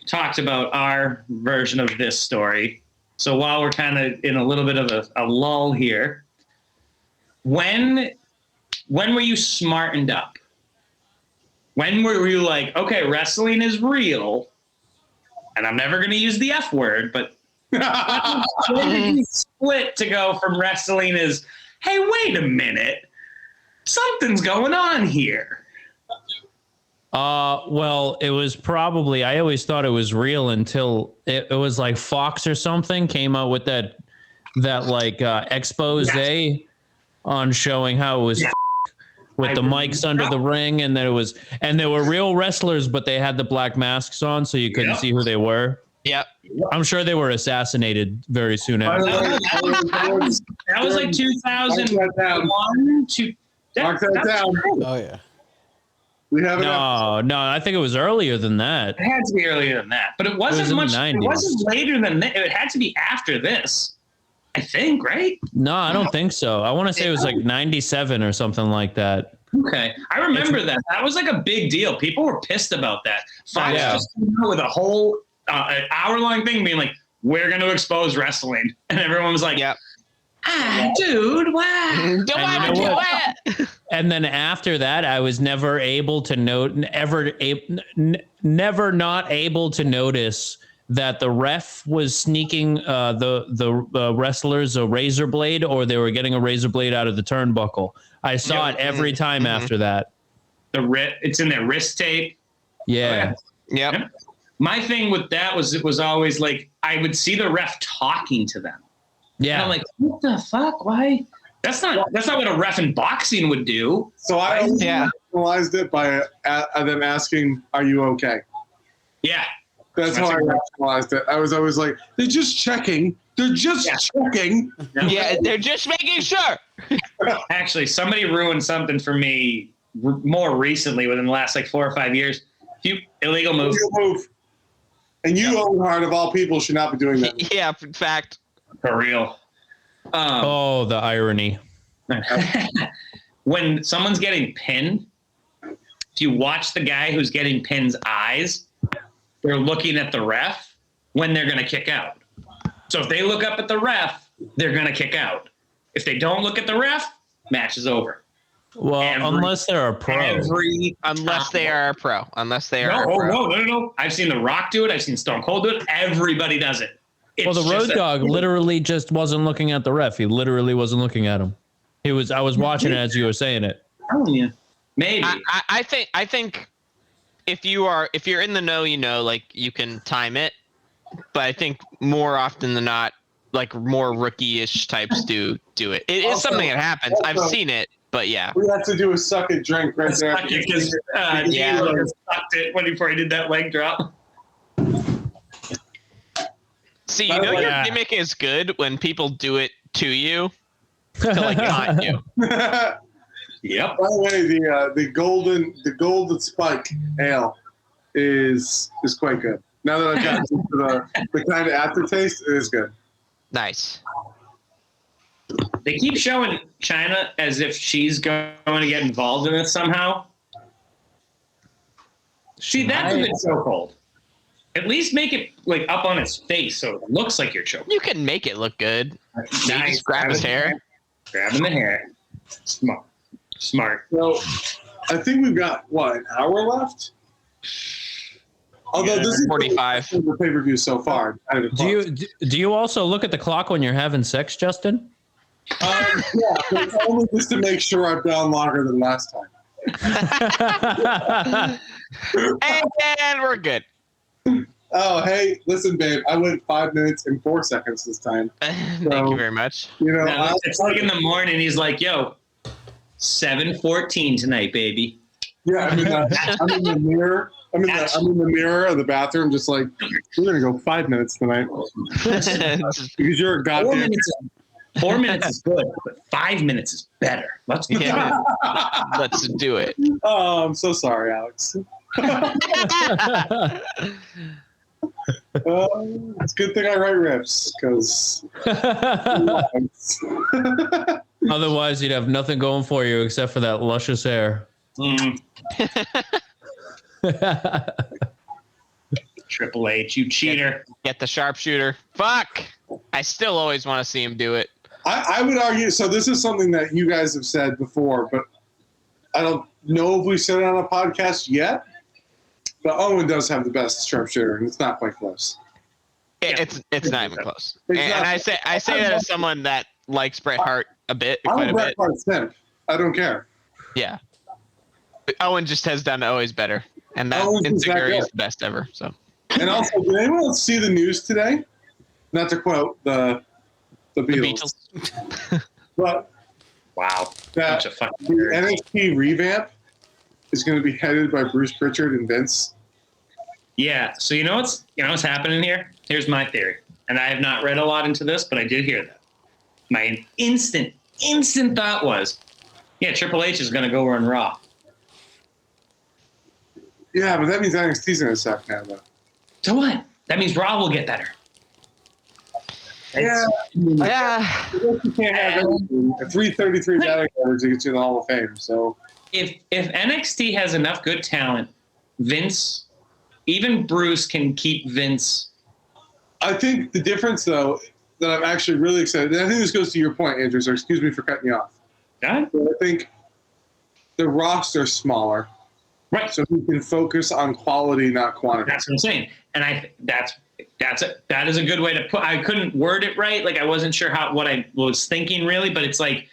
talked about our version of this story. So while we're kind of in a little bit of a lull here, when were you smartened up? When were you like, okay, wrestling is real, and I'm never going to use the F word, but when did you split to go from wrestling is, hey, wait a minute, something's going on here? Well, it was probably, I always thought it was real until it was like Fox or something came out with that like expose on showing how it was with the mics under the ring, and there were real wrestlers, but they had the black masks on, so you couldn't see who they were. Yep. I'm sure they were assassinated very soon after. That was like 2001. Mark that down. Oh yeah. We have No, I think it was earlier than that. It had to be earlier than that, but it wasn't in the much. 90s. It wasn't later than that. It had to be after this, I think, right? No, I don't think so. I want to say it was like 97 or something like that. Okay, I remember that. That was like a big deal. People were pissed about that. Fox just came out with a whole an hour-long thing being like, "We're going to expose wrestling," and everyone was like, Yep. Dude, why? And then after that, I was never able to never not able to notice that the ref was sneaking the wrestlers a razor blade, or they were getting a razor blade out of the turnbuckle. I saw it every time after that. It's in their wrist tape. Yeah. Yep. My thing with that was it was always like I would see the ref talking to them. Yeah. And I'm like, what the fuck? Why? That's not what a ref in boxing would do. So I rationalized it by them asking, "Are you okay?" Yeah. That's how I rationalized it. I was always like, "They're just checking. They're just checking." Yeah, they're just making sure. Actually, somebody ruined something for me more recently within the last like 4 or 5 years. Illegal move. And you, Owen Hart, of all people, should not be doing that. Yeah, in fact. For real. The irony. When someone's getting pinned, if you watch the guy who's getting pinned's eyes, they're looking at the ref when they're going to kick out. So if they look up at the ref, they're going to kick out. If they don't look at the ref, match is over. Well, unless they're a pro. Unless they are a pro. No. I've seen The Rock do it. I've seen Stone Cold do it. Everybody does it. Well, the Road Dogg literally just wasn't looking at the ref. He literally wasn't looking at him. I was watching it as you were saying it. Yeah. Maybe. I think if you're in the know, like you can time it. But I think more often than not, like more rookie-ish types do it. It is something that happens. I've seen it, but yeah. We have to do a suck it drink right there. Because sucked it before he did that leg drop. See, your gimmick is good when people do it to you to like taunt you. Yep. By the way, the golden spike ale is quite good. Now that I've gotten into the kind of aftertaste, it is good. Nice. They keep showing China as if she's going to get involved in this somehow. See, that's a bit so cold. At least make it like up on his face so it looks like you're choking. You can make it look good. Nice. Just grab his hair. Grabbing the hair. Smart. So I think we've got an hour left. Although this is 45 the pay-per-view so far. Do you also look at the clock when you're having sex, Justin? Yeah, but it's only just to make sure I've gone longer than last time. And we're good. Oh, hey, listen, babe. I went 5 minutes and 4 seconds this time. Thank you very much. It's like in the morning. He's like, "Yo, 7:14 tonight, baby." Yeah, I'm in the mirror. I'm in the mirror of the bathroom, just like, we're gonna go 5 minutes tonight because you're a goddamn. 4 minutes is good, but 5 minutes is better. Let's do Yeah. Let's do it. Oh, I'm so sorry, Alex. It's a good thing I write riffs, because Otherwise, you'd have nothing going for you except for that luscious hair. Triple H, you cheater. Get the sharpshooter. Fuck. I still always want to see him do it. I would argue, so this is something that you guys have said before, but I don't know if we've said it on a podcast yet, but Owen does have the best sharpshooter, and it's not quite close. It's not even close. It's And not- I say that as someone that likes Bret Hart a bit, I'm quite a a Bret bit. Hart simp. I don't care. Yeah. But Owen just has done always better. And that Owen's just that Insecurity good. is the best ever. So And also, did anyone else see the news today? Not to quote the the Beatles, Beatles. but Wow. that Bunch of fucking the nerds. NXT revamp is going to be headed by Bruce Pritchard and Vince. Yeah. So you know what's happening here? Here's my theory. And I have not read a lot into this, but I did hear that. My instant thought was, yeah, Triple H is going to go run Raw. Yeah, but that means NXT's going to suck now, though. So what? That means Raw will get better. Yeah. Yeah. You can't have everything. A 333 batting average to get you in the Hall of Fame. So If NXT has enough good talent, Vince, even Bruce can keep Vince. I think the difference, though, that I'm actually really excited, and I think this goes to your point, Andrew, so excuse me for cutting you off. Yeah? But I think the roster's smaller, Right. so we can focus on quality, not quantity. That's what I'm saying. And that is a good way to put. I couldn't word it right. Like I wasn't sure what I was thinking really, but it's like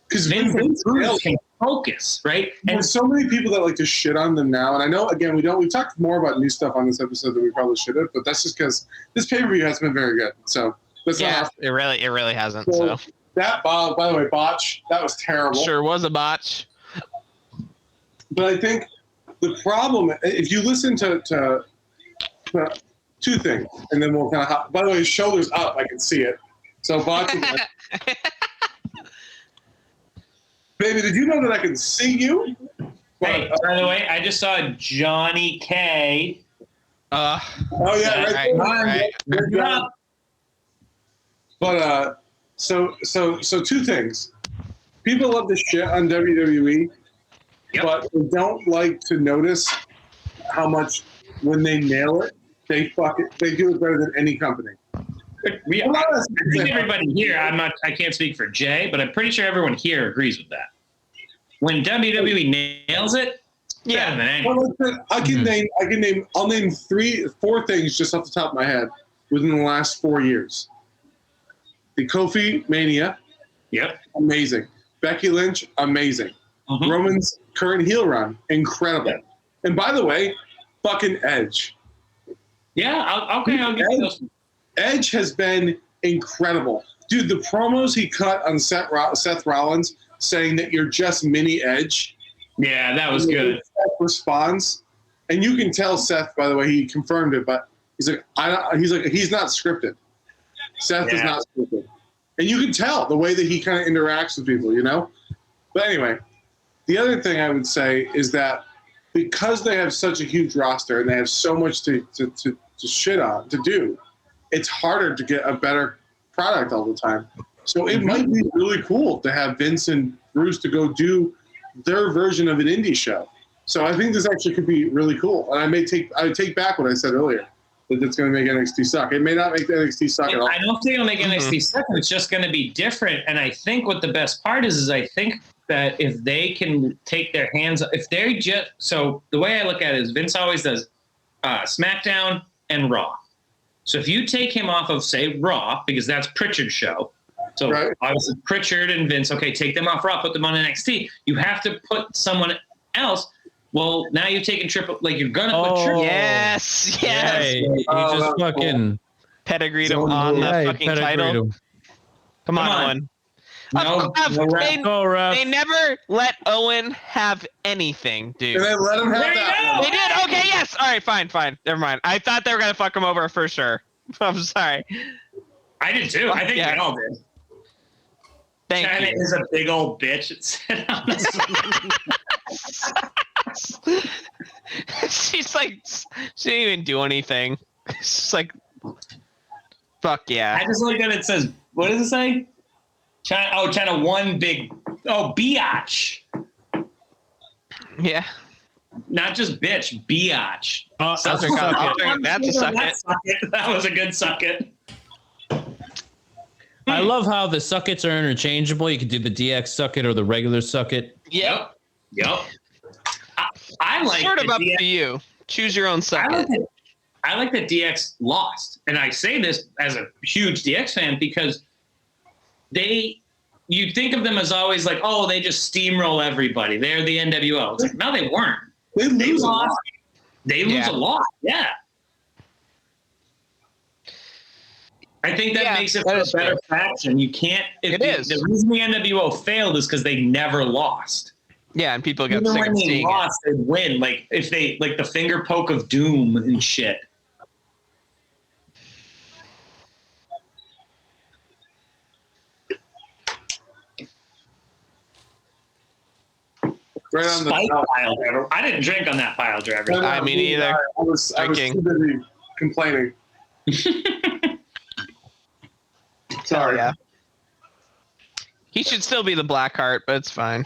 Because Vince and Bruce can focus, right? And there's so many people that like to shit on them now, and I know again we talked more about new stuff on this episode than we probably should have, but that's just because this pay-per-view has been very good. So that's Yeah, not it really hasn't. So that by the way, botch, that was terrible. sure was a botch. But I think the problem, if you listen to two things, and then we'll kind of. By the way, his shoulder's up. I can see it. So botch. Baby, did you know that I can see you? hey, by the way, I just saw Johnny K. Oh yeah, right right. there. Good job. But so two things. People love to shit on WWE, Yep. but they don't like to notice how much when they nail it, they do it better than any company. I think everybody here. I can't speak for Jay, but I'm pretty sure everyone here agrees with that. When WWE nails it, Yeah. better than anyone. Well, I'll name 3-4 things just off the top of my head within the last 4 years. The Kofi Mania, Yep. amazing. Becky Lynch, amazing. Mhm. Roman's current heel run, incredible. Yeah. And by the way, fucking Edge. Yeah. I'll give you those. Edge has been incredible. Dude, the promos he cut on Seth Rollins saying that you're just mini Edge. Yeah, that was good. Seth responds, and you can tell Seth, by the way, he confirmed it, but he's like, he's not scripted. Seth is Yeah. not scripted. And you can tell the way that he kind of interacts with people, you know? But anyway, the other thing I would say is that because they have such a huge roster and they have so much to shit on, to do, it's harder to get a better product all the time. So it might be really cool to have Vince and Bruce to go do their version of an indie show. So I think this actually could be really cool. And I would take back what I said earlier, that it's going to make NXT suck. It may not make the NXT suck at all. I don't think it'll make NXT second. It's just going to be different. And I think what the best part is I think that if they can take their hands, if they're just, so the way I look at it is Vince always does SmackDown and Raw. So if you take him off of, say, Raw, because that's Pritchard's show. So Right. obviously Pritchard and Vince, okay, take them off Raw, put them on NXT. You have to put someone else. Well, now you've taken triple, like you're going to put triple. Yes. Yeah, Yes. he Oh, just that's fucking Pedigreed him on the yeah, he fucking pedigreed title. him. Come on, Come on. Owen. No, Of- no ref. they, Go, ref. they never let Owen have anything, dude. And then let him have There you that. go. They did? Okay, yes. All right, fine. Never mind. I thought they were going to fuck him over for sure. I'm sorry. I did too. I think Yeah. they all did. Thank China you. is a big old bitch. It said on the She's like, she didn't even do anything. She's like, fuck yeah. I just looked at it. It says, what does it say? China one big, biatch. Yeah. Not just bitch, biatch. I'll drink that to suck it. That was a good suck it. I love how the suckets are interchangeable. You can do the DX sucket or the regular sucket. Yep. I like Sort of up DX. to you. Choose your own sucket. I like that DX lost. And I say this as a huge DX fan because you think of them as always like, oh, they just steamroll everybody. They're the NWO. It's like, no, they weren't. They lose a lot. They lose a lot. Yeah. I think that makes it for a better faction. You can't. The reason the NWO failed is because they never lost. Yeah, and people got Even sick when of they seeing lost, they'd win. Like if they the finger poke of doom and shit. Right on the Spike pile driver. I didn't drink on that pile driver. I mean, either. I was too busy complaining. Sorry. Yeah. He should still be the Blackheart, but it's fine.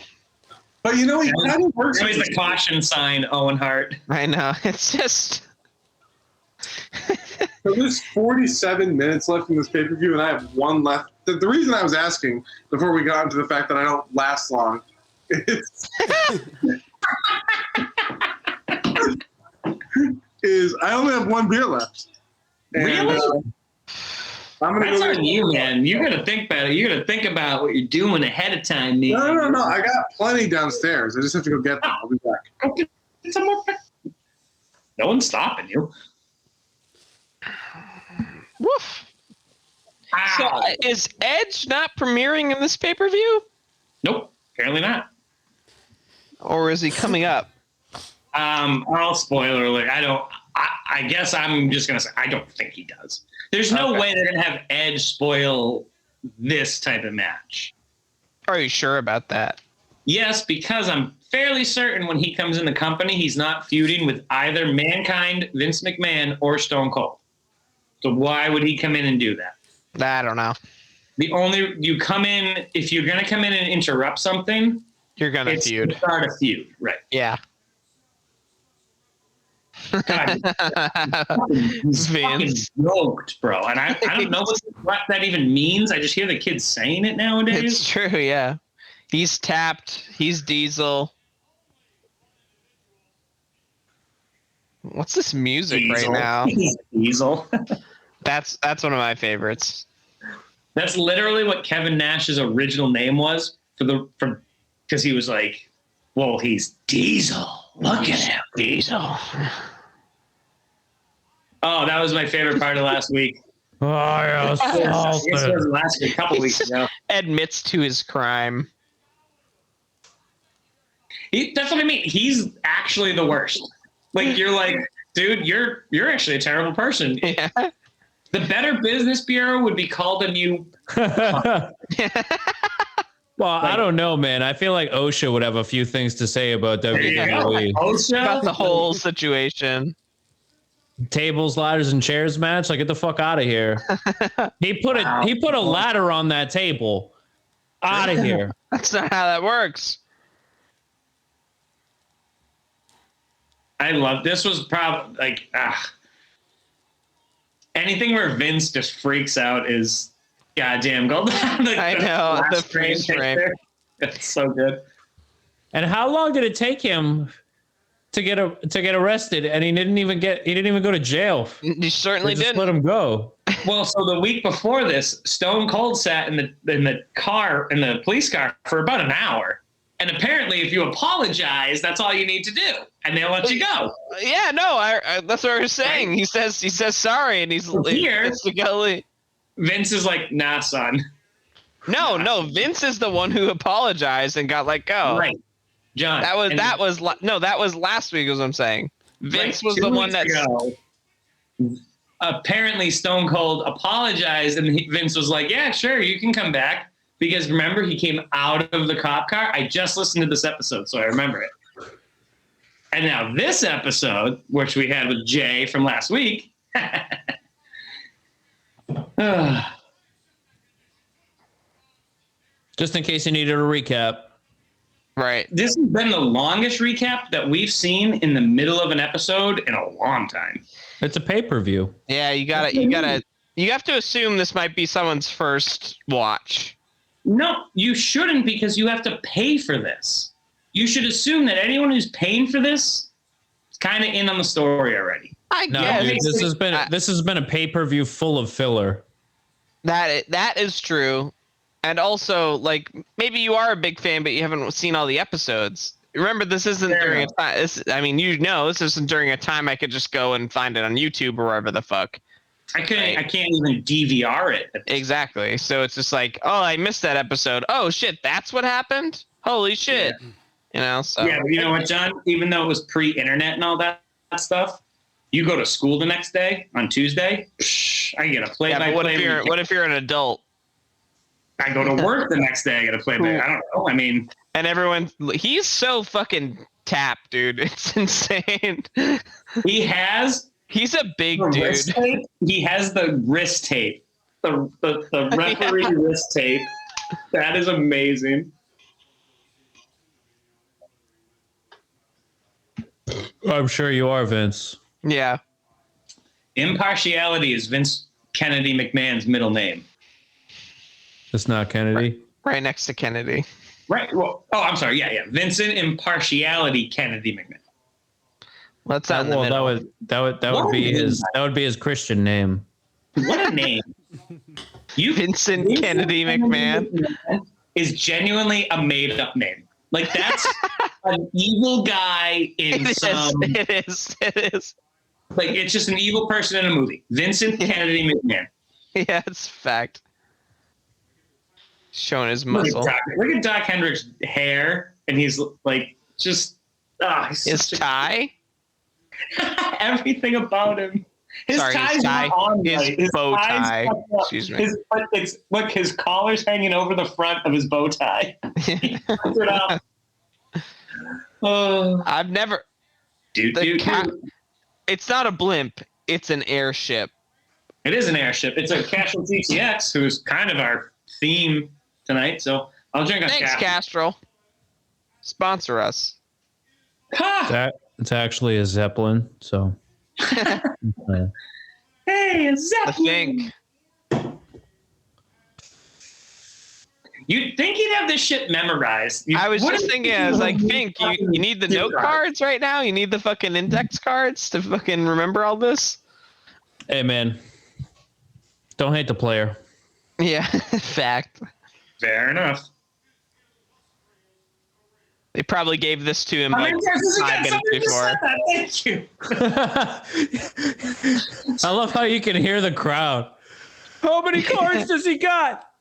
But you know, he kind of works. Always the caution sign, Owen Hart. I know. It's just. So there's 47 minutes left in this pay-per-view, and I have one left. The reason I was asking before we got into the fact that I don't last long is I only have one beer left. And, Really? I'm gonna That's go on you, man. You gotta think better. You gotta think about what you're doing ahead of time, man. No. I got plenty downstairs. I just have to go get them. I'll be back. Go get some more. No one's stopping you. Woof. So Ow. is Edge not premiering in this pay-per-view? Nope, apparently not. Or is he coming up? I'll spoiler alert. I guess I'm just gonna say I don't think he does. There's no way they're gonna have Edge spoil this type of match. Are you sure about that? Yes, because I'm fairly certain when he comes in the company, he's not feuding with either Mankind, Vince McMahon, or Stone Cold. So why would he come in and do that? I don't know. You come in, if you're gonna come in and interrupt something, You're gonna it's feud. to start a feud, right? Yeah. God, he's fucking Vince. yoked, bro. And I don't know what that even means. I just hear the kids saying it nowadays. It's true, yeah. He's tapped. He's Diesel. What's this music right now? He's Diesel. That's one of my favorites. That's literally what Kevin Nash's original name was because he was like, well, he's Diesel. Look at him, Diesel. Oh, that was my favorite part of last week. Oh, yeah, This was last week, a couple weeks ago. Admits to his crime. That's what I mean. He's actually the worst. Like you're like, dude, you're actually a terrible person. Yeah. The Better Business Bureau would be called a new. Well, I don't know, man. I feel like OSHA would have a few things to say about WWE. About the whole situation. Tables, ladders, and chairs match. Like, get the fuck out of here. He put a ladder on that table. Out of here. That's not how that works. I love this. Was probably like anything where Vince just freaks out is goddamn gold. I know the freeze frame. It's so good. And how long did it take him to get arrested? And he didn't even go to jail. You certainly They just didn't. let him go. Well, so the week before this, Stone Cold sat in the police car for about an hour. And apparently, if you apologize, that's all you need to do, and they'll let you go. Yeah, no, I that's what I was saying. Right. He says sorry, and he's Here- here. Vince is like, nah, son. No, Vince is the one who apologized and got let go. Right, John. That was last week. Is what I'm saying. Vince was 2 the one weeks that. ago, apparently Stone Cold apologized, and Vince was like, yeah, sure, you can come back. because remember he came out of the cop car. I just listened to this episode, so I remember it. And now this episode, which we had with Jay from last week. Just in case you needed a recap. Right. This has been the longest recap that we've seen in the middle of an episode in a long time. It's a pay-per-view. Yeah, you have to assume this might be someone's first watch. No, you shouldn't, because you have to pay for this. You should assume that anyone who's paying for this is kind of in on the story already. I No, guess dude, this has been a pay-per-view full of filler. that is true. And also, like, maybe you are a big fan, but you haven't seen all the episodes. Remember, this isn't during a time. This isn't during a time I could just go and find it on YouTube or wherever the fuck. I can't even DVR it. Exactly. So it's just like, oh, I missed that episode. Oh shit, that's what happened. Holy shit. Yeah. You know. So yeah, but you know what, John? Even though it was pre-internet and all that stuff, you go to school the next day on Tuesday. I get a play-by-play. Yeah, but what if you're an adult? I go to work the next day. I get a play-by. I don't know. I mean, and everyone, he's so fucking tapped, dude. It's insane. He's a big dude. He has the wrist tape, the referee wrist tape. That is amazing. I'm sure you are, Vince. Yeah. Impartiality is Vince Kennedy McMahon's middle name. It's not Kennedy. Right next to Kennedy. Right. Well, I'm sorry. Yeah. Vincent Impartiality Kennedy McMahon. Well, that's not in the middle. That would be his Christian name. What a name! Vincent Kennedy McMahon is genuinely a made-up name. Like, that's an evil guy in It is. Like, it's just an evil person in a movie. Vincent Kennedy McMahon. Yeah, it's fact. Showing his muscle. Look at Doc Hendrick's hair, and he's like just his tie. Everything about him. His tie's not on right. His bow tie. Excuse me. His collar's hanging over the front of his bow tie. He puts it out. I've never. Dude. It's not a blimp. It's an airship. It is an airship. It's a Casualty TX, who's kind of our theme tonight. So I'll drink on Thanks, Castrol. Sponsor us. It's actually a Zeppelin, so. Hey, a Zeppelin. I think. You'd think you'd have this shit memorized. I was just thinking, I was like, Fink, you need the note cards right now? You need the fucking index cards to fucking remember all this? Hey, man. Don't hate the player. Yeah, fact. Fair enough. They probably gave this to him like 5 minutes before. Thank you. I love how you can hear the crowd. How many cards does he got?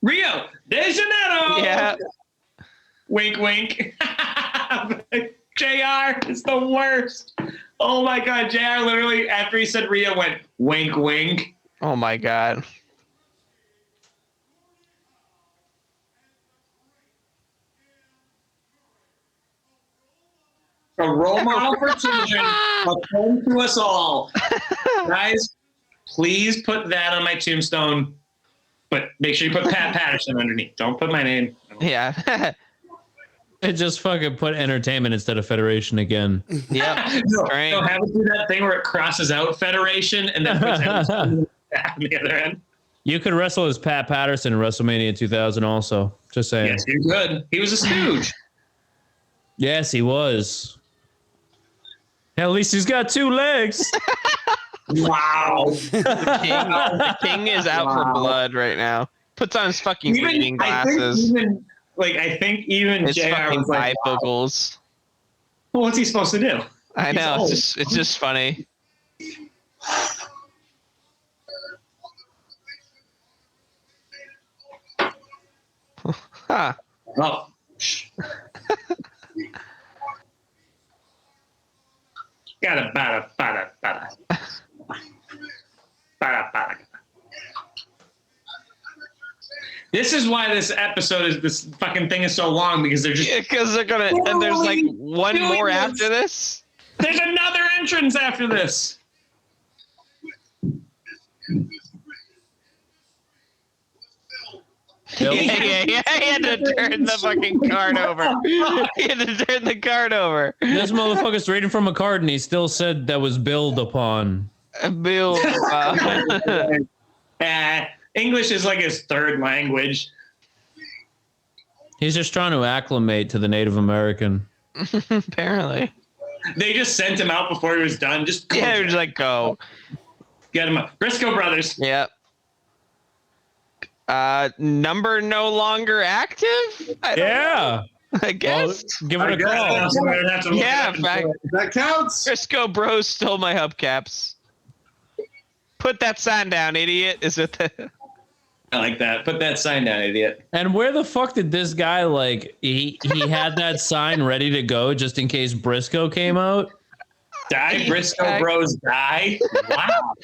Rio de Janeiro. Yeah. Wink, wink. JR is the worst. Oh my God. JR literally, after he said Rio, went wink, wink. Oh my God. A role model for children, a home to us all. Guys, please put that on my tombstone, but make sure you put Pat Patterson underneath. Don't put my name. Yeah. It just fucking put entertainment instead of federation again. Yep. No, have it do that thing where it crosses out federation and then puts on the other end. You could wrestle as Pat Patterson in WrestleMania 2000 also. Just saying. Yes, you could. He was a stooge. Yes, he was. At least he's got 2 legs. Wow. The king is out for blood right now. Puts on his fucking reading glasses. I think even his JR fucking was like, bifocals. Well, what's he supposed to do? I know. It's just funny. Huh. Oh. Gotta bada. This is why this fucking thing is so long, because they're just Because they're gonna, and there's like one doing more this. after this. there's another entrance after this. Yeah. He had to turn the fucking card over. He had to turn the card over. This motherfucker's reading from a card, and he still said that was billed upon. Bill. English is like his third language. He's just trying to acclimate to the Native American. Apparently. They just sent him out before he was done. Just go. Yeah, just like go. Get him up. Briscoe Brothers. Yep. Number no longer active? I don't know. I guess. Well, give it a call. Yeah, in fact, That counts. Briscoe Bros stole my hubcaps. Put that sign down, idiot. Is it the... I like that. Put that sign down, idiot. And where the fuck did this guy, like, he had that sign ready to go just in case Briscoe came out? Die, Briscoe Bros, die. Wow.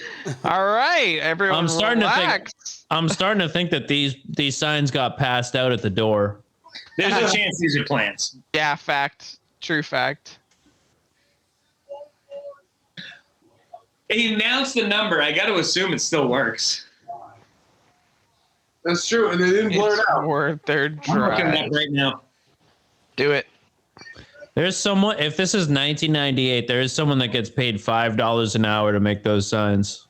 All right, everyone. I'm starting relax. to think that these signs got passed out at the door. There's a chance these are plants. Yeah, fact. True fact. He announced the number. I got to assume it still works. That's true, and they didn't blur it It's out. worth their I'm looking it drive. up right now. Do it. There's someone, if this is 1998, there is someone that gets paid $5 an hour to make those signs.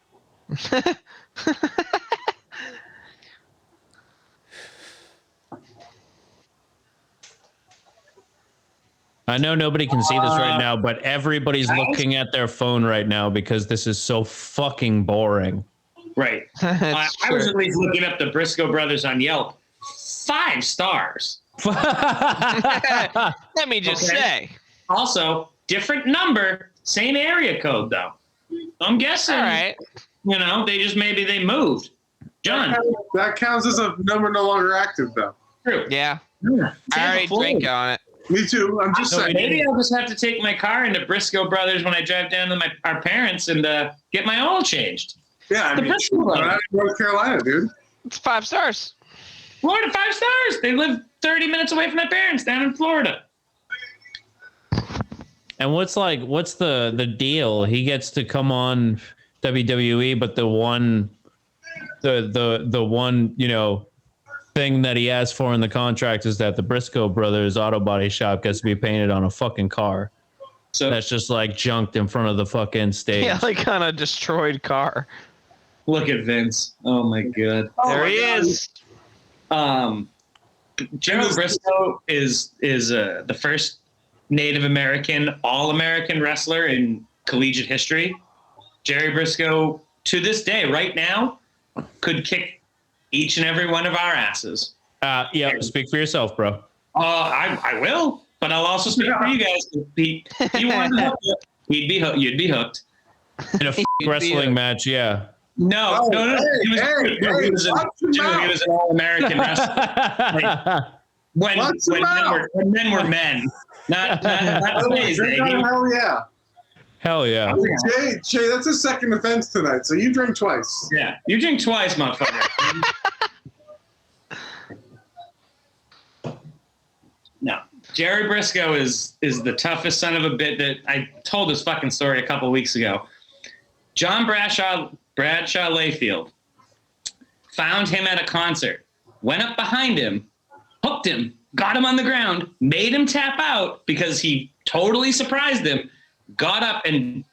I know nobody can see this right now, but everybody's looking at their phone right now because this is so fucking boring. Right. That's I was true. at least looking up the Briscoe Brothers on Yelp. 5 stars. Let me just Okay. say. Also, different number, same area code though. I'm guessing. All right. You know, maybe they moved. John. That counts as a number no longer active, though. True. Yeah. Yeah. I already drank on it. Me too. I'm just saying. Maybe I'll just have to take my car into Briscoe Brothers when I drive down to our parents and get my oil changed. Yeah, I The mean, Briscoe we're Brothers. out in North Carolina, dude. It's 5 stars. Florida, 5 stars. They live 30 minutes away from my parents down in Florida. And what's the deal? He gets to come on WWE, but the one, you know, thing that he asked for in the contract is that the Briscoe Brothers auto body shop gets to be painted on a fucking car. So That's just like junked in front of the fucking stage. Yeah, like on a destroyed car. look at Vince. Oh my God. There he is. Gerald Briscoe is the first Native American, all-American wrestler in collegiate history. Jerry Briscoe, to this day, right now, could kick each and every one of our asses. Yeah, speak for yourself, bro. I will, but I'll also speak for you guys. If he wanted to hook you, you'd be hooked. In a wrestling match, yeah. No. He was an all-American wrestler. When men were men. Not today's day. Hell yeah. Hell yeah. Jay, that's a second offense tonight, so you drink twice. Yeah, you drink twice, motherfucker. No, Jerry Briscoe is the toughest son of a bit. That I told this fucking story a couple weeks ago. John Bradshaw Layfield found him at a concert, went up behind him, hooked him, got him on the ground, made him tap out because he totally surprised him. Got up and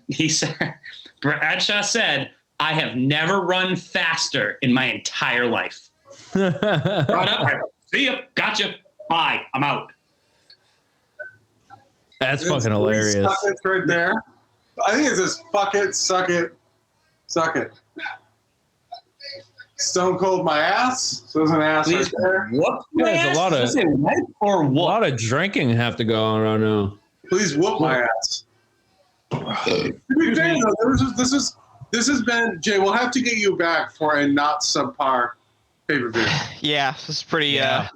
he said, Bradshaw said, "I have never run faster in my entire life." Got up, see ya, gotcha, bye, I'm out. That's fucking hilarious. Suck it right there. I think it says fuck it, suck it, suck it. Stone cold my ass. So there's an ass Please, right there. whoop Yeah, my there's a ass? lot of- Does it say what or A what? lot of drinking have to go on right now. Please whoop my ass. To be fair though, this has been Jay. We'll have to get you back for a not subpar pay-per-view. Yeah, this is pretty. Yeah.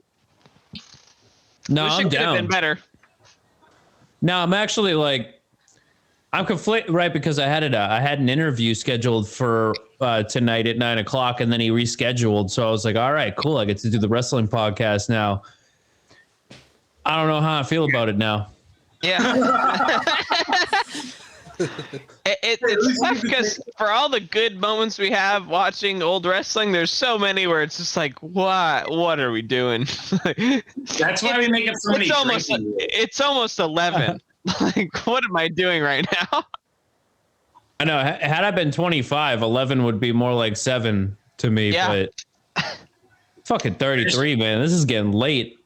No, Wish I'm it could have been down. better. No, I'm actually like, I'm conflicted, right? Because I had an interview scheduled for tonight at 9:00, and then he rescheduled. So I was like, all right, cool. I get to do the wrestling podcast now. I don't know how I feel about it now. Yeah. It's tough because for all the good moments we have watching old wrestling, there's so many where it's just like, what are we doing? That's why we make up so many. It's almost 11. Like, what am I doing right now? I know. Had I been 25, 11 would be more like 7 to me. Yeah. But fucking 33, man. This is getting late.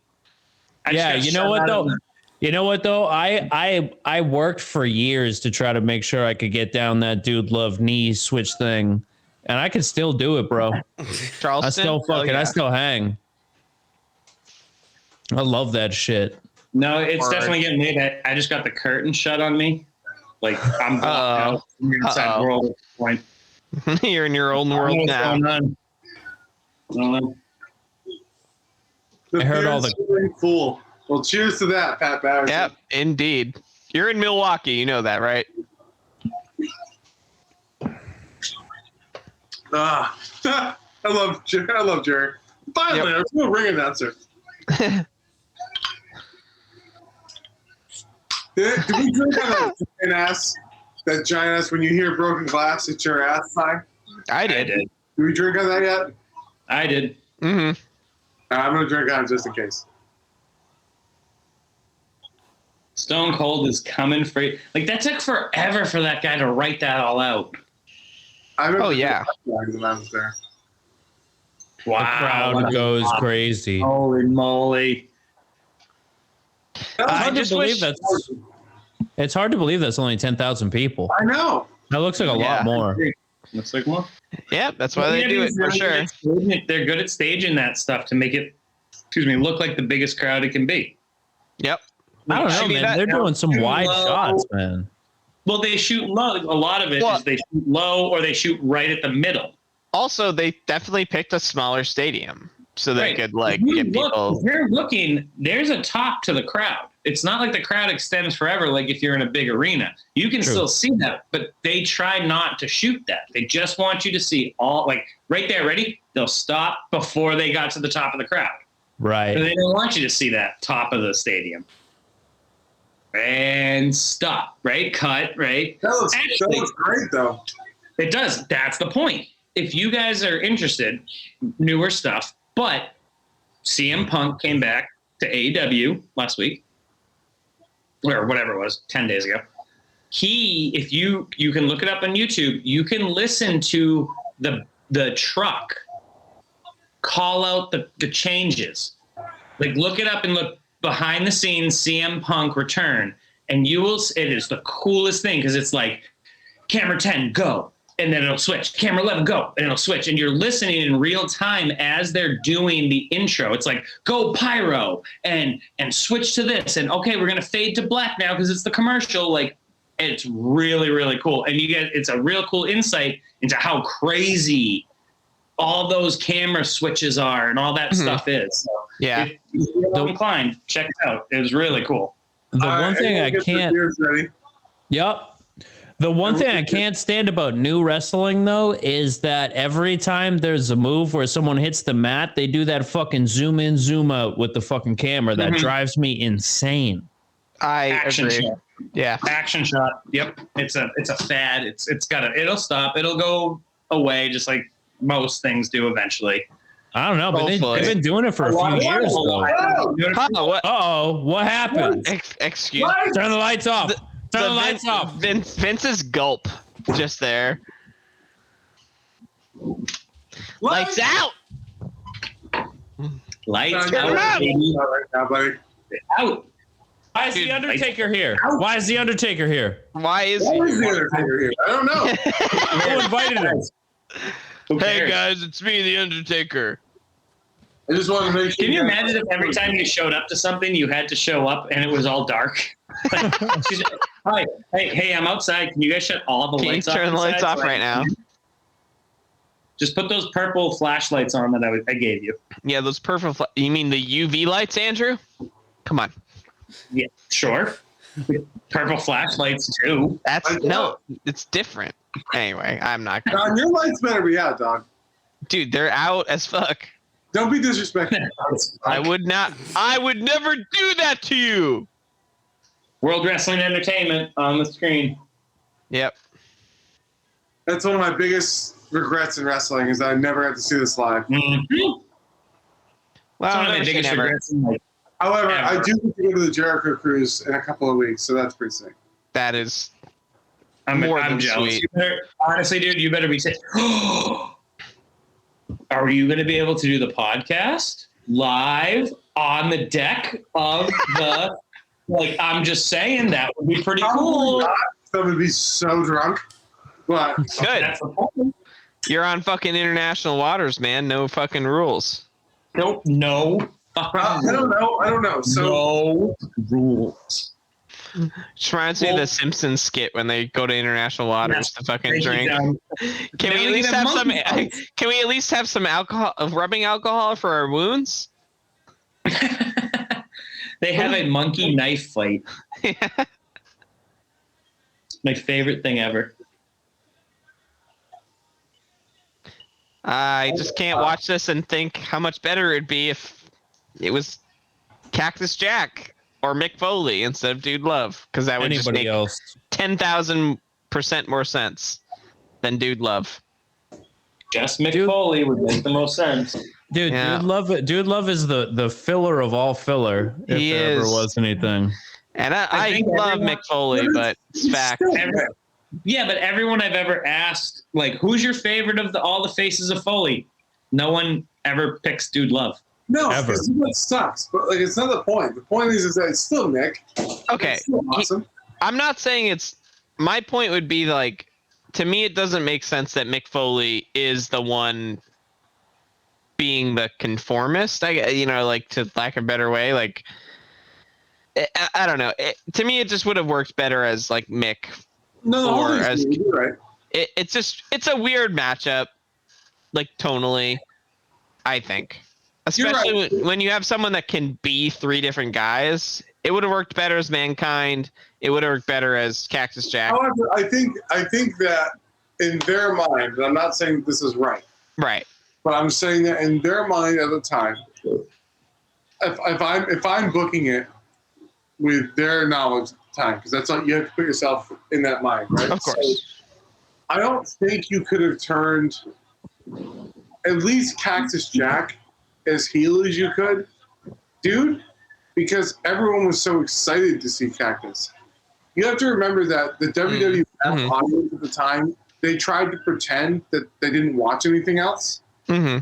Yeah, you know what though? You know what though? I worked for years to try to make sure I could get down that dude love knee switch thing, and I could still do it, bro. Charleston, I still hang. I love that shit. No, it's definitely getting late. I just got the curtain shut on me. Like I'm blocked out from the inside world at this point. You're in your own world now. The I heard all the fool. Well, cheers to that, Pat Bowers. Yep, indeed. You're in Milwaukee, you know that, right? I love Jarrett. Finally, I was no ring announcer. Did we drink on that giant ass? When you hear broken glass, it's your ass sign. I did. Did we drink on that yet? I did. Mm-hmm. I'm gonna drink on it just in case. Stone Cold is coming for you. Like, that took forever for that guy to write that all out. Oh, yeah. When I was there. Wow. The crowd goes crazy. Holy moly. I just believe that's. It's hard to believe that's only 10,000 people. I know. That looks like a lot more. Looks like more. Yeah, that's why they do it for sure. They're good at staging that stuff to make it, look like the biggest crowd it can be. Yep. I don't know, man. They're doing some wide shots, man. Well, they shoot low. A lot of it is they shoot low or they shoot right at the middle. Also, they definitely picked a smaller stadium so they could get people. If you're looking, there's a top to the crowd. It's not like the crowd extends forever like if you're in a big arena. You can still see that, but they try not to shoot that. They just want you to see all, like right there, ready? They'll stop before they got to the top of the crowd. Right. So they don't want you to see that top of the stadium. And stop, right? Cut, right? That looks great, though. It does. That's the point. If you guys are interested, newer stuff, but CM Punk came back to AEW last week, or whatever it was, 10 days ago. If you can look it up on YouTube, you can listen to the truck call out the changes. Like, look it up and look behind the scenes CM Punk return, and it is the coolest thing because it's like camera 10 go, and then it'll switch, camera 11 go, and it'll switch, and you're listening in real time as they're doing the intro. It's like go pyro and switch to this, and okay, we're gonna fade to black now because it's the commercial. Like, it's really, really cool, and it's a real cool insight into how crazy all those camera switches are and all that stuff is. So yeah. If you're inclined, check it out. It was really cool. The one thing I can't. Yep. The one thing I can't stand about new wrestling, though, is that every time there's a move where someone hits the mat, they do that fucking zoom in, zoom out with the fucking camera. That drives me insane. I Action agree. shot. Yeah. Action shot. Yep. It's a fad. It'll stop. It'll go away just like most things do eventually. I don't know, but they've been doing it for a few years, though. What happened? Excuse me. Turn the lights off. Turn the lights off. Vince's gulp just there. Lights out. Lights Turn out. Right now, buddy. Out. Why is the Undertaker here? Why is the Undertaker here? Why is Why he? is the Undertaker here? I don't know. Who invited him? Hey guys, it's me, the Undertaker. I just want to make sure. Can you imagine if every time you showed up to something, you had to show up and it was all dark? Hi, hey, I'm outside. Can you guys shut all the lights off? Turn the lights off right now. Just put those purple flashlights on that I gave you. Yeah, those purple. You mean the UV lights, Andrew? Come on. Yeah, sure. Purple flashlights too. It's different. Anyway, I'm not. Don, your lights better be out, Don. Dude, they're out as fuck. Don't be disrespectful. I would never do that to you. World Wrestling Entertainment on the screen. Yep. That's one of my biggest regrets in wrestling is that I never got to see this live. Mm-hmm. Well, It's one of my never say biggest never. regrets in life. However, Ever. I do get to go to the Jericho cruise in a couple of weeks, so that's pretty sick. That is I'm more than jealous. sweet. You better, honestly, dude, you better be saying, are you going to be able to do the podcast live on the deck of the, like, I'm just saying that would be pretty cool. I would be so drunk. But Good. That's the point. You're on fucking international waters, man. No fucking rules. Nope, no. I don't know. So No rules. Just reminds me of the Simpsons skit when they go to international waters to fucking drink. Can we at least have some? Can we at least have some alcohol, rubbing alcohol for our wounds? They have a monkey knife fight. My favorite thing ever. I just can't watch this and think how much better it'd be if it was Cactus Jack or Mick Foley instead of Dude Love, because that would just Anybody make else? 10,000% more sense than Dude Love. Just Mick Foley would make the most sense. Dude, Yeah. Dude Love is the filler of all filler. If He there ever is. was anything. And I I think love everyone- Mick Foley, but it's fact. Yeah, but everyone I've ever asked, like, who's your favorite of all the faces of Foley? No one ever picks Dude Love. no, Ever. because it sucks. But like, it's not the point. The point is that it's still Nick. Okay. It's still awesome. I'm not saying it's. My point would be like, to me, it doesn't make sense that Mick Foley is the one being the conformist. Like, to lack of a better way, like, I don't know. To me, it just would have worked better as like Mick. No, the whole Or thing's as- good, you're right. It's a weird matchup, like tonally. I think, You're especially right. when you have someone that can be three different guys. It would have worked better as Mankind. It would have worked better as Cactus Jack. However, I think that in their mind, and I'm not saying this is right, Right. but I'm saying that in their mind at the time, if I'm booking it with their knowledge at the time, because that's all you have to put yourself in that mind, right? Of course. So, I don't think you could have turned at least Cactus Jack as heel as you could, dude, because everyone was so excited to see Cactus. You have to remember that the WWF Mhm. audience at the time, they tried to pretend that they didn't watch anything else. Mm-hmm.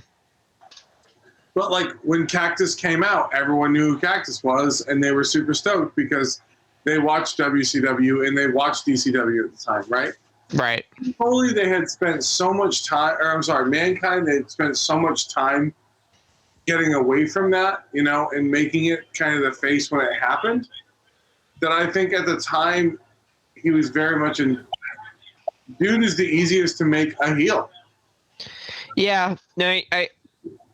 But like when Cactus came out, everyone knew who Cactus was, and they were super stoked because they watched WCW and they watched DCW at the time, right? Right. Foley, they had spent so much time, or I'm sorry, Mankind, they had spent so much time getting away from that, and making it kind of the face when it happened, that I think at the time he was very much dude is the easiest to make a heel. Yeah. No,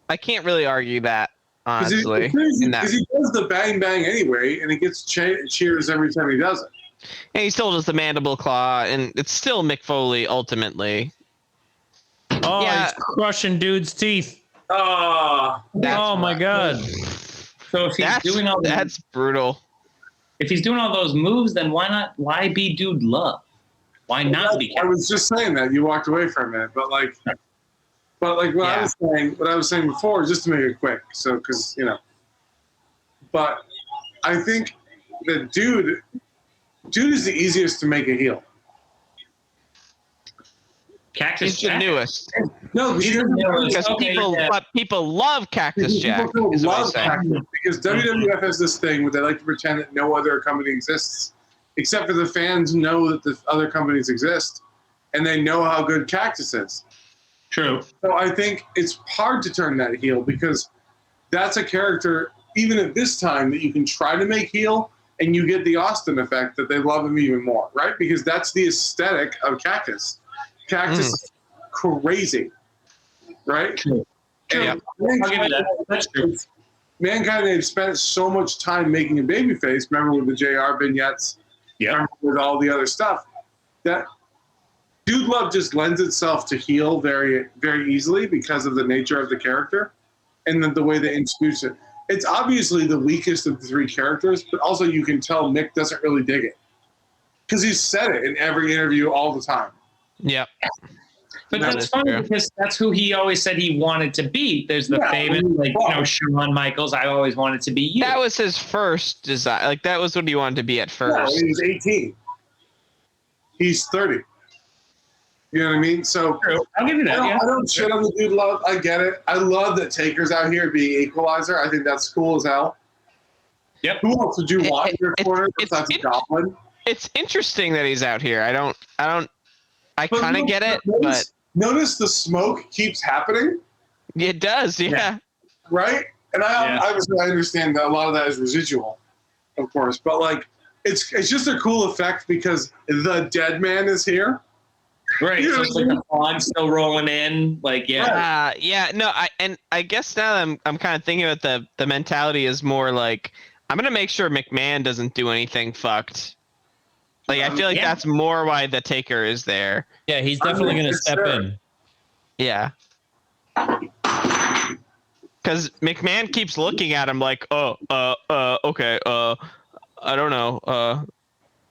I can't really argue that, honestly. Because in that. he does the bang bang anyway, and he gets cheers every time he does it. And he still does the mandible claw, and it's still Mick Foley ultimately. Oh, Yeah. he's crushing dude's teeth. Ah, Oh my god. So if he's doing all That's brutal. if he's doing all those moves, then why be Dude Love? Why not be? I was just saying that you walked away from it, but what Yeah. I was saying before, just to make it quick, so because but I think that dude is the easiest to make a heel. Cactus He's the Jack? newest. No, He's the newest. Because Okay, people, yeah. but people love Cactus Jack. People Is what I'm love saying. Cactus because WWF has this thing where they like to pretend that no other company exists, except for the fans know that the other companies exist, and they know how good Cactus is. True. So I think it's hard to turn that heel because that's a character, even at this time, that you can try to make heel, and you get the Austin effect that they love him even more, right? Because that's the aesthetic of Cactus. Cactus is crazy, right? True. And Yeah. I'll give you that. That's true. Mankind, they've spent so much time making a babyface. Remember with the JR vignettes Yeah. With all the other stuff, that Dude Love just lends itself to heel very, very easily because of the nature of the character and the way they introduce it. It's obviously the weakest of the three characters, but also you can tell Mick doesn't really dig it because he's said it in every interview all the time. Yep. But that's funny because that's who he always said he wanted to be. There's the famous, Shawn Michaels. I always wanted to be you. That was his first design. Like, that was what he wanted to be at first. Yeah, when he was 18. He's 30. You know what I mean? So I'll give you that. I don't shit on the Dude Love. I get it. I love that Taker's out here being Equalizer. I think that's cool as hell. Yep. Who else would you want in your corner besides Goblin? It's interesting that he's out here. I kind of get it, but notice the smoke keeps happening. It does, yeah. Right? And I understand that a lot of that is residual, of course, but like it's just a cool effect because the dead man is here. Right. So it's like the fog's still rolling in. Like, no, I guess now that I'm kind of thinking about the mentality is more like I'm gonna make sure McMahon doesn't do anything fucked. Like, I feel like that's more why the Taker is there. Yeah, he's definitely going to step in. Yeah. Because McMahon keeps looking at him like, okay, I don't know.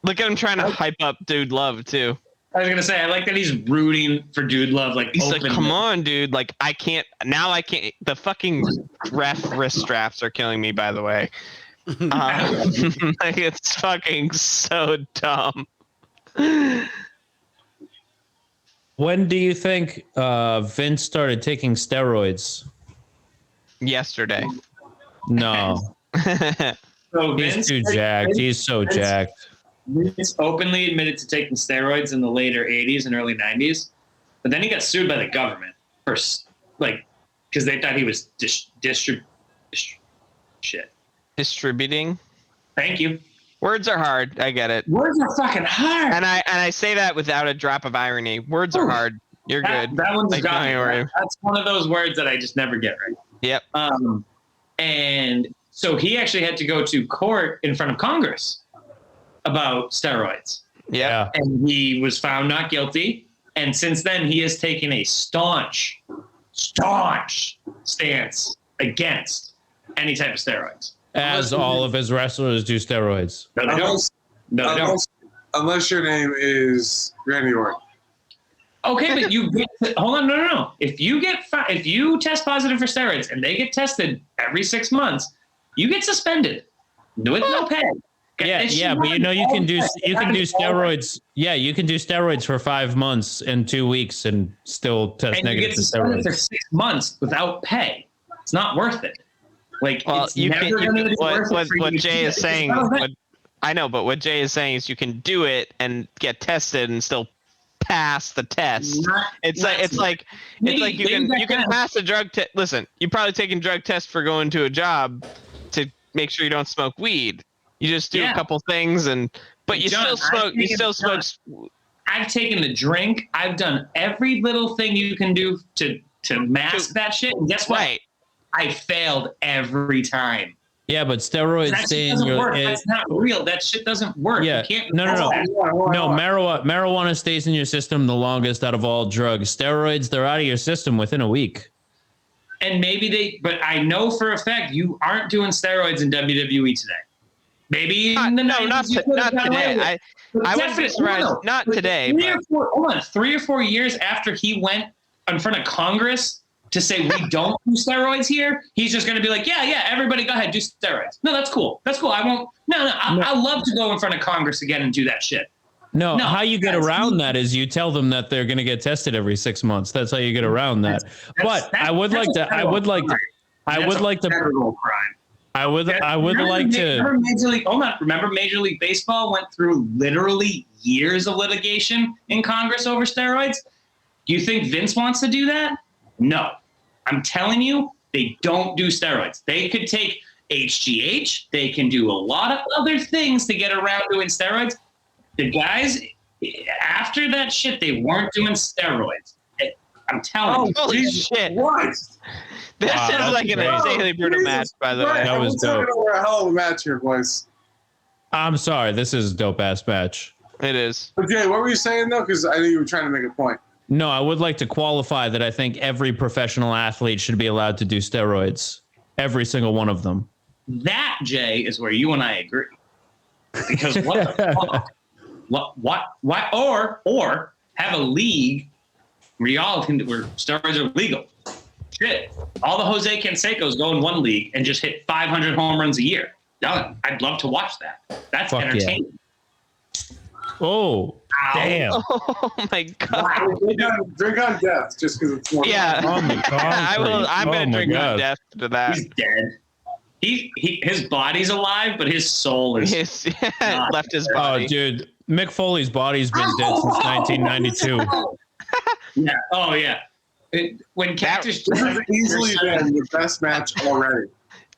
Look at him trying to hype up Dude Love, too. I was going to say, I like that he's rooting for Dude Love. Like, he's like, come on, dude. Like, I can't. The fucking ref wrist straps are killing me, by the way. Like, it's fucking so dumb. When do you think Vince started taking steroids? Yesterday. No. So He's too jacked. He's so jacked. Vince openly admitted to taking steroids in the later 80s and early 90s, but then he got sued by the government because they thought he was distributing. Thank you. Words are hard. I get it. Words are fucking hard. And I say that without a drop of irony. Words are hard. You're good. That one's like, got me. That's one of those words that I just never get right. Yep. And so he actually had to go to court in front of Congress about steroids. Yeah. And he was found not guilty. And since then, he has taken a staunch stance against any type of steroids. As all of his wrestlers do steroids. No, they don't. No, they don't. Unless your name is Randy Orton. Okay, but hold on, no. If you test positive for steroids and they get tested every 6 months, you get suspended with no pay. Yeah, but you can do steroids. Yeah, you can do steroids for 5 months and 2 weeks and still test negative for steroids for 6 months without pay. It's not worth it. Like, well, it's never going to be worth it for what you. Jay is saying. I know, but what Jay is saying is you can do it and get tested and still pass the test. It's like you can pass a drug test. Listen, you're probably taking drug tests for going to a job to make sure you don't smoke weed. You just do a couple things but you still smoke. You still smoke. I've taken the drink. I've done every little thing you can do to mask that shit. And guess what? Right. I failed every time. Yeah, but steroids stay in your. That's not real. That shit doesn't work. Yeah. You can't No. Marijuana stays in your system the longest out of all drugs. Steroids, they're out of your system within a week. And maybe but I know for a fact you aren't doing steroids in WWE today. Maybe in the 90s, not today. I wouldn't be surprised. Not today. 3 or 4 years after he went in front of Congress to say we don't do steroids here, he's just going to be like, yeah, everybody go ahead, do steroids. No, that's cool. I won't. No. I'd love to go in front of Congress again and do that shit. No, how you get around that is you tell them that they're going to get tested every 6 months. That's how you get around that. But I would like to. Remember Major League Baseball went through literally years of litigation in Congress over steroids? Do you think Vince wants to do that? No. I'm telling you, they don't do steroids. They could take HGH. They can do a lot of other things to get around doing steroids. The guys, after that shit, they weren't doing steroids. I'm telling you. Holy shit. What? This is like an insanely brutal match, by the way. That was dope. We're a hell of a match here, boys. I'm sorry. This is a dope ass match. It is. But Jay, what were you saying though? Because I knew you were trying to make a point. No, I would like to qualify that I think every professional athlete should be allowed to do steroids. Every single one of them. That, Jay, is where you and I agree. Because what the fuck? What? Or have a league where y'all can, where steroids are legal. Shit. All the Jose Canseco's go in one league and just hit 500 home runs a year. Done. I'd love to watch that. That's Fuck entertaining. Yeah. Oh, Ow. damn. Oh my god. Wow. Drink on death just because it's more. Yeah. On the concrete. I'm Oh gonna my drink God. on death to that. He's dead. His body's alive, but his soul is. His, not left his there. body. Oh, dude. Mick Foley's body's been dead since 1992. Yeah. Oh, yeah. When Cactus This has easily been the best match already.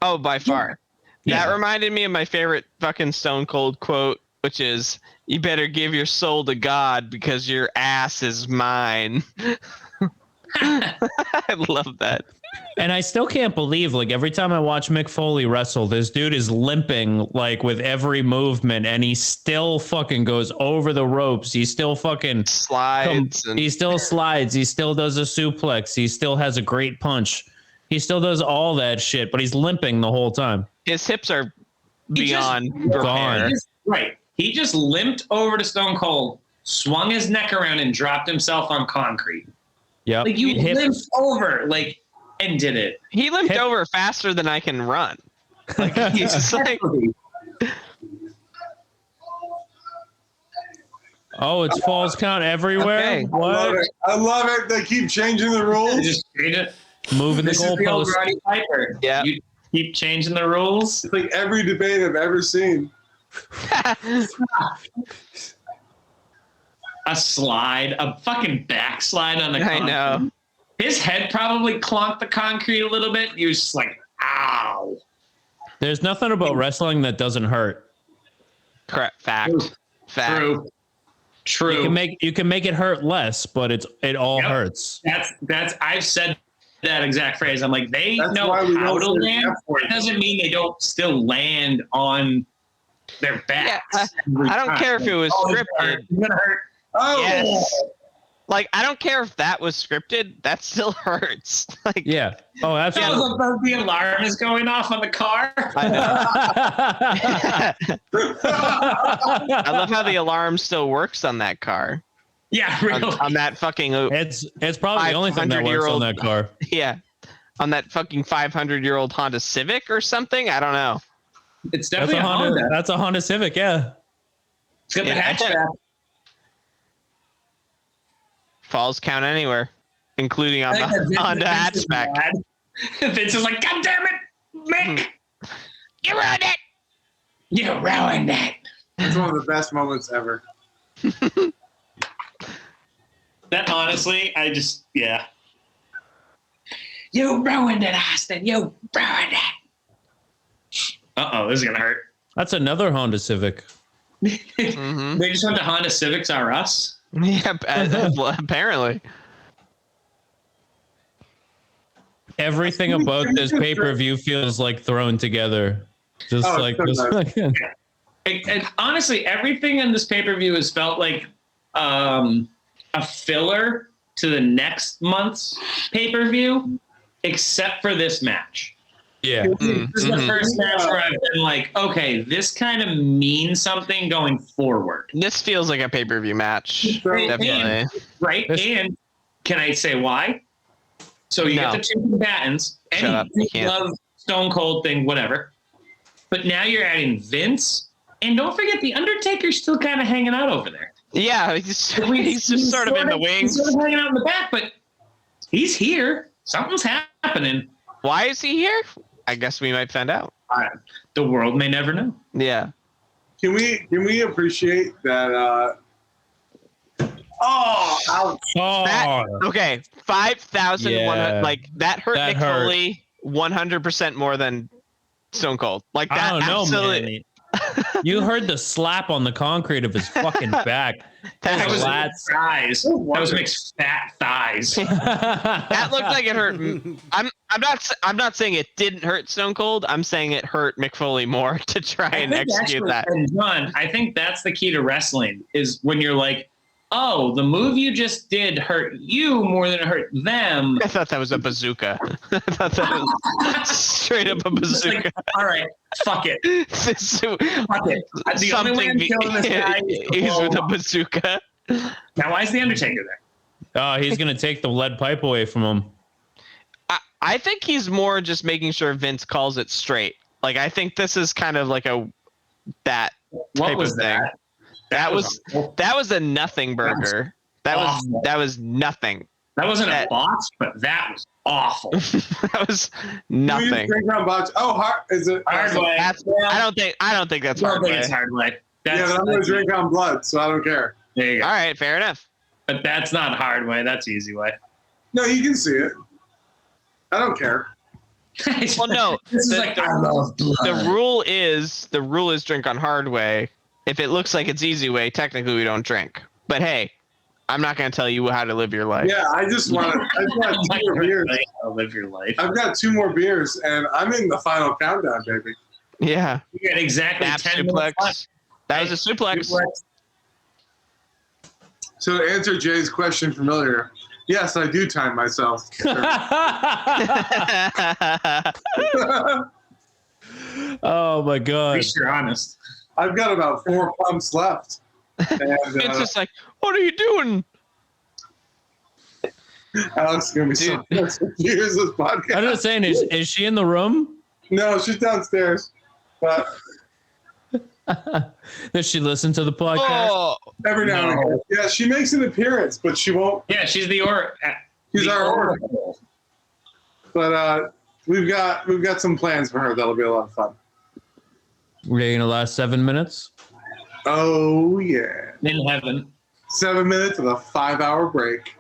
Oh, by far. Yeah. That reminded me of my favorite fucking Stone Cold quote, which is, "You better give your soul to God because your ass is mine." I love that. And I still can't believe, like, every time I watch Mick Foley wrestle, this dude is limping, like, with every movement, and he still fucking goes over the ropes. He still fucking Slides. he still slides. He still does a suplex. He still has a great punch. He still does all that shit, but he's limping the whole time. His hips are He just- beyond Gone. repair. Right. He just limped over to Stone Cold, swung his neck around, and dropped himself on concrete. Yep. Like, you Hip- limped over, like, and did it. He limped Hip- over faster than I can run. Like, he's just like, Oh, it's falls count everywhere. Okay. What? I love it. They keep changing the rules. Just change it. Moving the This is the old goalpost. Roddy Piper. Yeah. You keep changing the rules. It's like every debate I've ever seen. A slide, a fucking backslide on the I concrete. know. His head probably clonked the concrete a little bit. He was just like, ow. There's nothing about wrestling that doesn't hurt. Correct. Fact. Fact. True. True. You can make it hurt less, but it all Yep. hurts. That's I've said that exact phrase. I'm like, they That's know why we how don't to say land. F word. It doesn't mean they don't still land on their backs. I don't care if it was scripted. It's gonna hurt. Oh, Yes. Like, I don't care if that was scripted. That still hurts. Like, Yeah. Oh, absolutely. So the alarm is going off on the car. I love how the alarm still works on that car. Yeah, On, really. on that fucking it's probably the only thing that works on that car. yeah, on that fucking 500-year-old Honda Civic or something. I don't know. It's That's definitely a a Honda. That's a Honda Civic. Yeah. It's got the Yeah. hatchback. Falls count anywhere, including on I think the that Honda Vince is hatchback. mad. Vince is like, God damn it, Mick! You ruined it. You ruined it. it's one of the best moments ever. That honestly, yeah. You ruined it, Austin. You ruined it. Uh-oh, this is gonna hurt. That's another Honda Civic. Mhm. They just went to Honda Civics R Us. Yeah, apparently. Everything about this pay-per-view feels like thrown together. Just Oh, like it's so this. And honestly, everything in this pay-per-view has felt like a filler to the next month's pay-per-view, except for this match. Yeah. This is the first match where I've been like, okay, this kind of means something going forward. This feels like a pay-per-view match. Right. Definitely. Right? This- And can I say why? So you No. get the two combatants, Shut up, you any can't. love Stone Cold thing, whatever. But now you're adding Vince, and don't forget the Undertaker's still kind of hanging out over there. Yeah, he's just sort of in the wings. He's sort of hanging out in the back, but he's here. Something's happening. Why is he here? I guess we might find out. The world may never know. Yeah. Can we appreciate that? Ouch. Oh, Okay, 5,000. Yeah. Like that hurt That Mick hurt. Foley 100% more than Stone Cold. Like that. I don't know, absolutely. man. You heard the slap on the concrete of his fucking back. That was Lats. Mick's thighs. That was Mick's fat thighs. That looked like it hurt. I'm not saying it didn't hurt Stone Cold. I'm saying it hurt Mick Foley more to try and execute that. And John, I think that's the key to wrestling is when you're like, oh, the move you just did hurt you more than it hurt them. I thought that was a bazooka. I thought that was straight up a bazooka. Like, all right, fuck it. Fuck it. The only way I'm killing this guy is with a bazooka. Now, why is the Undertaker there? Oh, he's gonna take the lead pipe away from him. I think he's more just making sure Vince calls it straight. Like, I think this is kind of like that type of thing. That was a nothing burger. That was nothing. That wasn't a botch, but that was awful. That was nothing. Oh, is it hard way? I don't think that's hard way. It's hard way. But I'm gonna drink on blood, so I don't care. There you go. All right, fair enough. But that's not hard way. That's easy way. No, you can see it. I don't care. Well, no. This is like I love blood. The rule is drink on hard way. If it looks like it's easy way, technically we don't drink. But hey, I'm not going to tell you how to live your life. Yeah, I just want to. I've got 2 more beers. Live your life. I've got 2 more beers, and I'm in the final countdown, baby. Yeah. You got exactly 10 minutes left. That was a suplex. So to answer Jay's question from earlier, yes, I do time myself. Oh my god! At least you're honest. I've got about 4 pumps left. And, it's just like, what are you doing? Alex is gonna be so pissed when she hears this podcast. I'm just saying, is she in the room? No, she's downstairs. But Does she listen to the podcast? Oh, every now and again, yeah, she makes an appearance, but she won't. Yeah, she's She's our oracle. But we've got some plans for her that'll be a lot of fun. We're gonna last 7 minutes. Oh yeah, in heaven. 7 minutes of a 5-hour break.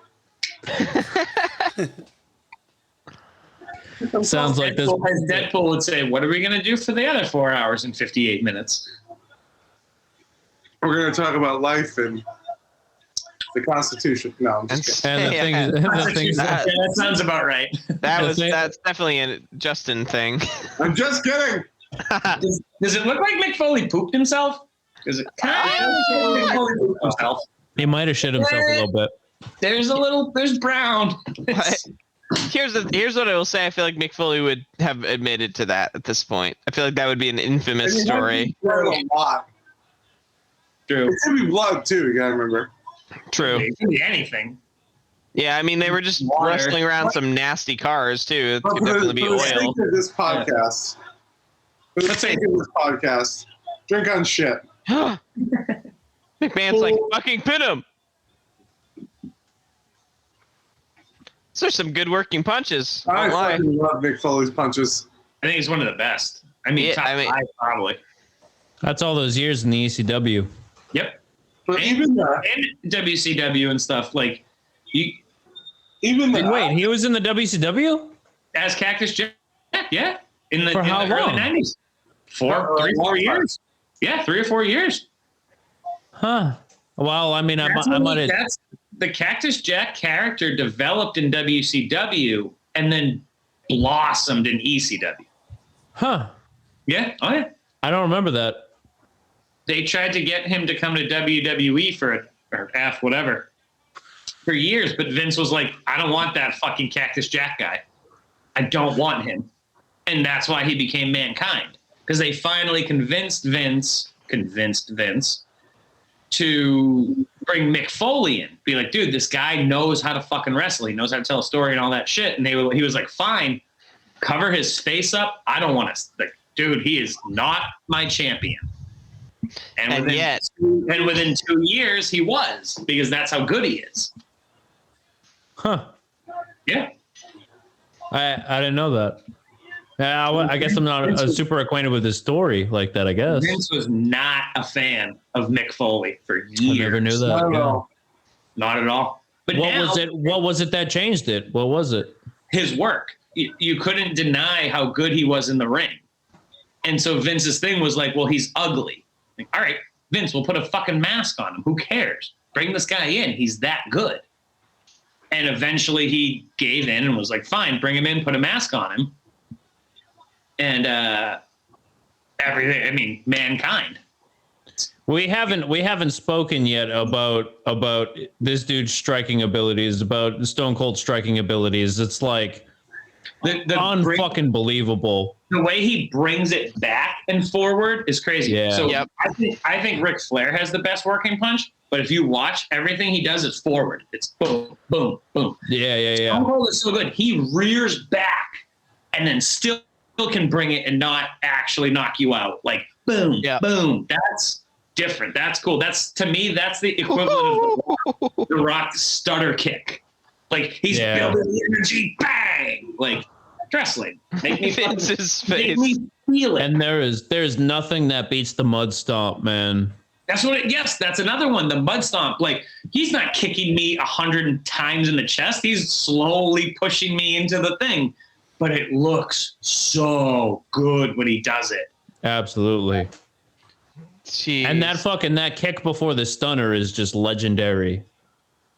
Sounds like this. As Deadpool would say, what are we going to do for the other 4 hours and 58 minutes? We're going to talk about life and the Constitution. No, I'm just kidding. And the things that sounds about right. That's definitely a Justin thing. I'm just kidding. Does it look like Mick Foley pooped himself? Is it Mick Foley pooped himself? He might have shit himself a little bit. There's brown. Here's what I will say. I feel like Mick Foley would have admitted to that at this point. I feel like that would be an infamous story. A lot. True. It could be blood too. You gotta remember. True. It could be anything. Yeah, I mean they were just wrestling around some nasty cars too. It could definitely be for the sake oil. of this podcast. For the sake of this podcast, drink on shit. McMahon's like, fucking pin him. So there's some good working punches. I fucking love Mick Foley's punches. I think he's one of the best. I mean, top 5 probably. That's all those years in the ECW. Yep. But and WCW and stuff like you. Wait, he was in the WCW as Cactus Jack. Yeah, in the how early long? 90s. 4 years. Yeah, 3 or 4 years. Huh. Well, I mean, I might have. That's the Cactus Jack character developed in WCW and then blossomed in ECW. Huh. Yeah. Oh yeah. I don't remember that. They tried to get him to come to WWE for years, but Vince was like, I don't want that fucking Cactus Jack guy. I don't want him. And that's why he became Mankind. Because they finally convinced Vince to bring Mick Foley in. Be like, dude, this guy knows how to fucking wrestle. He knows how to tell a story and all that shit. And he was like, fine, cover his face up. I don't want to, like, dude, he is not my champion. And within 2 years, he was, because that's how good he is. Huh. Yeah. I didn't know that. I guess I'm not super acquainted with his story like that, I guess. Vince was not a fan of Mick Foley for years. I never knew that. Not at all. Not at all. But what was it that changed it? What was it? His work. You couldn't deny how good he was in the ring. And so Vince's thing was like, well, he's ugly. Like, all right, Vince, we'll put a fucking mask on him. Who cares? Bring this guy in. He's that good. And eventually he gave in and was like, fine, bring him in, put a mask on him. And everything, I mean, mankind. We haven't spoken yet about this dude's striking abilities, about Stone Cold striking abilities. It's like unfucking believable. The way he brings it back and forward is crazy. Yeah. So Yep. I think Ric Flair has the best working punch, but if you watch, everything he does is forward. It's boom, boom, boom. Yeah. Stone Cold is so good. He rears back and then still can bring it and not actually knock you out. Like boom, boom. That's different. That's cool. That's, to me, that's the equivalent of the Rock stutter kick. Like he's building the energy, bang! Like wrestling. Make me Vince's make face. me feel it. And there's nothing that beats the mud stomp, man. That's what yes, that's another one. The mud stomp. Like he's not kicking me 100 times in the chest. He's slowly pushing me into the thing. But it looks so good when he does it. Absolutely. Jeez. And that kick before the stunner is just legendary.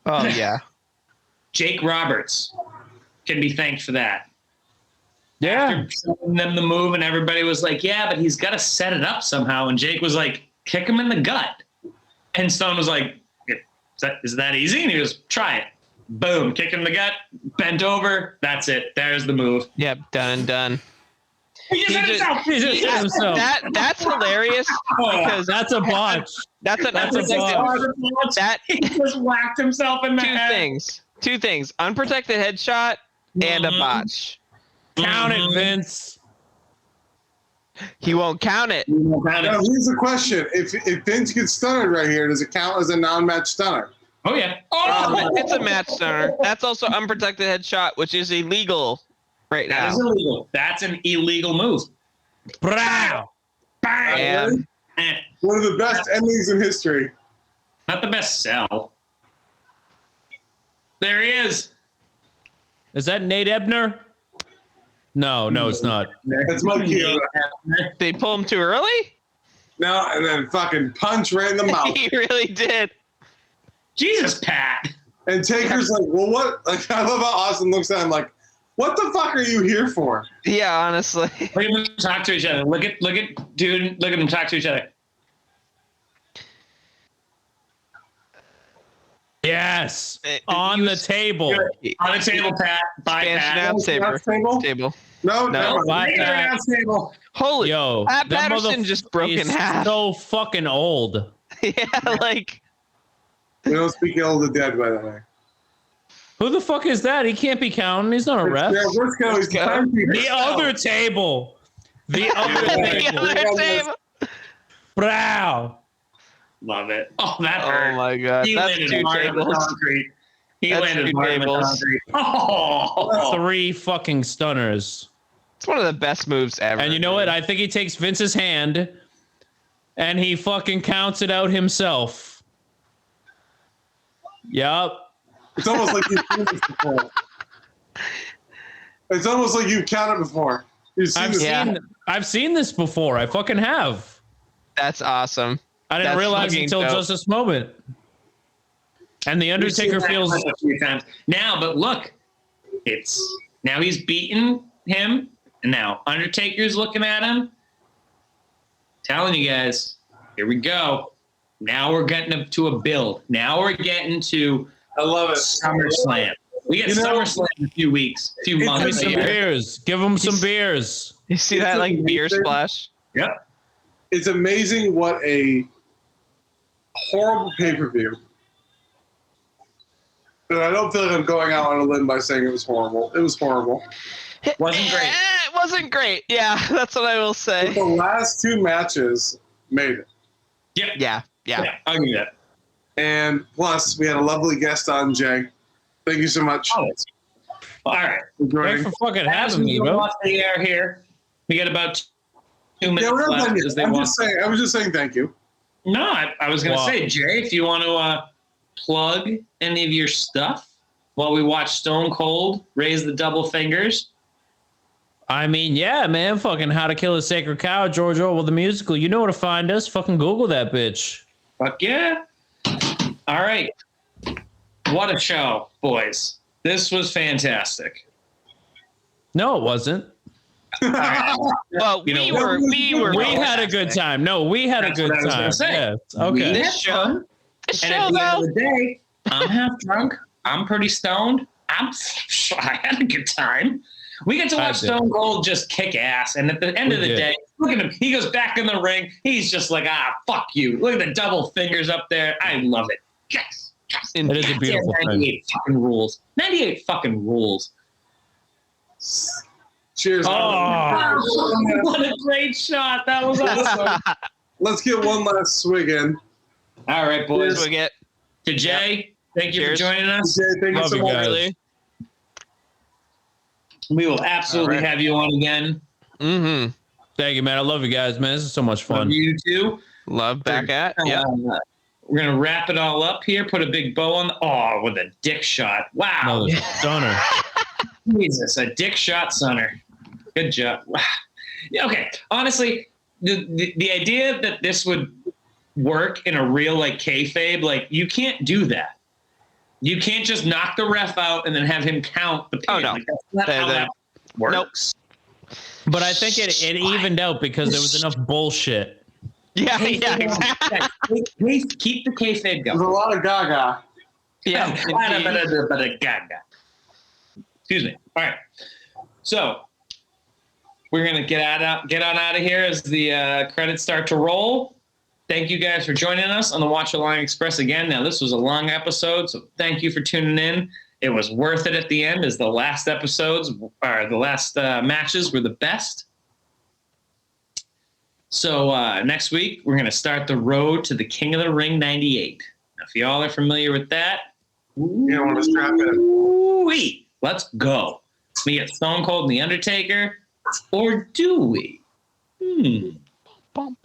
Oh yeah. Jake Roberts can be thanked for that. Yeah. After showing them the move, and everybody was like, yeah, but he's got to set it up somehow. And Jake was like, kick him in the gut. And Stone was like, is that easy? And he goes, try it. Boom, kick him in the gut, bent over. That's it. There's the move. Yep, done and done. He just hit himself. That's hilarious because That's a botch. that's a That's a botch. that He just whacked himself in the head. two things: unprotected headshot and a botch. Count it, Vince. He won't count it. Now, here's the question: If Vince gets stunned right here, does it count as a non-match stunner? Oh yeah. It's a match stunner. That's also unprotected headshot, which is illegal right That now. is illegal. That's an illegal move. Brow. Bang. Yeah. Eh, One of the best endings in history. not the best sell. There he is. Is that Nate Ebner? No, it's not. That's Mike Kyoto. They pull him too early. No, and then fucking punch right in the mouth. He really did. Jesus, Pat. And Taker's like, well, what? Like, I love how Austin looks at him like, what the fuck are you here for? Yeah, honestly. Look at them talk to each other. Look at them talk to each other. Yes. On the table. On the table, Pat. Bye, Expansion Pat. out, Saber. Table? Table. No, No. never. Bye, Later Pat. on table. Holy. Yo, Pat that Patterson just broke in is half. so fucking old. Yeah, like. We don't speak ill of the dead, by the way. Who the fuck is that? He can't be counting. He's not a ref. Yeah, let's go. He's go. The other table. The other The table. other table. Brow. Love it. Oh, that hurt. Oh my god. He That's landed two hard on the tables. concrete. He That's landed two hard on the tables. concrete. Oh. 3 fucking stunners. It's one of the best moves ever. And you know what? I think he takes Vince's hand and he fucking counts it out himself. Yup. It's almost like you've seen this before. It's almost like you've counted before. You've seen this. I've seen this before. I fucking have. That's awesome. I didn't That's realize fucking until dope. just this moment. And the We've seen Undertaker that feels a few times. Now, but look, now he's beaten him, and now Undertaker's looking at him. Telling you guys, here we go. Now we're getting to a build. Now we're getting to I love it. SummerSlam. We get You know- SummerSlam in a few weeks, a few It's months. some Yeah. beers. Give him some beers. You see It's that like beer amazing. splash? Yep. It's amazing what a horrible pay-per-view. And I don't feel like I'm going out on a limb by saying it was horrible. It was horrible. Wasn't great. It wasn't great. Yeah, that's what I will But say. the last two matches made it. Yep. Yeah. Yeah, I'll give you that. And plus, we had a lovely guest on, Jay. Thank you so much. Oh, all right. for joining. Thanks for fucking As having we me, go bro. off the air here, we got about 2 minutes Yeah, we're not left done yet. as they I walk. was just saying thank you. No, I was going to Wow. say, Jay, if you want to plug any of your stuff while we watch Stone Cold raise the double fingers. I mean, yeah, man. Fucking How to Kill a Sacred Cow, George Orwell the Musical. You know where to find us. Fucking Google that bitch. Fuck yeah. All right. What a show, boys. This was fantastic. No, it wasn't. Well, You know, We had a good time. No, we had That's a good what I was time. gonna say. Yes. We Okay. had This show- fun. This And at show, the end though, of the day, I'm half drunk. I'm pretty stoned. I had a good time. We get to I watch did. Stone Cold just kick ass. And at the end We of the did. day, look at him. He goes back in the ring. He's just like, fuck you. Look at the double fingers up there. I love it. Yes. Yes. It is a beautiful Yeah, thing. 98 fucking rules. 98 fucking rules. Cheers. Oh. What a great shot. That was awesome. Let's get one last swig in. All right, boys. we get To Jay, thank you Cheers. for joining us. Okay, thank you Love so you much. guys. really. We will absolutely All right. have you on again. Mm-hmm. Thank you, man. I love you guys, man. This is so much Love fun. you too. Love back at. Yeah. We're gonna wrap it all up here. Put a big bow on. With a dick shot. Wow, Another stunner. Jesus, a dick shot, Sonner. Good job. Wow. Yeah, okay, honestly, the idea that this would work in a real like kayfabe, like you can't do that. You can't just knock the ref out and then have him count the pin. Oh, no. Like, that's not how that works. But I think it evened out because there was enough bullshit. Yeah. Kayfabe Yeah. on. Exactly. Guys, keep the kayfabe There's a going. lot of gaga. Yeah. Excuse me. All right. So we're gonna get on out of here as the credits start to roll. Thank you guys for joining us on the Watchalong Express again. Now this was a long episode, so thank you for tuning in. It was worth it at the end, as the last episodes or the last matches were the best. So next week we're gonna start the road to the King of the Ring '98. Now, if y'all are familiar with that, You don't want to strap in. ooh-wee, let's go. We get Stone Cold and The Undertaker, or do we? Bum,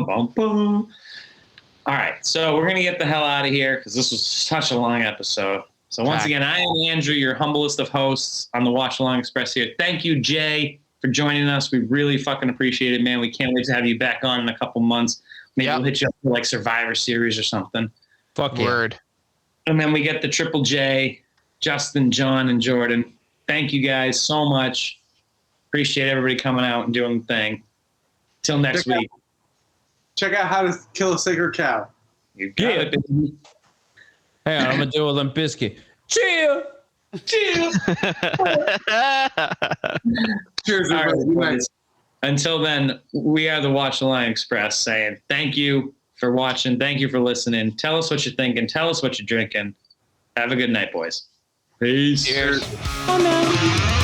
bum, bum. All right, so we're going to get the hell out of here because this was such a long episode. So once again, I am Andrew, your humblest of hosts on the Watchalong Express here. Thank you, Jay, for joining us. We really fucking appreciate it, man. We can't wait to have you back on in a couple months. Maybe we'll hit you up for like Survivor Series or something. Fuck yeah. Word. And then we get the Triple J, Justin, John, and Jordan. Thank you guys so much. Appreciate everybody coming out and doing the thing. Till next week. Check out How to Kill a Sacred Cow. You got it, baby. Hang on, I'm gonna do a Limp Bizkit. Cheer. Cheers. Cheers, All right, everybody. Good night. boys. Until then, we are the Watchalong Express saying thank you for watching. Thank you for listening. Tell us what you're thinking. Tell us what you're drinking. Have a good night, boys. Peace. Cheers. Oh no.